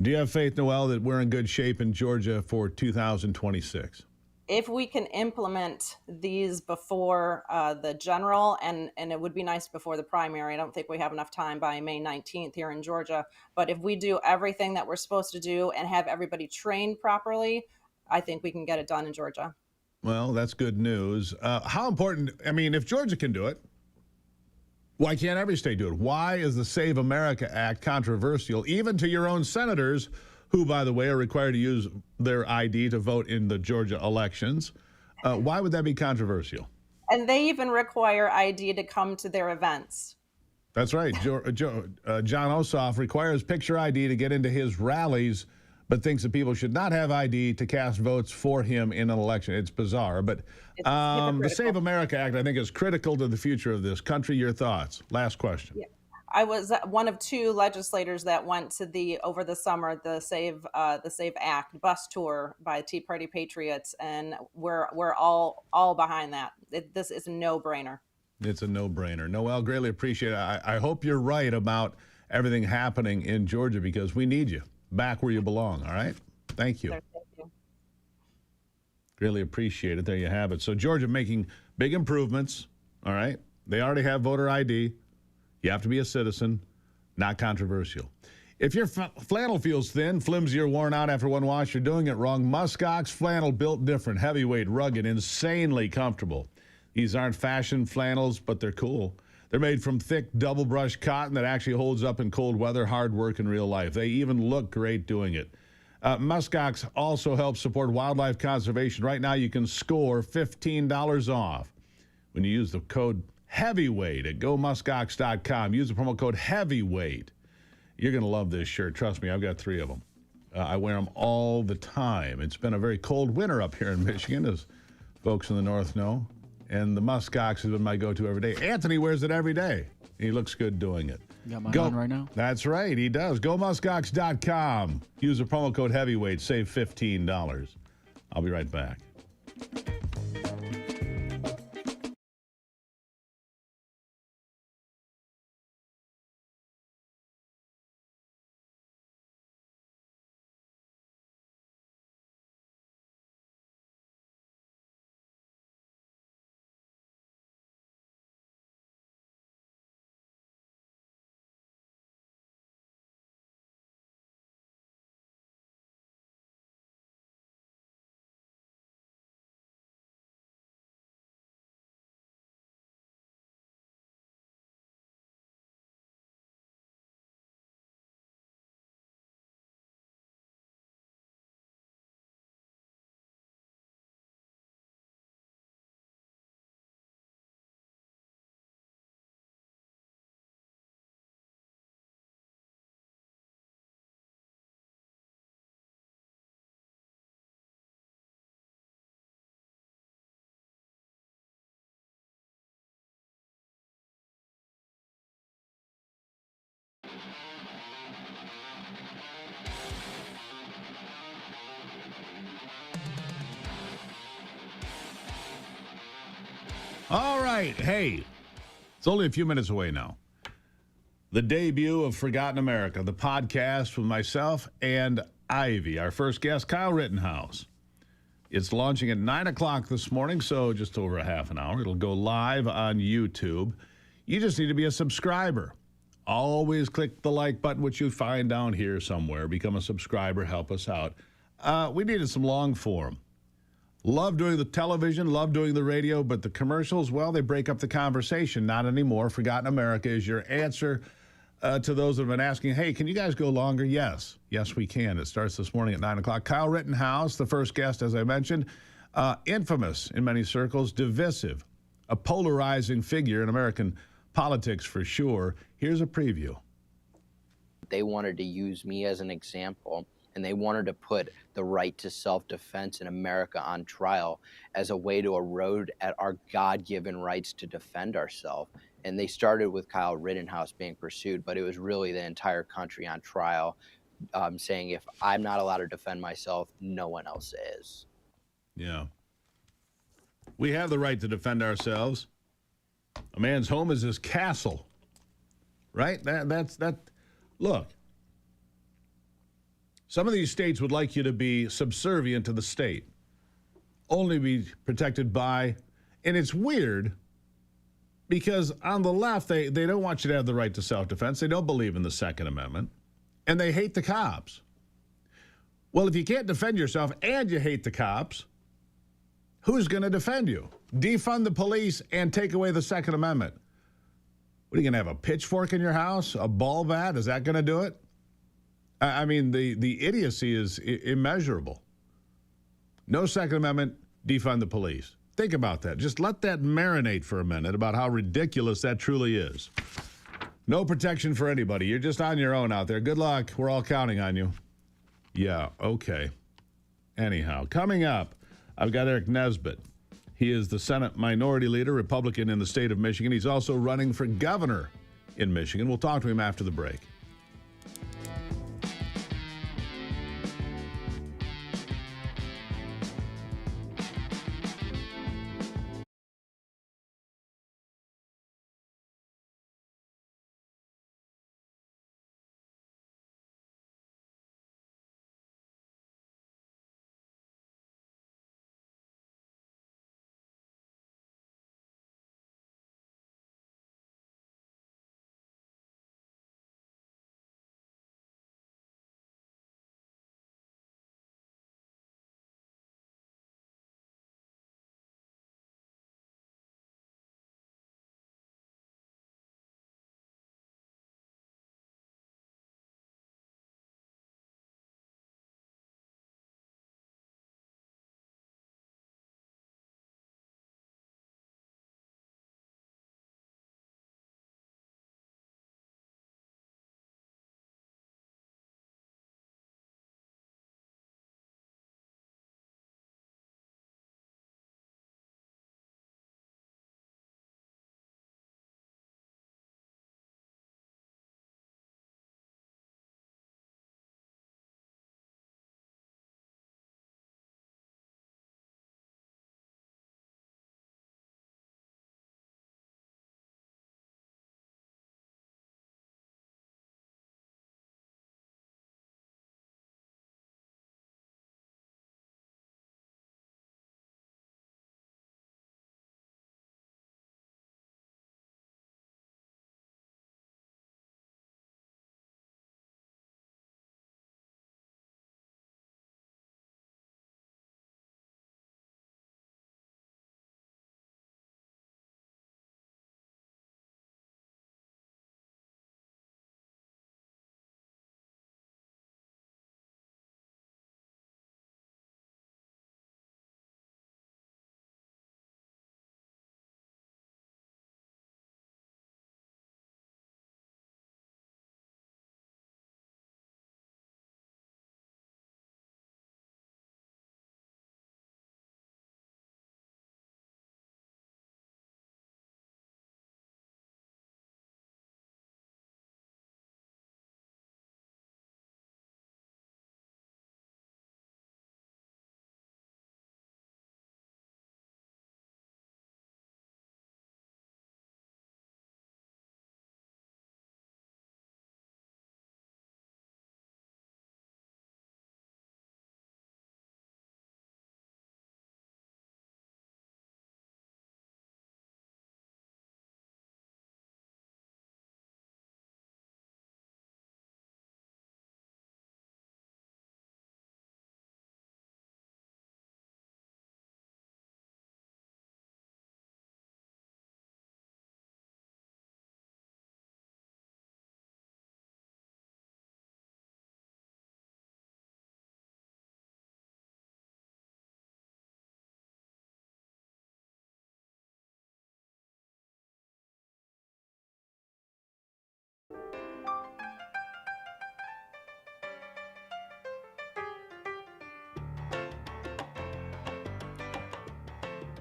Do you have faith, Noel, that we're in good shape in Georgia for 2026? if we can implement these before the general, and it would be nice before the primary. I don't think we have enough time by May 19th here in Georgia. But if we do everything that we're supposed to do and have everybody trained properly, I think we can get it done in Georgia. Well, that's good news. How important, I mean, if Georgia can do it, why can't every state do it? Why is the Save America Act controversial, even to your own senators, who, by the way, are required to use their ID to vote in the Georgia elections? Why would that be controversial? And they even require ID to come to their events. That's right. John Ossoff requires picture ID to get into his rallies, but thinks that people should not have ID to cast votes for him in an election. It's bizarre. But the Save America Act, I think, is critical to the future of this country. Your thoughts? Last question. Yeah. I was one of 2 legislators that went to over the summer the Save Act bus tour by Tea Party Patriots, and we're all behind that. This is a no-brainer. It's a no-brainer. Noel, greatly appreciate it. I hope you're right about everything happening in Georgia, because we need you back where you belong. All right. Thank you. Thank you. Really appreciate it. There you have it. So Georgia making big improvements. All right. They already have voter ID. You have to be a citizen, not controversial. If your flannel feels thin, flimsy, or worn out after one wash, you're doing it wrong. Muskox flannel, built different, heavyweight, rugged, insanely comfortable. These aren't fashion flannels, but they're cool. They're made from thick, double-brush cotton that actually holds up in cold weather, hard work in real life. They even look great doing it. Muskox also helps support wildlife conservation. Right now, you can score $15 off when you use the code HEAVYWEIGHT at gomuskox.com. Use the promo code HEAVYWEIGHT. You're going to love this shirt. Trust me, I've got 3 of them. I wear them all the time. It's been a very cold winter up here in Michigan, as folks in the north know. And the Muskox has been my go-to every day. Anthony wears it every day. He looks good doing it. You got mine on right now? That's right, he does. GoMuskox.com. Use the promo code HEAVYWEIGHT. Save $15. I'll be right back. All right. Hey, it's only a few minutes away now. The debut of Forgotten America, the podcast with myself and Ivy, our first guest, Kyle Rittenhouse. It's launching at 9 o'clock this morning, so just over a half an hour. It'll go live on YouTube. You just need to be a subscriber. Always click the like button, which you find down here somewhere. Become a subscriber. Help us out. We needed some long form. Love doing the television, love doing the radio, but the commercials, well, they break up the conversation. Not anymore. Forgotten America is your answer to those that have been asking, hey, can you guys go longer? Yes. Yes, we can. It starts this morning at 9 o'clock. Kyle Rittenhouse, the first guest, as I mentioned, infamous in many circles, divisive, a polarizing figure in American politics for sure. Here's a preview. They wanted to use me as an example, and they wanted to put the right to self-defense in America on trial as a way to erode at our God-given rights to defend ourselves. And they started with Kyle Rittenhouse being pursued, but it was really the entire country on trial, saying if I'm not allowed to defend myself, no one else is. Yeah. We have the right to defend ourselves. A man's home is his castle, right? That's Look, some of these states would like you to be subservient to the state. only be protected by, and it's weird because on the left, they don't want you to have the right to self-defense. They don't believe in the Second Amendment, and they hate the cops. Well, if you can't defend yourself and you hate the cops, who's going to defend you? Defund the police and take away the Second Amendment. What, are you going to have a pitchfork in your house? A ball bat? Is that going to do it? I mean, the idiocy is immeasurable. No Second Amendment, defund the police. Think about that. Just let that marinate for a minute about how ridiculous that truly is. No protection for anybody. You're just on your own out there. Good luck. We're all counting on you. Yeah, okay. Anyhow, coming up, I've got Eric Nesbitt. He is the Senate Minority Leader, Republican in the state of Michigan. He's also running for governor in Michigan. We'll talk to him after the break.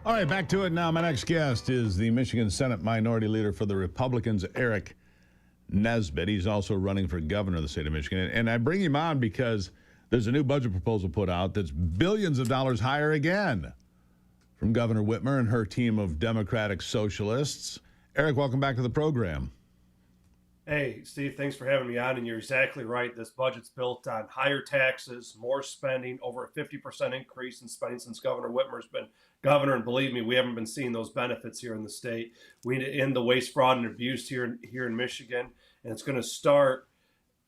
All right, back to it now. My next guest is the Michigan Senate Minority Leader for the Republicans, Eric Nesbitt. He's also running for governor of the state of Michigan. And I bring him on because there's a new budget proposal put out that's billions of dollars higher again from Governor Whitmer and her team of Democratic socialists. Eric, welcome back to the program. Hey, Steve, thanks for having me on. And you're exactly right. This budget's built on higher taxes, more spending, over a 50% increase in spending since Governor Whitmer's been governor. And believe me, we haven't been seeing those benefits here in the state. We need to end the waste, fraud, and abuse here in Michigan. And it's going to start,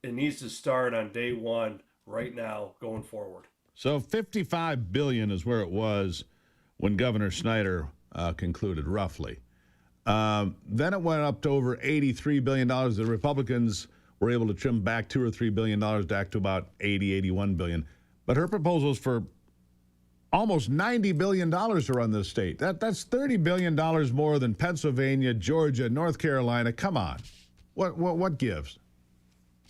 it needs to start on day one right now going forward. So $55 billion is where it was when Governor Snyder concluded, roughly. Then it went up to over $83 billion. The Republicans were able to trim back $2 or $3 billion back to about $81 billion. But her proposal is for almost $90 billion to run this state. That's $30 billion more than Pennsylvania, Georgia, North Carolina. Come on. What gives?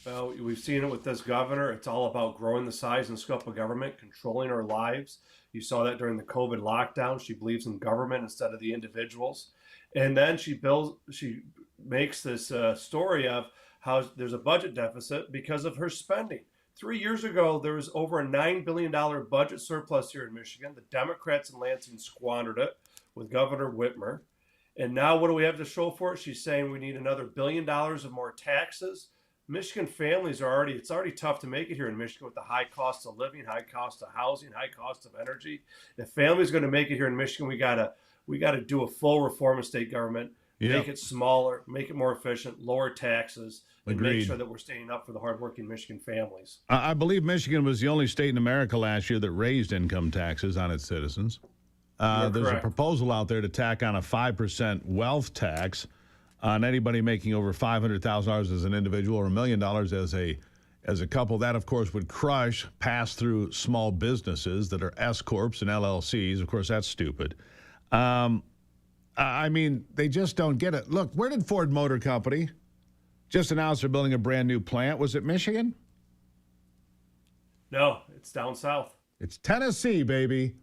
Well, we've seen it with this governor. It's all about growing the size and scope of government, controlling our lives. You saw that during the COVID lockdown. She believes in government instead of the individuals. And then she makes this story of how there's a budget deficit because of her spending. 3 years ago, there was over a $9 billion budget surplus here in Michigan. The Democrats in Lansing squandered it with Governor Whitmer. And now what do we have to show for it? She's saying we need another $1 billion of more taxes. Michigan families it's already tough to make it here in Michigan with the high cost of living, high cost of housing, high cost of energy. If families going to make it here in Michigan, we got to do a full reform of state government, make it smaller, make it more efficient, lower taxes, and make sure that we're staying up for the hardworking Michigan families. I believe Michigan was the only state in America last year that raised income taxes on its citizens. There's a proposal out there to tack on a 5% wealth tax on anybody making over $500,000 as an individual or $1 million as a couple. That, of course, would crush pass-through small businesses that are S-corps and LLCs. Of course, that's stupid. I mean, they just don't get it. Look, where did Ford Motor Company just announce they're building a brand new plant? Was it Michigan? No, it's down south. It's Tennessee, baby.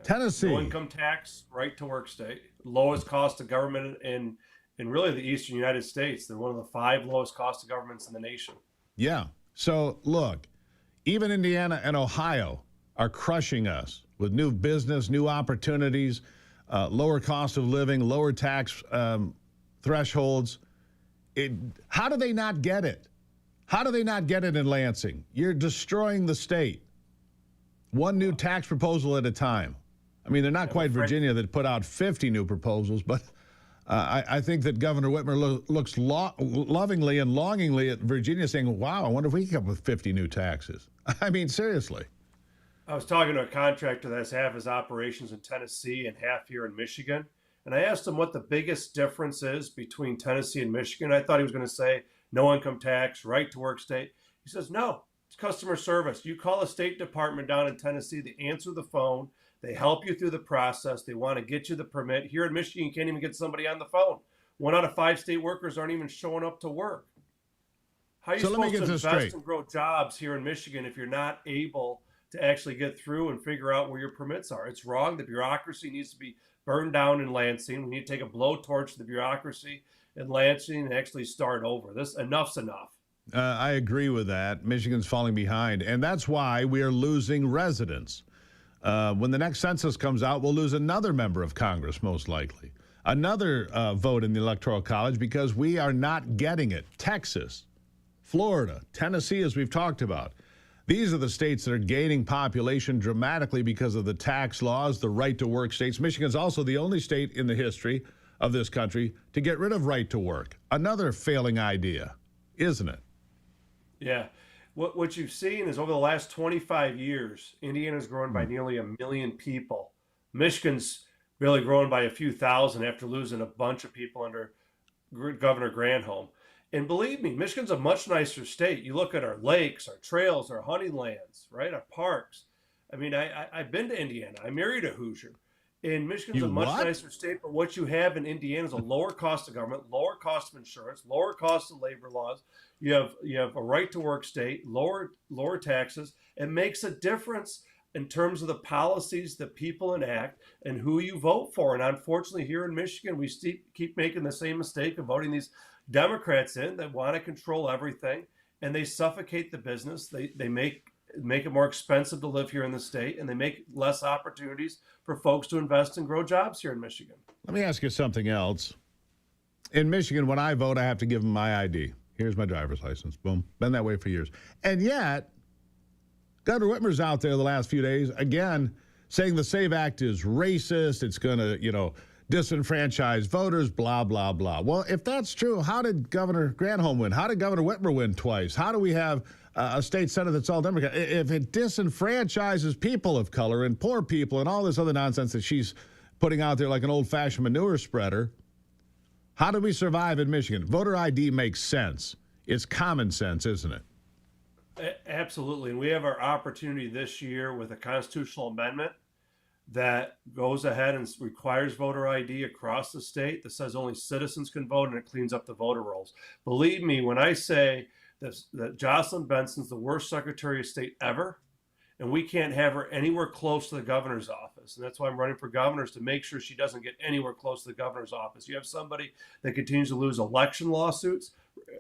Tennessee. No income tax, right to work state. Lowest cost of government in really the eastern United States. They're one of the 5 lowest cost of governments in the nation. Yeah. So, look, even Indiana and Ohio are crushing us with new business, new opportunities, lower cost of living, lower tax thresholds. How do they not get it? How do they not get it in Lansing? You're destroying the state. One new tax proposal at a time. I mean, they're not quite Virginia that put out 50 new proposals, but I think that Governor Whitmer looks lovingly and longingly at Virginia saying, wow, I wonder if we can come up with 50 new taxes. I mean, seriously. I was talking to a contractor that has half his operations in Tennessee and half here in Michigan. And I asked him what the biggest difference is between Tennessee and Michigan. I thought he was going to say no income tax, right to work state. He says, no, it's customer service. You call a state department down in Tennessee, they answer the phone. They help you through the process. They want to get you the permit. Here in Michigan, you can't even get somebody on the phone. 1 out of 5 state workers aren't even showing up to work. How are you supposed to invest and grow jobs here in Michigan if you're not able to actually get through and figure out where your permits are? It's wrong. The bureaucracy needs to be burned down in Lansing. We need to take a blowtorch to the bureaucracy in Lansing and actually start over. Enough's enough. I agree with that. Michigan's falling behind, and that's why we are losing residents. When the next census comes out, we'll lose another member of Congress, most likely. Another vote in the Electoral College because we are not getting it. Texas, Florida, Tennessee, as we've talked about. These are the states that are gaining population dramatically because of the tax laws, the right to work states. Michigan's also the only state in the history of this country to get rid of right to work. Another failing idea, isn't it? Yeah. What you've seen is over the last 25 years, Indiana's grown by nearly 1 million people. Michigan's barely grown by a few thousand after losing a bunch of people under Governor Granholm. And believe me, Michigan's a much nicer state. You look at our lakes, our trails, our hunting lands, right? Our parks. I mean, I've been to Indiana. I married a Hoosier. And Michigan's a much nicer state, but what you have in Indiana is a lower cost of government, lower cost of insurance, lower cost of labor laws. You have a right to work state, lower taxes. It makes a difference in terms of the policies that people enact and who you vote for. And unfortunately, here in Michigan, we keep making the same mistake of voting these Democrats in that want to control everything, and they suffocate the business. They make it more expensive to live here in the state, and they make less opportunities for folks to invest and grow jobs here in Michigan. Let me ask you something else. In Michigan, when I vote, I have to give them my ID. Here's my driver's license. Boom. Been that way for years. And yet, Governor Whitmer's out there the last few days, again, saying the SAVE Act is racist. It's going to, disenfranchise voters, blah, blah, blah. Well, if that's true, how did Governor Granholm win? How did Governor Whitmer win twice? How do we have a state senate that's all Democrat? If it disenfranchises people of color and poor people and all this other nonsense that she's putting out there like an old-fashioned manure spreader, how do we survive in Michigan? Voter ID makes sense. It's common sense, isn't it? Absolutely. And we have our opportunity this year with a constitutional amendment that goes ahead and requires voter ID across the state that says only citizens can vote, and it cleans up the voter rolls. Believe me when I say that Jocelyn Benson's the worst Secretary of State ever, and we can't have her anywhere close to the governor's office. And that's why I'm running for governor, is to make sure she doesn't get anywhere close to the governor's office. You have somebody that continues to lose election lawsuits,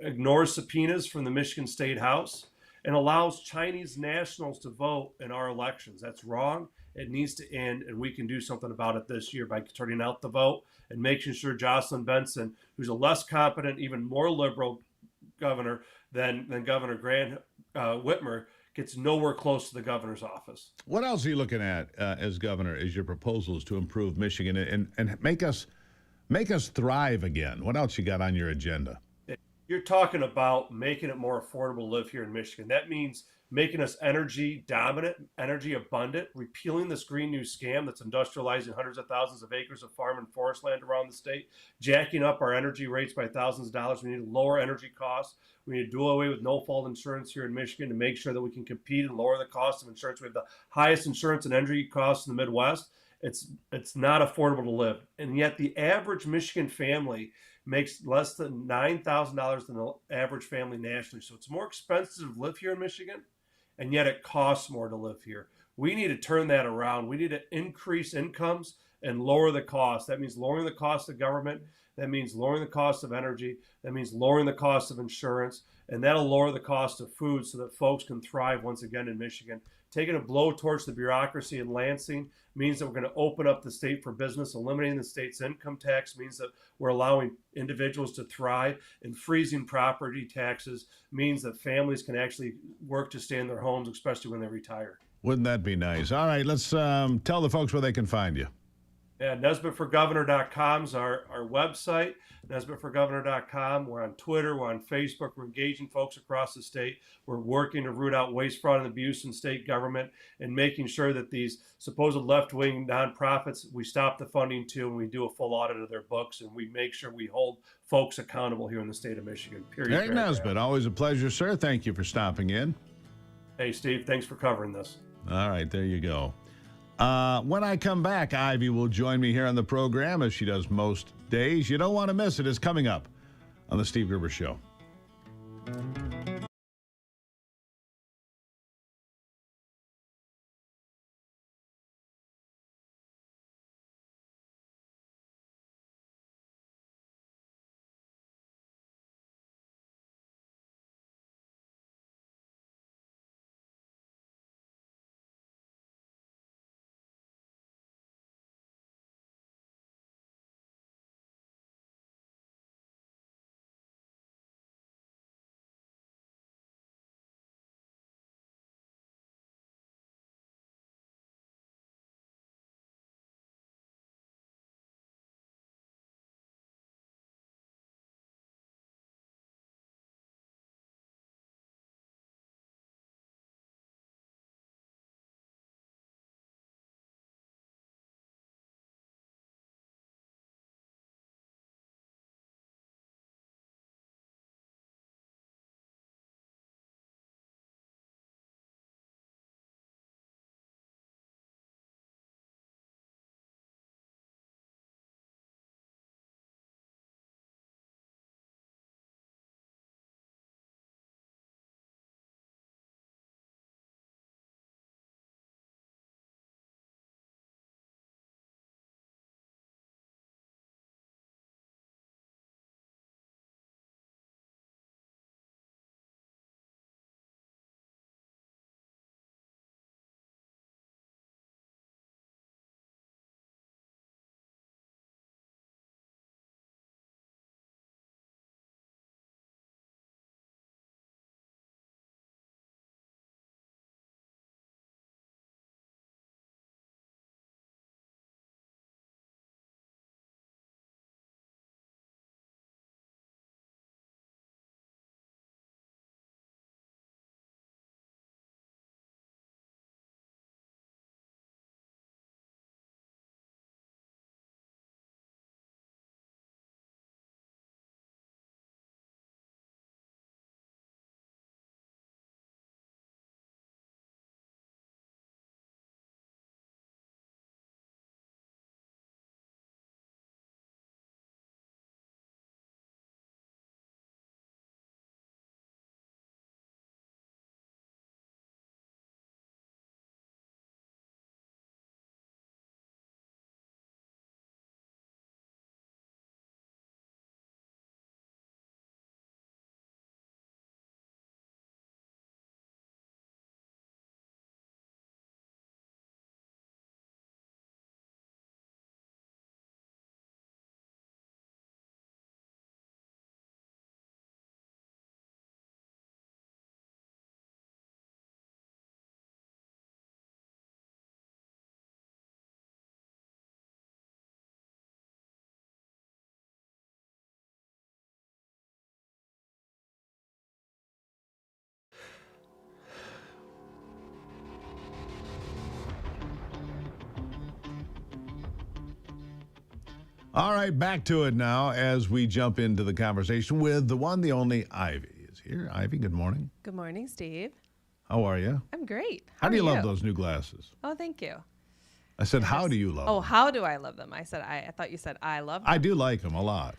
ignores subpoenas from the Michigan State House, and allows Chinese nationals to vote in our elections. That's wrong. It needs to end, and we can do something about it this year by turning out the vote and making sure Jocelyn Benson, who's a less competent, even more liberal governor than Governor Whitmer, gets nowhere close to the governor's office. What else are you looking at as governor as your proposals to improve Michigan and make us thrive again? What else you got on your agenda? You're talking about making it more affordable to live here in Michigan. That means making us energy dominant, energy abundant, repealing this Green New Scam that's industrializing hundreds of thousands of acres of farm and forest land around the state, jacking up our energy rates by thousands of dollars. We need to lower energy costs. We need to do away with no-fault insurance here in Michigan to make sure that we can compete and lower the cost of insurance. We have the highest insurance and energy costs in the Midwest. It's not affordable to live. And yet the average Michigan family makes less than $9,000 than the average family nationally. So it's more expensive to live here in Michigan, and yet it costs more to live here. We need to turn that around. We need to increase incomes and lower the cost. That means lowering the cost of government. That means lowering the cost of energy. That means lowering the cost of insurance. And that'll lower the cost of food so that folks can thrive once again in Michigan. Taking a blow towards the bureaucracy in Lansing means that we're going to open up the state for business. Eliminating the state's income tax means that we're allowing individuals to thrive. And freezing property taxes means that families can actually work to stay in their homes, especially when they retire. Wouldn't that be nice? All right, let's tell the folks where they can find you. Yeah, NesbittForGovernor.com is our website, NesbittForGovernor.com. We're on Twitter. We're on Facebook. We're engaging folks across the state. We're working to root out waste, fraud, and abuse in state government and making sure that these supposed left-wing nonprofits, we stop the funding to, and we do a full audit of their books, and we make sure we hold folks accountable here in the state of Michigan, period. Eric Nesbitt, always a pleasure, sir. Thank you for stopping in. Hey, Steve, thanks for covering this. All right, there you go. When I come back, Ivy will join me here on the program, as she does most days. You don't want to miss it. It's coming up on the Steve Gruber Show. All right, back to it now as we jump into the conversation with the one, the only Ivy is here. Ivy, good morning. Good morning, Steve. How are you? I'm great. How do you love those new glasses? Oh, thank you. I said, how do you love them? Oh, how do I love them? I said, I thought you said I love them. I do like them a lot.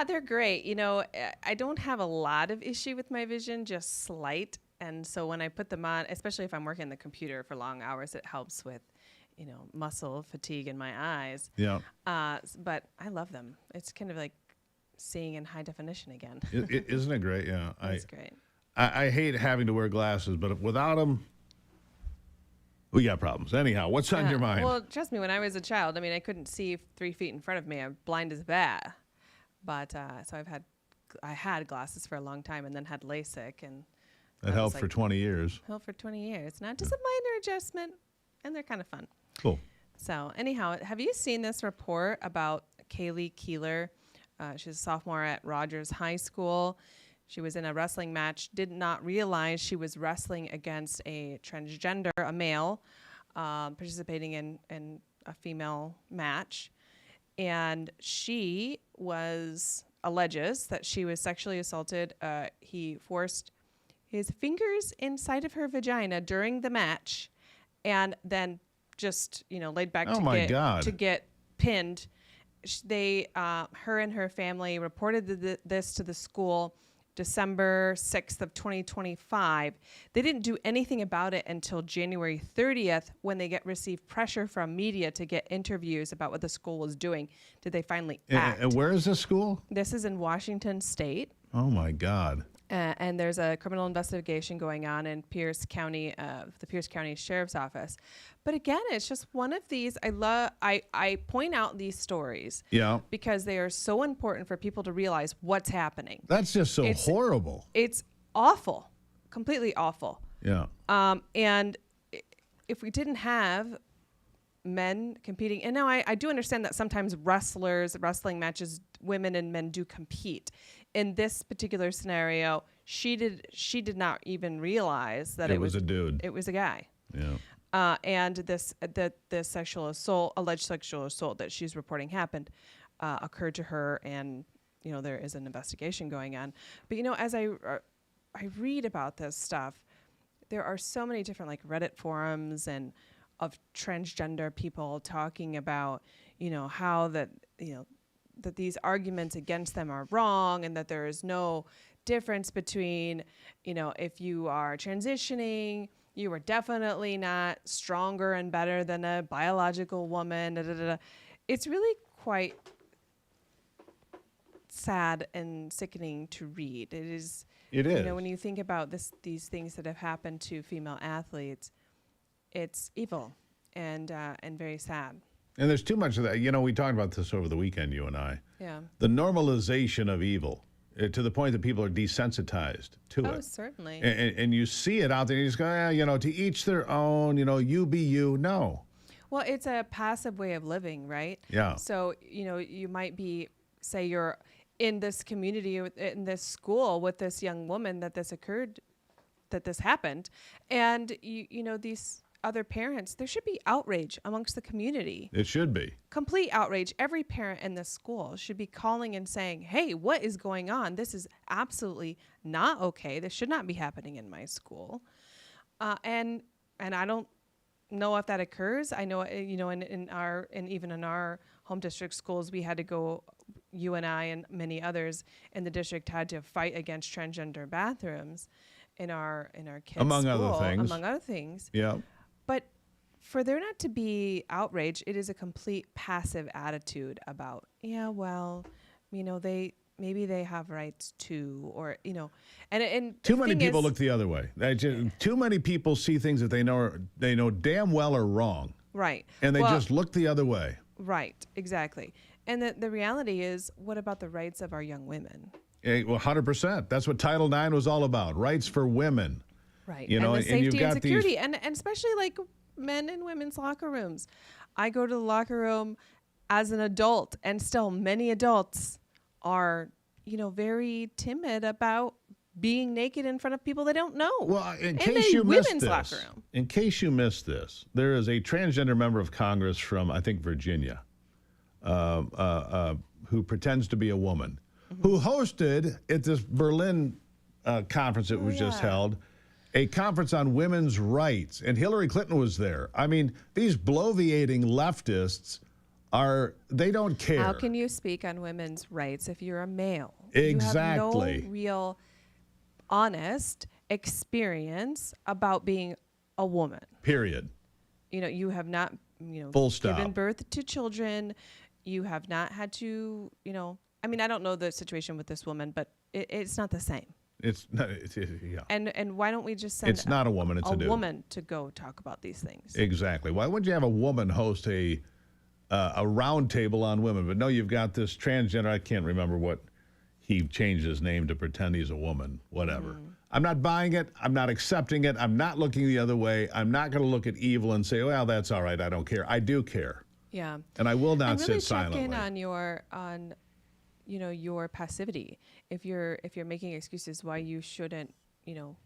They're great. You know, I don't have a lot of issue with my vision, just slight. And so when I put them on, especially if I'm working on the computer for long hours, it helps with, you know, muscle fatigue in my eyes. Yeah. But I love them. It's kind of like seeing in high definition again. Isn't it great? Yeah. It's great. I hate having to wear glasses, but without them, we got problems. Anyhow, what's on your mind? Well, trust me, when I was a child, I mean, I couldn't see 3 feet in front of me. I'm blind as a bat. But so I had glasses for a long time and then had LASIK. And that helped for 20 years. Helped for 20 years. Not just a minor adjustment, and they're kind of fun. Cool. So anyhow, have you seen this report about Kaylee Keeler? She's a sophomore at Rogers High School. She was in a wrestling match, did not realize she was wrestling against a transgender, a male, participating in a female match. And she alleges that she was sexually assaulted. He forced his fingers inside of her vagina during the match and then just, laid back to get pinned. Her and her family reported this to the school December 6th of 2025. They didn't do anything about it until January 30th when they received pressure from media to get interviews about what the school was doing. Did they finally act? And where is this school? This is in Washington State. Oh, my God. And there's a criminal investigation going on in Pierce County, the Pierce County Sheriff's Office. But again, it's just one of these. I point out these stories because they are so important for people to realize what's happening. That's just so horrible. It's awful, completely awful. Yeah. And if we didn't have men competing, and now I do understand that sometimes wrestling matches, women and men do compete. In this particular scenario, she did not even realize that it was a dude. It was a guy. Yeah. And this sexual assault, alleged sexual assault that she's reporting happened, occurred to her, and there is an investigation going on. But as I read about this stuff, there are so many different Reddit forums and of transgender people talking about how that these arguments against them are wrong, and that there is no difference between, if you are transitioning, you are definitely not stronger and better than a biological woman. Da, da, da, da. It's really quite sad and sickening to read. It is. When you think about these things that have happened to female athletes, it's evil and very sad. And there's too much of that. We talked about this over the weekend, you and I. Yeah. The normalization of evil to the point that people are desensitized to it. Oh, certainly. And you see it out there, and you just go, to each their own, you be you. No. Well, it's a passive way of living, right? Yeah. So, you might say you're in this community, in this school with this young woman that this happened. And, these other parents, there should be outrage amongst the community. It should be. Complete outrage. Every parent in this school should be calling and saying, hey, what is going on? This is absolutely not okay. This should not be happening in my school. And I don't know if that occurs. I know, even in our home district schools, we had to go, you and I and many others in the district had to fight against transgender bathrooms in our kids' Among school. other things. Yeah. But for there not to be outrage, it is a complete passive attitude about, maybe they have rights too, or and too many people look the other way. Too many people see things that they know damn well are wrong. Right. And they just look the other way. Right. Exactly. And the reality is, what about the rights of our young women? Well, 100%. That's what Title IX was all about. Rights for women. Right. And the safety you've got and security, and especially men and women's locker rooms. I go to the locker room as an adult, and still many adults are, very timid about being naked in front of people they don't know. Well, in case you missed this, there is a transgender member of Congress from, I think, Virginia. who pretends to be a woman, who hosted at this Berlin conference that was just held, a conference on women's rights, and Hillary Clinton was there. I mean, these bloviating leftists they don't care. How can you speak on women's rights if you're a male? Exactly. You have no real honest experience about being a woman. Period. You have not, Full stop. given birth to children. You have not had to, I mean, I don't know the situation with this woman, but it's not the same. It's not. Yeah. And why don't we just send It's not a woman, it's a dude. woman to go talk about these things? Exactly. Why wouldn't you have a woman host a round table on women? But no, you've got this transgender. I can't remember what he changed his name to pretend he's a woman. Whatever. I'm not buying it. I'm not accepting it. I'm not looking the other way. I'm not going to look at evil and say, well, that's all right. I don't care. I do care. Yeah. And I will not and really sit silently. check in on your passivity. If you're making excuses why you shouldn't,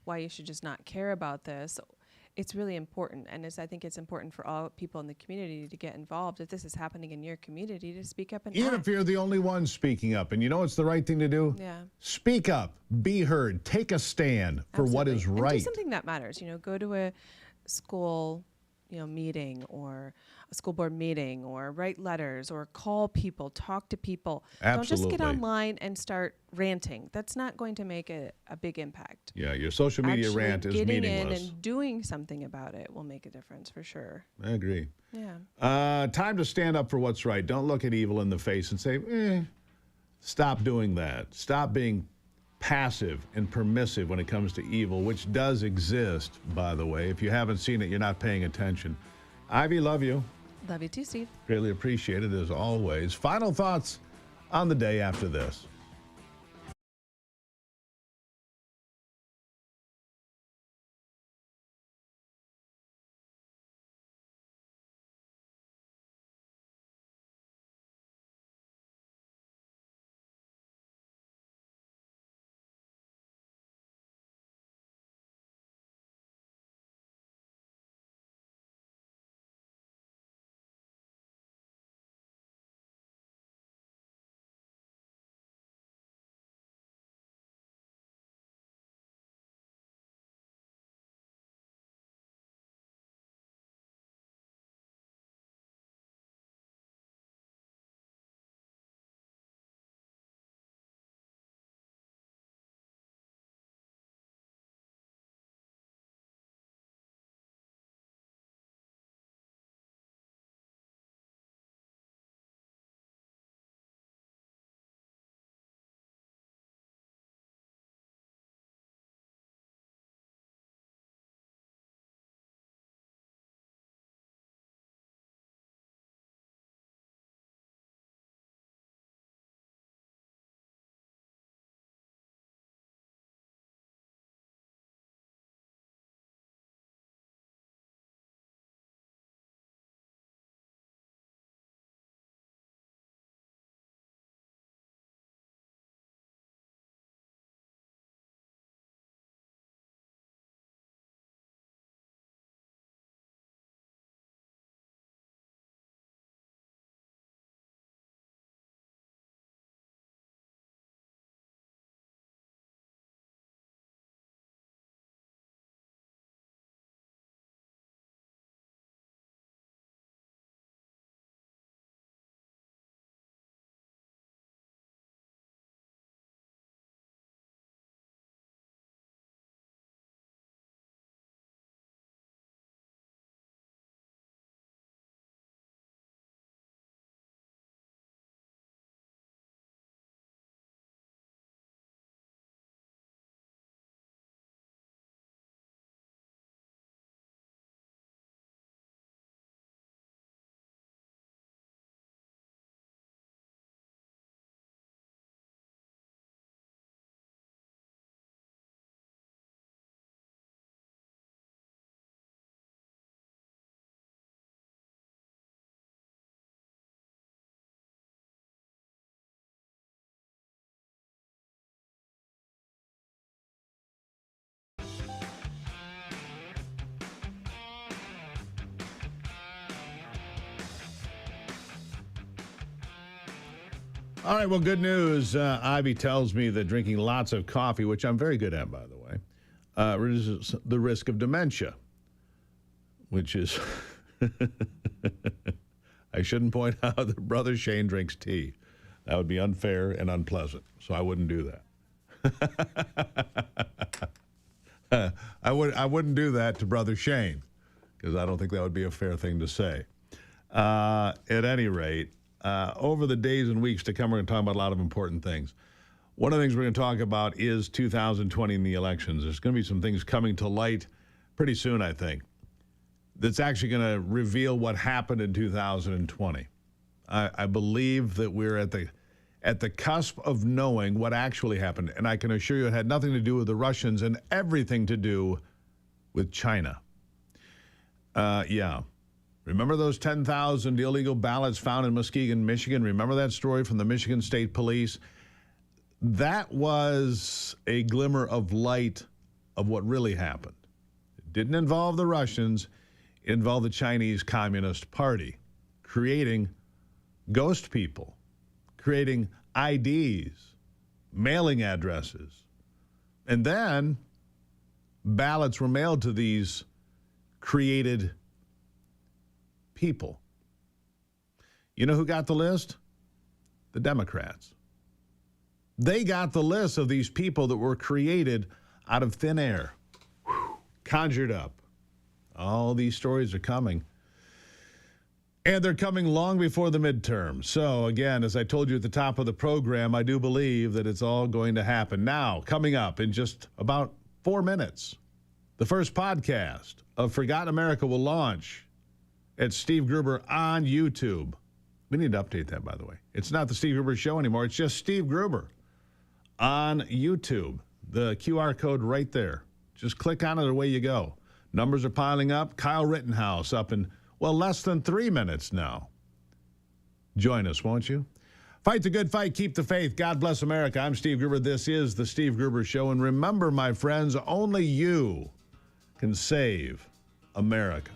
why you should just not care about this, it's really important. And I think it's important for all people in the community to get involved. If this is happening in your community, to speak up and Even act. if you're the only one speaking up, and you know it's the right thing to do? Yeah. Speak up, be heard, take a stand for what is And right. do something that matters. Go to a school, meeting or a school board meeting, or write letters, or call people, talk to people. Don't just get Absolutely. online and start ranting. That's not going to make a big impact. Yeah, your social media Actually rant is getting meaningless. in and doing something about it will make a difference for sure. I agree. Yeah. Time to stand up for what's right. Don't look at evil in the face and say, stop doing that. Stop being passive and permissive when it comes to evil, which does exist, by the way. If you haven't seen it, you're not paying attention. Ivy, love you. Love you too, Steve. Greatly appreciated as always. Final thoughts on the day after this. All right, well, good news. Ivy tells me that drinking lots of coffee, which I'm very good at, by the way, reduces the risk of dementia, which is, I shouldn't point out that Brother Shane drinks tea. That would be unfair and unpleasant, so I wouldn't do that. I wouldn't do that to Brother Shane, because I don't think that would be a fair thing to say. At any rate, over the days and weeks to come, we're going to talk about a lot of important things. One of the things we're going to talk about is 2020 and the elections. There's going to be some things coming to light pretty soon, I think, that's actually going to reveal what happened in 2020. I believe that we're at the cusp of knowing what actually happened, and I can assure you it had nothing to do with the Russians and everything to do with China. Yeah. Remember those 10,000 illegal ballots found in Muskegon, Michigan? Remember that story from the Michigan State Police? That was a glimmer of light of what really happened. It didn't involve the Russians. It involved the Chinese Communist Party creating ghost people, creating IDs, mailing addresses. And then ballots were mailed to these created people. You know who got the list? The Democrats. They got the list of these people that were created out of thin air, conjured up. All these stories are coming. And they're coming long before the midterm. So, again, as I told you at the top of the program, I do believe that it's all going to happen. Now, coming up in just about 4 minutes, the first podcast of Forgotten America will launch at Steve Gruber on YouTube. We need to update that, by the way. It's not the Steve Gruber Show anymore. It's just Steve Gruber on YouTube. The QR code right there. Just click on it, away you go. Numbers are piling up. Kyle Rittenhouse up in, well, less than 3 minutes now. Join us, won't you? Fight the good fight. Keep the faith. God bless America. I'm Steve Gruber. This is the Steve Gruber Show. And remember, my friends, only you can save America.